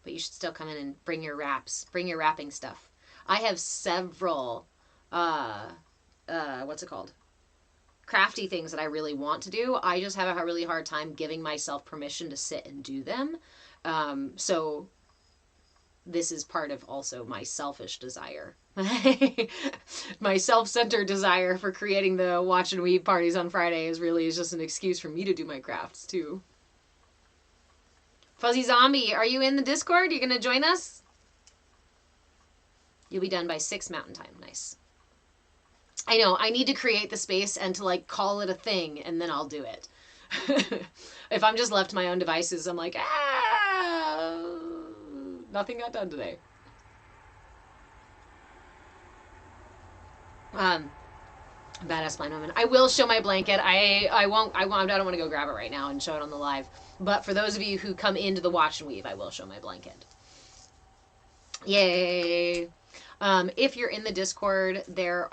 But you should still come in and bring your wrapping stuff. I have several, crafty things that I really want to do. I just have a really hard time giving myself permission to sit and do them. So this is part of also my selfish desire. My self-centered desire for creating the watch and weave parties on Friday is just an excuse for me to do my crafts too. Fuzzy Zombie, are you in the Discord? You gonna join us? You'll be done by 6 Mountain Time. Nice. I know, I need to create the space and to like call it a thing, and then I'll do it. If I'm just left to my own devices, I'm like, nothing got done today. Badass blind woman. I will show my blanket. I don't want to go grab it right now and show it on the live. But for those of you who come into the watch and weave, I will show my blanket. Yay. If you're in the Discord, there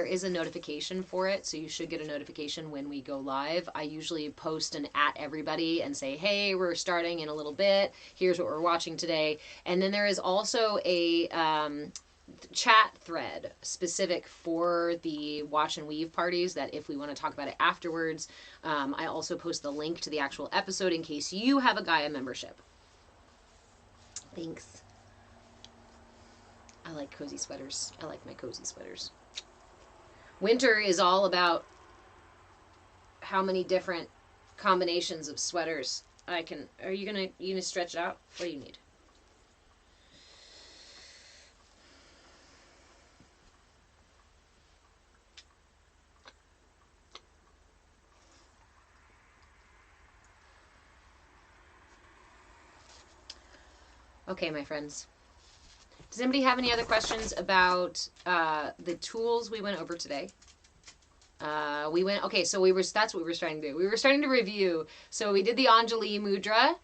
is a notification for it, so you should get a notification when we go live. I usually post an @ everybody and say, hey, we're starting in a little bit. Here's what we're watching today. And then there is also a chat thread specific for the watch and weave parties that if we want to talk about it afterwards. I also post the link to the actual episode in case you have a Gaia membership. Thanks. I like cozy sweaters. I like my cozy sweaters. Winter is all about how many different combinations of sweaters I can. Are you gonna stretch it out? What do you need? Okay, my friends. Does anybody have any other questions about the tools we went over today? That's what we were starting to do. We were starting to review. So we did the Anjali Mudra.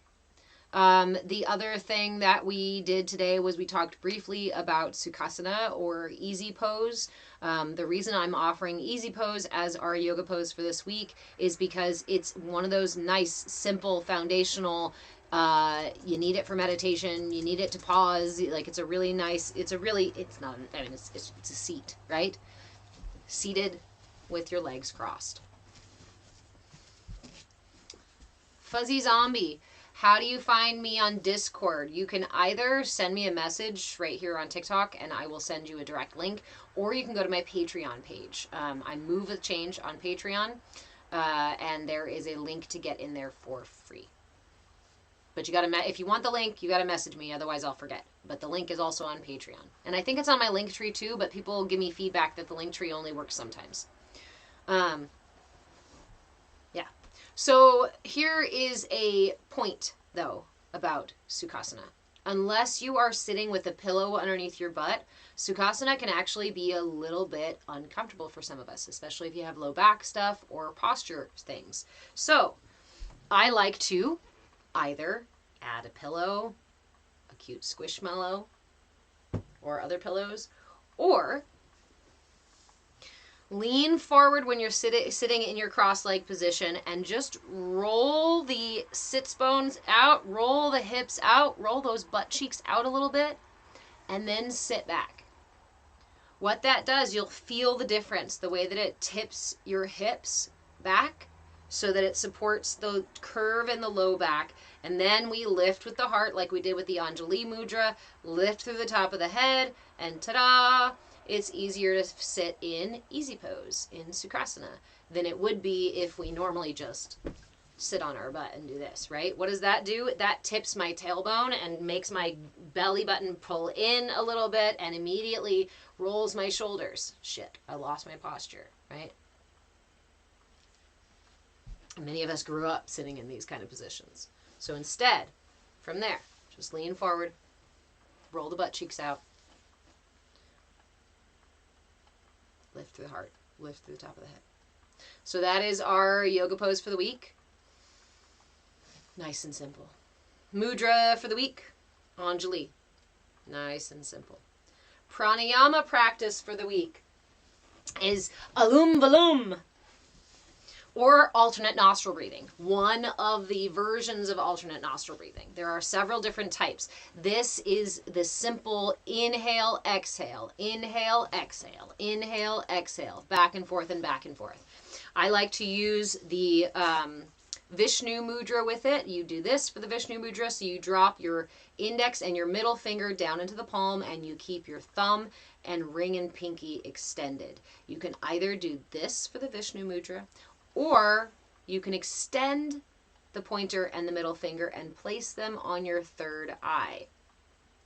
The other thing that we did today was we talked briefly about Sukhasana or easy pose. The reason I'm offering easy pose as our yoga pose for this week is because it's one of those nice, simple, foundational You need it for meditation. You need it to pause. Like, it's a really nice, it's not, I mean, it's a seat, right? Seated with your legs crossed. Fuzzy Zombie, how do you find me on Discord? You can either send me a message right here on TikTok and I will send you a direct link, or you can go to my Patreon page. I Move with Change on Patreon, and there is a link to get in there for free. But you gotta, if you want the link, you gotta message me, otherwise I'll forget. But the link is also on Patreon. And I think it's on my Linktree too, but people give me feedback that the Linktree only works sometimes. Yeah. So here is a point, though, about Sukhasana. Unless you are sitting with a pillow underneath your butt, Sukhasana can actually be a little bit uncomfortable for some of us, especially if you have low back stuff or posture things. So I like to either add a pillow, a cute Squishmallow, or other pillows, or lean forward when you're sitting in your cross-leg position and just roll the sits bones out, roll the hips out, roll those butt cheeks out a little bit, and then sit back. What that does, you'll feel the difference, the way that it tips your hips back so that it supports the curve in the low back. And then we lift with the heart like we did with the Anjali Mudra, lift through the top of the head, and ta-da! It's easier to sit in easy pose in Sukhasana than it would be if we normally just sit on our butt and do this, right? What does that do? That tips my tailbone and makes my belly button pull in a little bit and immediately rolls my shoulders. Shit, I lost my posture, right? Many of us grew up sitting in these kind of positions. So instead, from there, just lean forward, roll the butt cheeks out, lift through the heart, lift through the top of the head. So that is our yoga pose for the week. Nice and simple. Mudra for the week, Anjali. Nice and simple. Pranayama practice for the week is Anolum Vilom, or alternate nostril breathing. One of the versions of alternate nostril breathing. There are several different types. This is the simple inhale, exhale, inhale, exhale, inhale, exhale, back and forth and back and forth. I like to use the Vishnu Mudra with it. You do this for the Vishnu Mudra, so you drop your index and your middle finger down into the palm and you keep your thumb and ring and pinky extended. You can either do this for the Vishnu Mudra, or you can extend the pointer and the middle finger and place them on your third eye.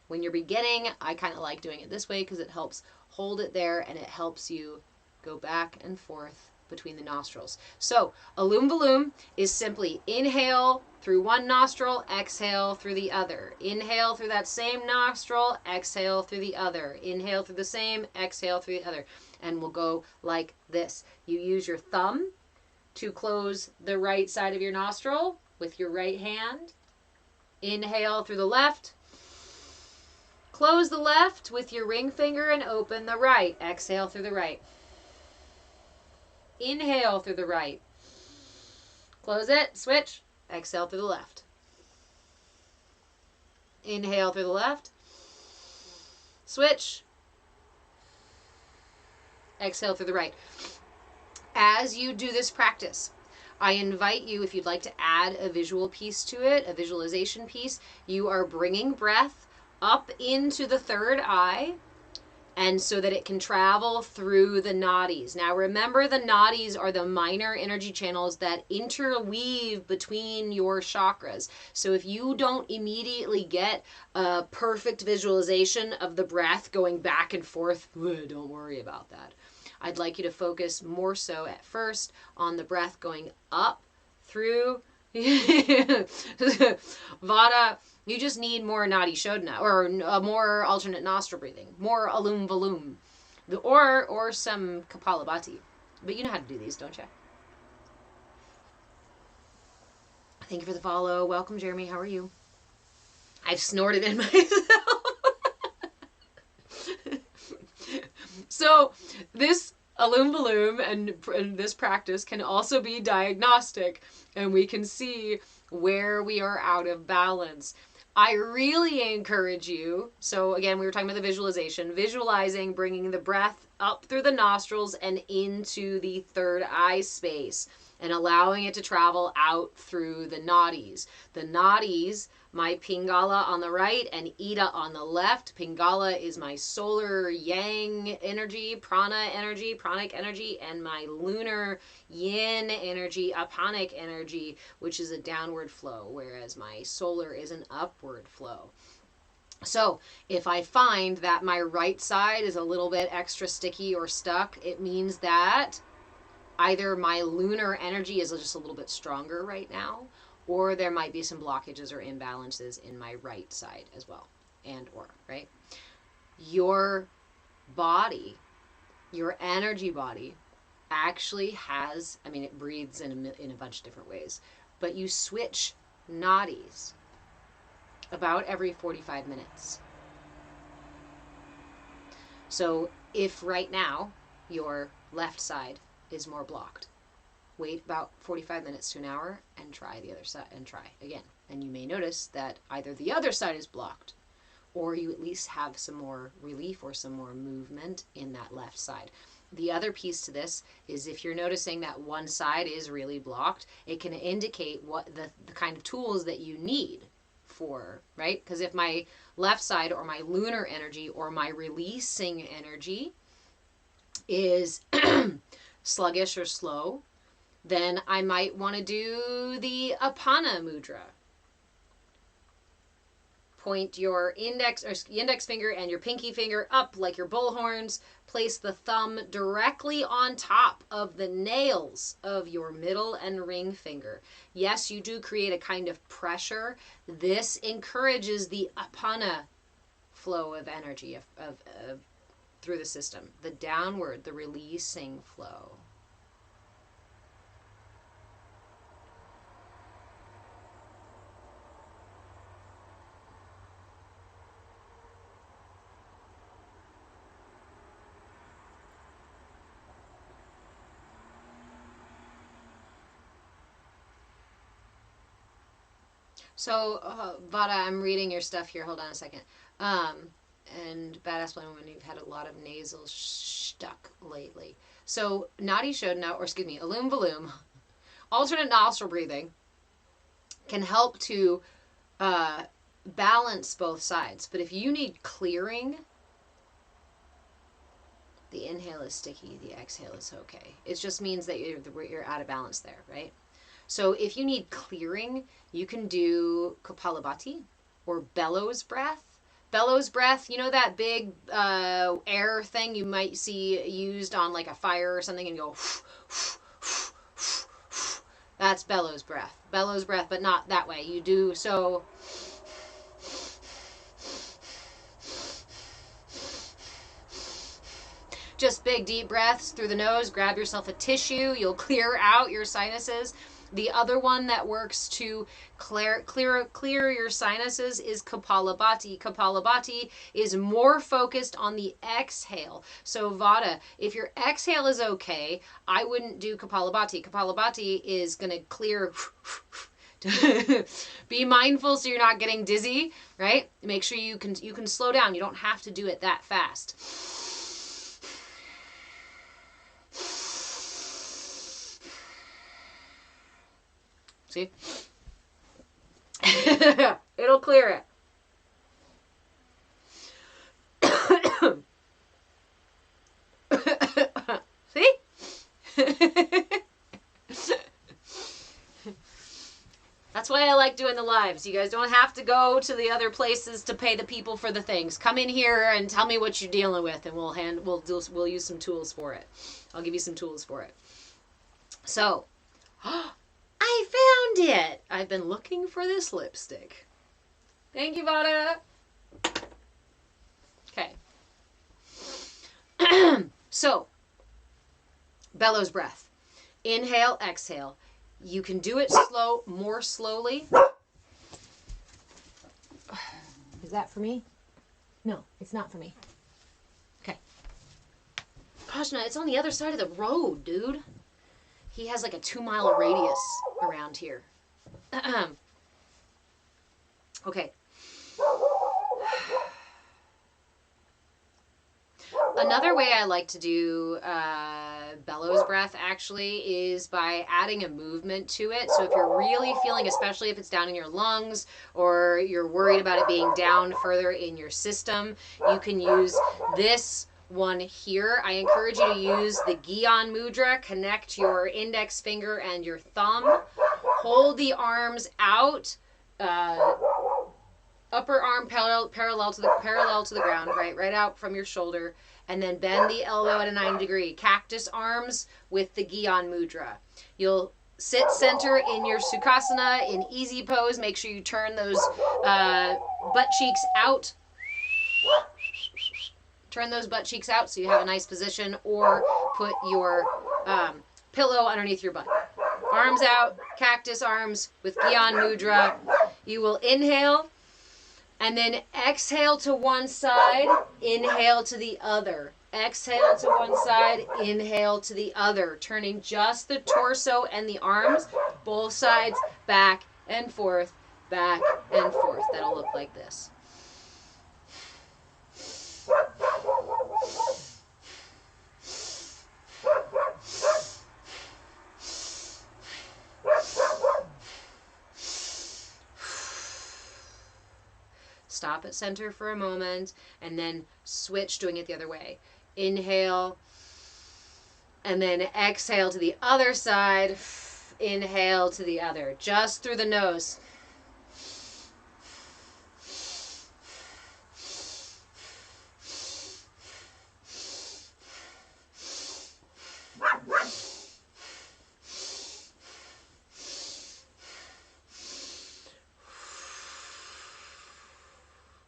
When you're beginning, I kind of like doing it this way because it helps hold it there and it helps you go back and forth between the nostrils. So, Anolum Vilom is simply inhale through one nostril, exhale through the other. Inhale through that same nostril, exhale through the other. Inhale through the same, exhale through the other. And we'll go like this. You use your thumb to close the right side of your nostril with your right hand. Inhale through the left. Close the left with your ring finger and open the right. Exhale through the right. Inhale through the right. Close it, switch. Exhale through the left. Inhale through the left. Switch. Exhale through the right. As you do this practice, I invite you, if you'd like to add a visual piece to it, a visualization piece, you are bringing breath up into the third eye, and so that it can travel through the nadis. Now remember, the nadis are the minor energy channels that interweave between your chakras. So if you don't immediately get a perfect visualization of the breath going back and forth, don't worry about that. I'd like you to focus more so at first on the breath going up through Vata. You just need more Nadi Shodhana, or more alternate nostril breathing, more Anolum Vilom, or some Kapalabhati. But you know how to do these, don't you? Thank you for the follow. Welcome, Jeremy. How are you? I've snorted in myself. So this Anolum Vilom and this practice can also be diagnostic, and we can see where we are out of balance. I really encourage you, so again, we were talking about the visualization, visualizing bringing the breath up through the nostrils and into the third eye space and allowing it to travel out through the nadis. The nadis, my Pingala on the right and Ida on the left. Pingala is my solar yang energy, pranic energy, and my lunar yin energy, apanic energy, which is a downward flow, whereas my solar is an upward flow. So if I find that my right side is a little bit extra sticky or stuck, it means that either my lunar energy is just a little bit stronger right now, or there might be some blockages or imbalances in my right side as well, right? Your body, your energy body, actually has, I mean, it breathes in a bunch of different ways, but you switch nadis about every 45 minutes. So if right now your left side is more blocked, wait about 45 minutes to an hour and try the other side and try again. And you may notice that either the other side is blocked or you at least have some more relief or some more movement in that left side. The other piece to this is if you're noticing that one side is really blocked, it can indicate what the kind of tools that you need for, right? Because if my left side or my lunar energy or my releasing energy is sluggish or slow, then I might want to do the Apana Mudra. Point your index finger and your pinky finger up like your bullhorns. Place the thumb directly on top of the nails of your middle and ring finger. Yes, you do create a kind of pressure. This encourages the Apana flow of energy of through the system. The downward, the releasing flow. So, Vada, I'm reading your stuff here. Hold on a second. And Badass Blind Woman, you've had a lot of nasal stuck lately. So, Nadi showed now, or excuse me, Anolum Vilom, alternate nostril breathing can help to balance both sides. But if you need clearing, the inhale is sticky, the exhale is okay. It just means that you're out of balance there, right? So if you need clearing, you can do Kapalabhati or bellows breath. Bellows breath, you know that big air thing you might see used on like a fire or something and go, that's bellows breath. Bellows breath, but not that way. You do so. Just big deep breaths through the nose. Grab yourself a tissue. You'll clear out your sinuses. The other one that works to clear your sinuses is Kapalabhati. Kapalabhati is more focused on the exhale. So Vada, if your exhale is okay, I wouldn't do Kapalabhati. Kapalabhati is going to clear. Be mindful so you're not getting dizzy, right? Make sure you can slow down. You don't have to do it that fast. See? It'll clear it. See? That's why I like doing the lives. You guys don't have to go to the other places to pay the people for the things. Come in here and tell me what you're dealing with, and we'll use some tools for it. I'll give you some tools for it. So, I found it. I've been looking for this lipstick. Thank you, Vada. Okay. So, bellows breath. Inhale, exhale. You can do it more slowly. Is that for me? No, it's not for me. Okay. Gosh, no, it's on the other side of the road, dude. He has like a 2-mile radius around here. Okay. Another way I like to do bellows breath actually is by adding a movement to it. So if you're really feeling, especially if it's down in your lungs or you're worried about it being down further in your system, you can use this one here. I encourage you to use the Gyan Mudra. Connect your index finger and your thumb. Hold the arms out. Upper arm parallel to the ground, right out from your shoulder, and then bend the elbow at a 90-degree. Cactus arms with the Gyan Mudra. You'll sit center in your Sukhasana in easy pose. Make sure you turn those butt cheeks out. Turn those butt cheeks out so you have a nice position, or put your pillow underneath your butt. Arms out, cactus arms with Gyan Mudra. You will inhale. And then exhale to one side, inhale to the other. Exhale to one side, inhale to the other. Turning just the torso and the arms, both sides, back and forth, back and forth. That'll look like this. Stop at center for a moment, and then switch, doing it the other way. Inhale, and then exhale to the other side. Inhale to the other, just through the nose.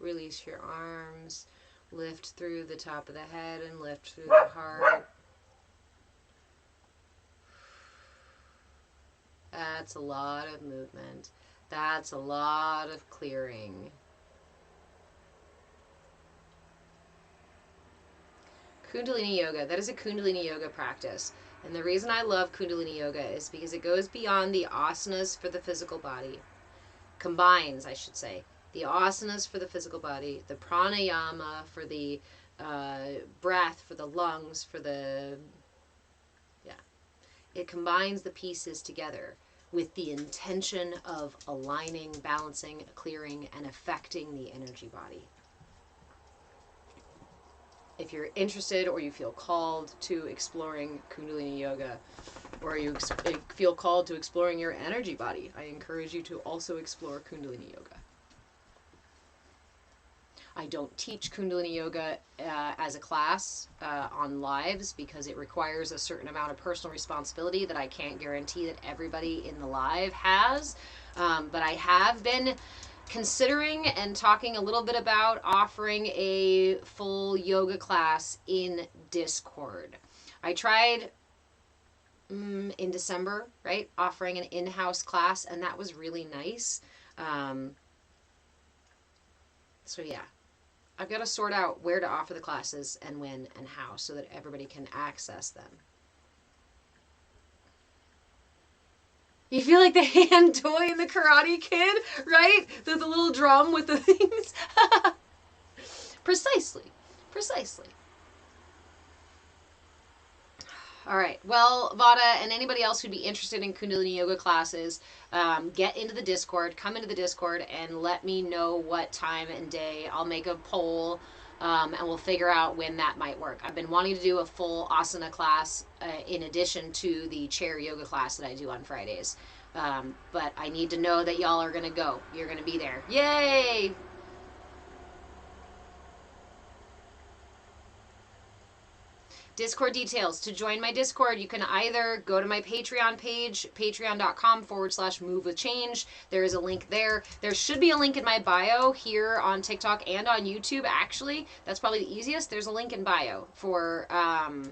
Release your arms, lift through the top of the head and lift through the heart. That's a lot of movement. That's a lot of clearing. Kundalini Yoga, that is a Kundalini Yoga practice. And the reason I love Kundalini Yoga is because it goes beyond the asanas for the physical body. Combines, I should say, the asanas for the physical body, the pranayama for the breath, for the lungs, for the... yeah. It combines the pieces together with the intention of aligning, balancing, clearing, and affecting the energy body. If you're interested or you feel called to exploring Kundalini Yoga, or you feel called to exploring your energy body, I encourage you to also explore Kundalini Yoga. I don't teach Kundalini Yoga as a class on lives because it requires a certain amount of personal responsibility that I can't guarantee that everybody in the live has. But I have been considering and talking a little bit about offering a full yoga class in Discord. I tried in December, right, offering an in-house class, and that was really nice. So yeah. I've got to sort out where to offer the classes and when and how so that everybody can access them. You feel like the hand toy in the Karate Kid, right? The little drum with the things. Precisely. Precisely. All right. Well, Vada and anybody else who'd be interested in Kundalini Yoga classes, get into the Discord, come into the Discord, and let me know what time and day. I'll make a poll, and we'll figure out when that might work. I've been wanting to do a full asana class in addition to the chair yoga class that I do on Fridays. But I need to know that y'all are going to go. You're going to be there. Yay! Discord details. To join my Discord, you can either go to my Patreon page, patreon.com/movewithchange. There is a link there. There should be a link in my bio here on TikTok and on YouTube, actually. That's probably the easiest. There's a link in bio for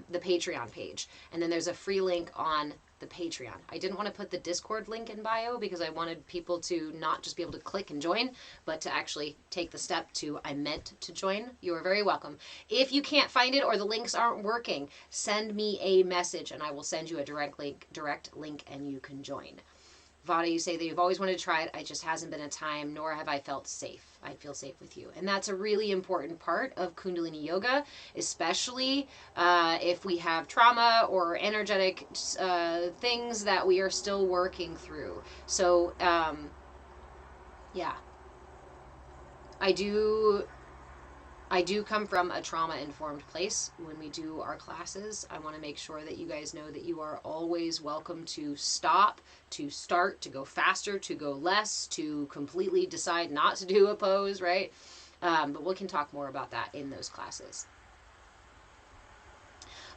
the Patreon page. And then there's a free link on the Patreon. I didn't want to put the Discord link in bio because I wanted people to not just be able to click and join, but to actually take the step to, I meant to join. You are very welcome. If you can't find it or the links aren't working, send me a message and I will send you a direct link and you can join. Vada, you say that you've always wanted to try it. It just hasn't been a time, nor have I felt safe. I feel safe with you. And that's a really important part of Kundalini Yoga, especially if we have trauma or energetic things that we are still working through. So, yeah. I do come from a trauma-informed place when we do our classes. I want to make sure that you guys know that you are always welcome to stop, to start, to go faster, to go less, to completely decide not to do a pose, right? But we can talk more about that in those classes.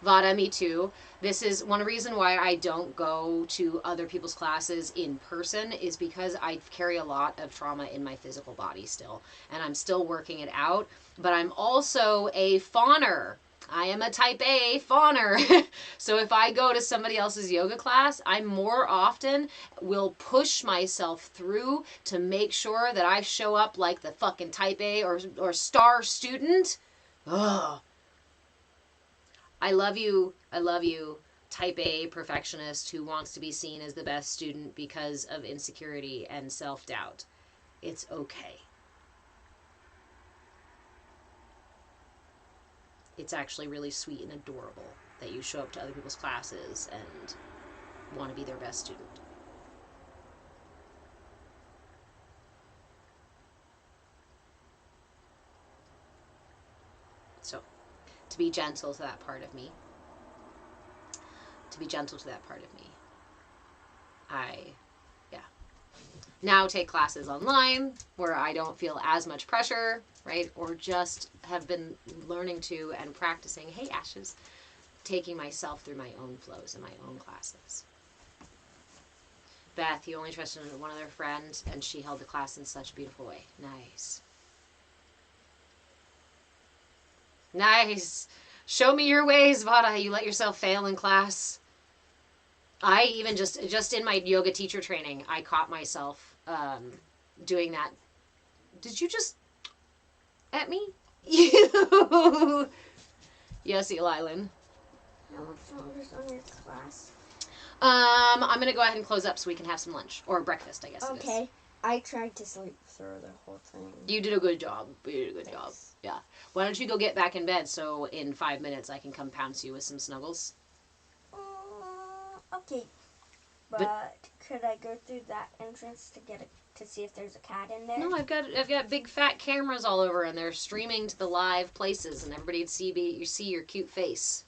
Vada, me too. This is one reason why I don't go to other people's classes in person, is because I carry a lot of trauma in my physical body still, and I'm still working it out. But I'm also a fawner. I am a type A fawner. So if I go to somebody else's yoga class, I more often will push myself through to make sure that I show up like the fucking type A or star student. Ugh. I love you, type A perfectionist who wants to be seen as the best student because of insecurity and self-doubt. It's okay. It's actually really sweet and adorable that you show up to other people's classes and want to be their best student. So, to be gentle to that part of me. To be gentle to that part of me. Now take classes online where I don't feel as much pressure, right? Or just have been learning to and practicing, hey Ashes, taking myself through my own flows in my own classes. Beth, you only trusted one other friend and she held the class in such a beautiful way. Nice. Nice. Show me your ways, Vada. You let yourself fail in class. I even just in my yoga teacher training, I caught myself doing that. Did you just at me? You. Yes, Elilan. No, it's not just on your class. I'm gonna go ahead and close up so we can have some lunch or breakfast, I guess. Okay. I tried to sleep through the whole thing. You did a good job. You did a good job. Yeah. Why don't you go get back in bed so in 5 minutes I can come pounce you with some snuggles? Okay. But could I go through that entrance to see if there's a cat in there? No, I've got big fat cameras all over and they're streaming to the live places and everybody'd see your cute face.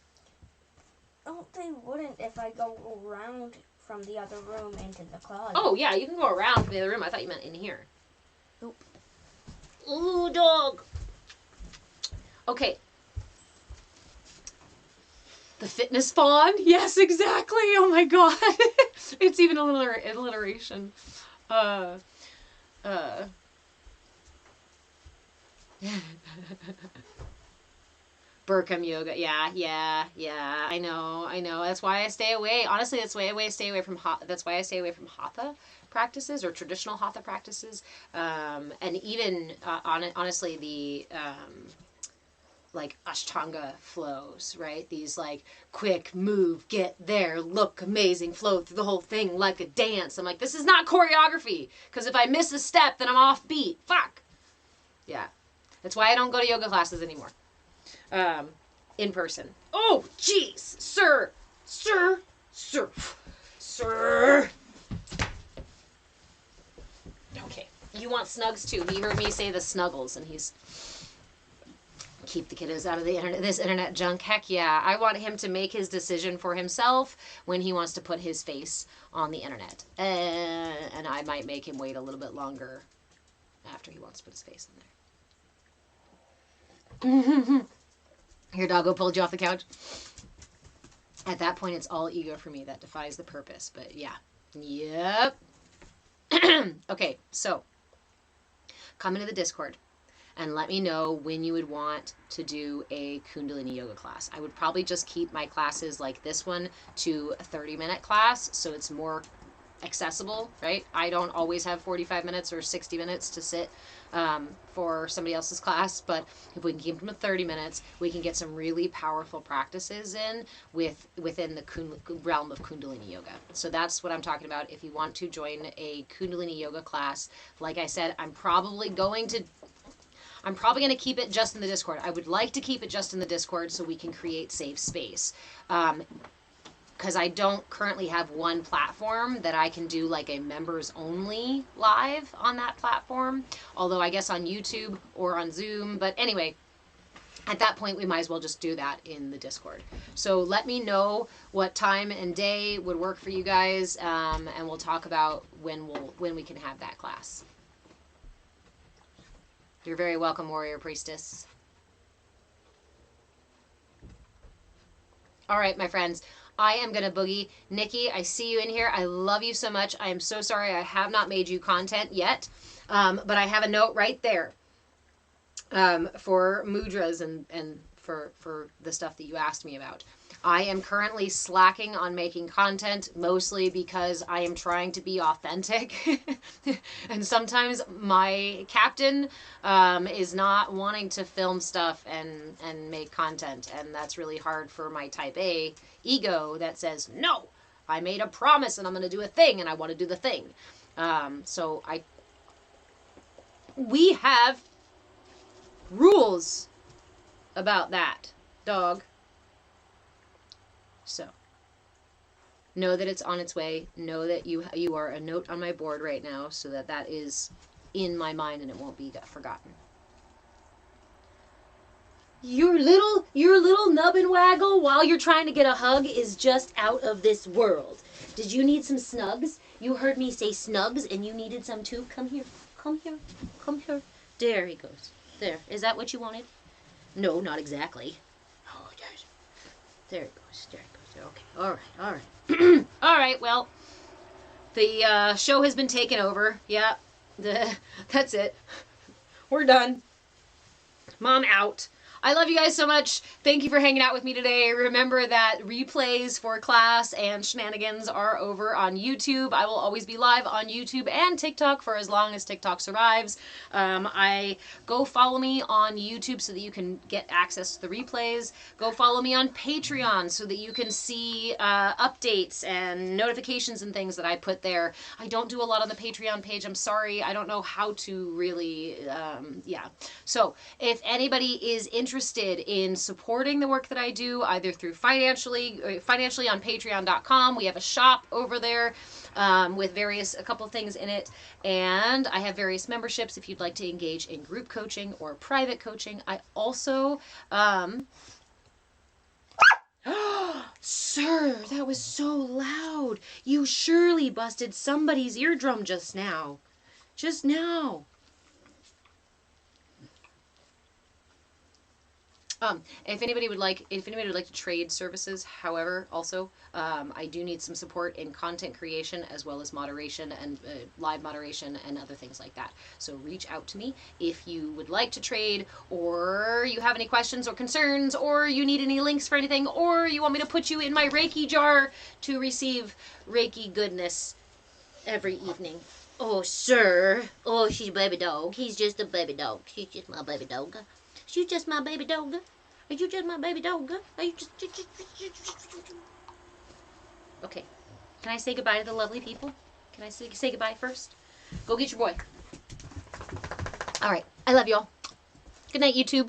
Oh, they wouldn't if I go around from the other room into the closet. Oh yeah, you can go around from the other room. I thought you meant in here. Nope. Ooh, dog. Okay. The fitness fawn? Yes, exactly. Oh my god. It's even a little alliteration. Burkham yoga. Yeah. I know. That's why I stay away. Honestly, that's why I stay away from hatha practices or traditional hatha practices. And even honestly, the like Ashtanga flows, right? These like quick move, get there, look amazing, flow through the whole thing like a dance. I'm like, this is not choreography, because if I miss a step, then I'm off beat. Fuck. Yeah. That's why I don't go to yoga classes anymore. In person. Oh, jeez. Sir. Okay. You want snugs too. He heard me say the snuggles and he's... Keep the kiddos out of the internet, this internet junk. Heck yeah. I want him to make his decision for himself when he wants to put his face on the internet. And I might make him wait a little bit longer after he wants to put his face on there. Your doggo pulled you off the couch. At that point, it's all ego for me. That defies the purpose. But yeah. Yep. Okay, so come into the Discord and let me know when you would want to do a Kundalini yoga class. I would probably just keep my classes like this one to a 30-minute class so it's more accessible, right? I don't always have 45 minutes or 60 minutes to sit for somebody else's class, but if we can keep them to 30 minutes, we can get some really powerful practices in within the realm of Kundalini Yoga. So that's what I'm talking about. If you want to join a Kundalini Yoga class, like I said, I'm probably going to keep it just in the Discord. I would like to keep it just in the Discord so we can create safe space. Because I don't currently have one platform that I can do like a members only live on that platform. Although I guess on YouTube or on Zoom. But anyway, at that point we might as well just do that in the Discord. So let me know what time and day would work for you guys, and we'll talk about when we can have that class. You're very welcome, Warrior Priestess. All right, my friends. I am going to boogie. Nikki, I see you in here. I love you so much. I am so sorry I have not made you content yet. But I have a note right there for mudras and for the stuff that you asked me about. I am currently slacking on making content, mostly because I am trying to be authentic. And sometimes my captain is not wanting to film stuff and make content. And that's really hard for my type A ego that says, no, I made a promise and I'm going to do a thing and I want to do the thing. So we have rules about that, dog. So, know that it's on its way. Know that you are a note on my board right now so that is in my mind and it won't be forgotten. Your little nub and waggle while you're trying to get a hug is just out of this world. Did you need some snugs? You heard me say snugs and you needed some too. Come here. Come here. Come here. There he goes. There. Is that what you wanted? No, not exactly. Oh, yes. There it goes. There it goes. Okay. All right. All right. Well, the show has been taken over. Yeah. That's it. We're done. Mom out. I love you guys so much. Thank you for hanging out with me today. Remember that replays for class and Shenanigans are over on YouTube. I will always be live on YouTube and TikTok for as long as TikTok survives. I go follow me on YouTube so that you can get access to the replays. Go follow me on Patreon so that you can see updates and notifications and things that I put there. I don't do a lot on the Patreon page. I'm sorry. I don't know how to really, yeah. So if anybody is interested in supporting the work that I do, either through financially on patreon.com. We have a shop over there with a couple of things in it. And I have various memberships if you'd like to engage in group coaching or private coaching. I also, sir, that was so loud. You surely busted somebody's eardrum just now. Just now. If anybody would like to trade services, however, also, I do need some support in content creation as well as moderation and live moderation and other things like that. So reach out to me if you would like to trade, or you have any questions or concerns, or you need any links for anything, or you want me to put you in my Reiki jar to receive Reiki goodness every evening. Oh, sir. Oh, she's a baby dog. He's just a baby dog. She's just my baby dog. You just my baby dog? Are you just my baby dog? Are you just... Okay. Can I say goodbye to the lovely people? Can I say goodbye first? Go get your boy. All right. I love y'all. Good night, YouTube.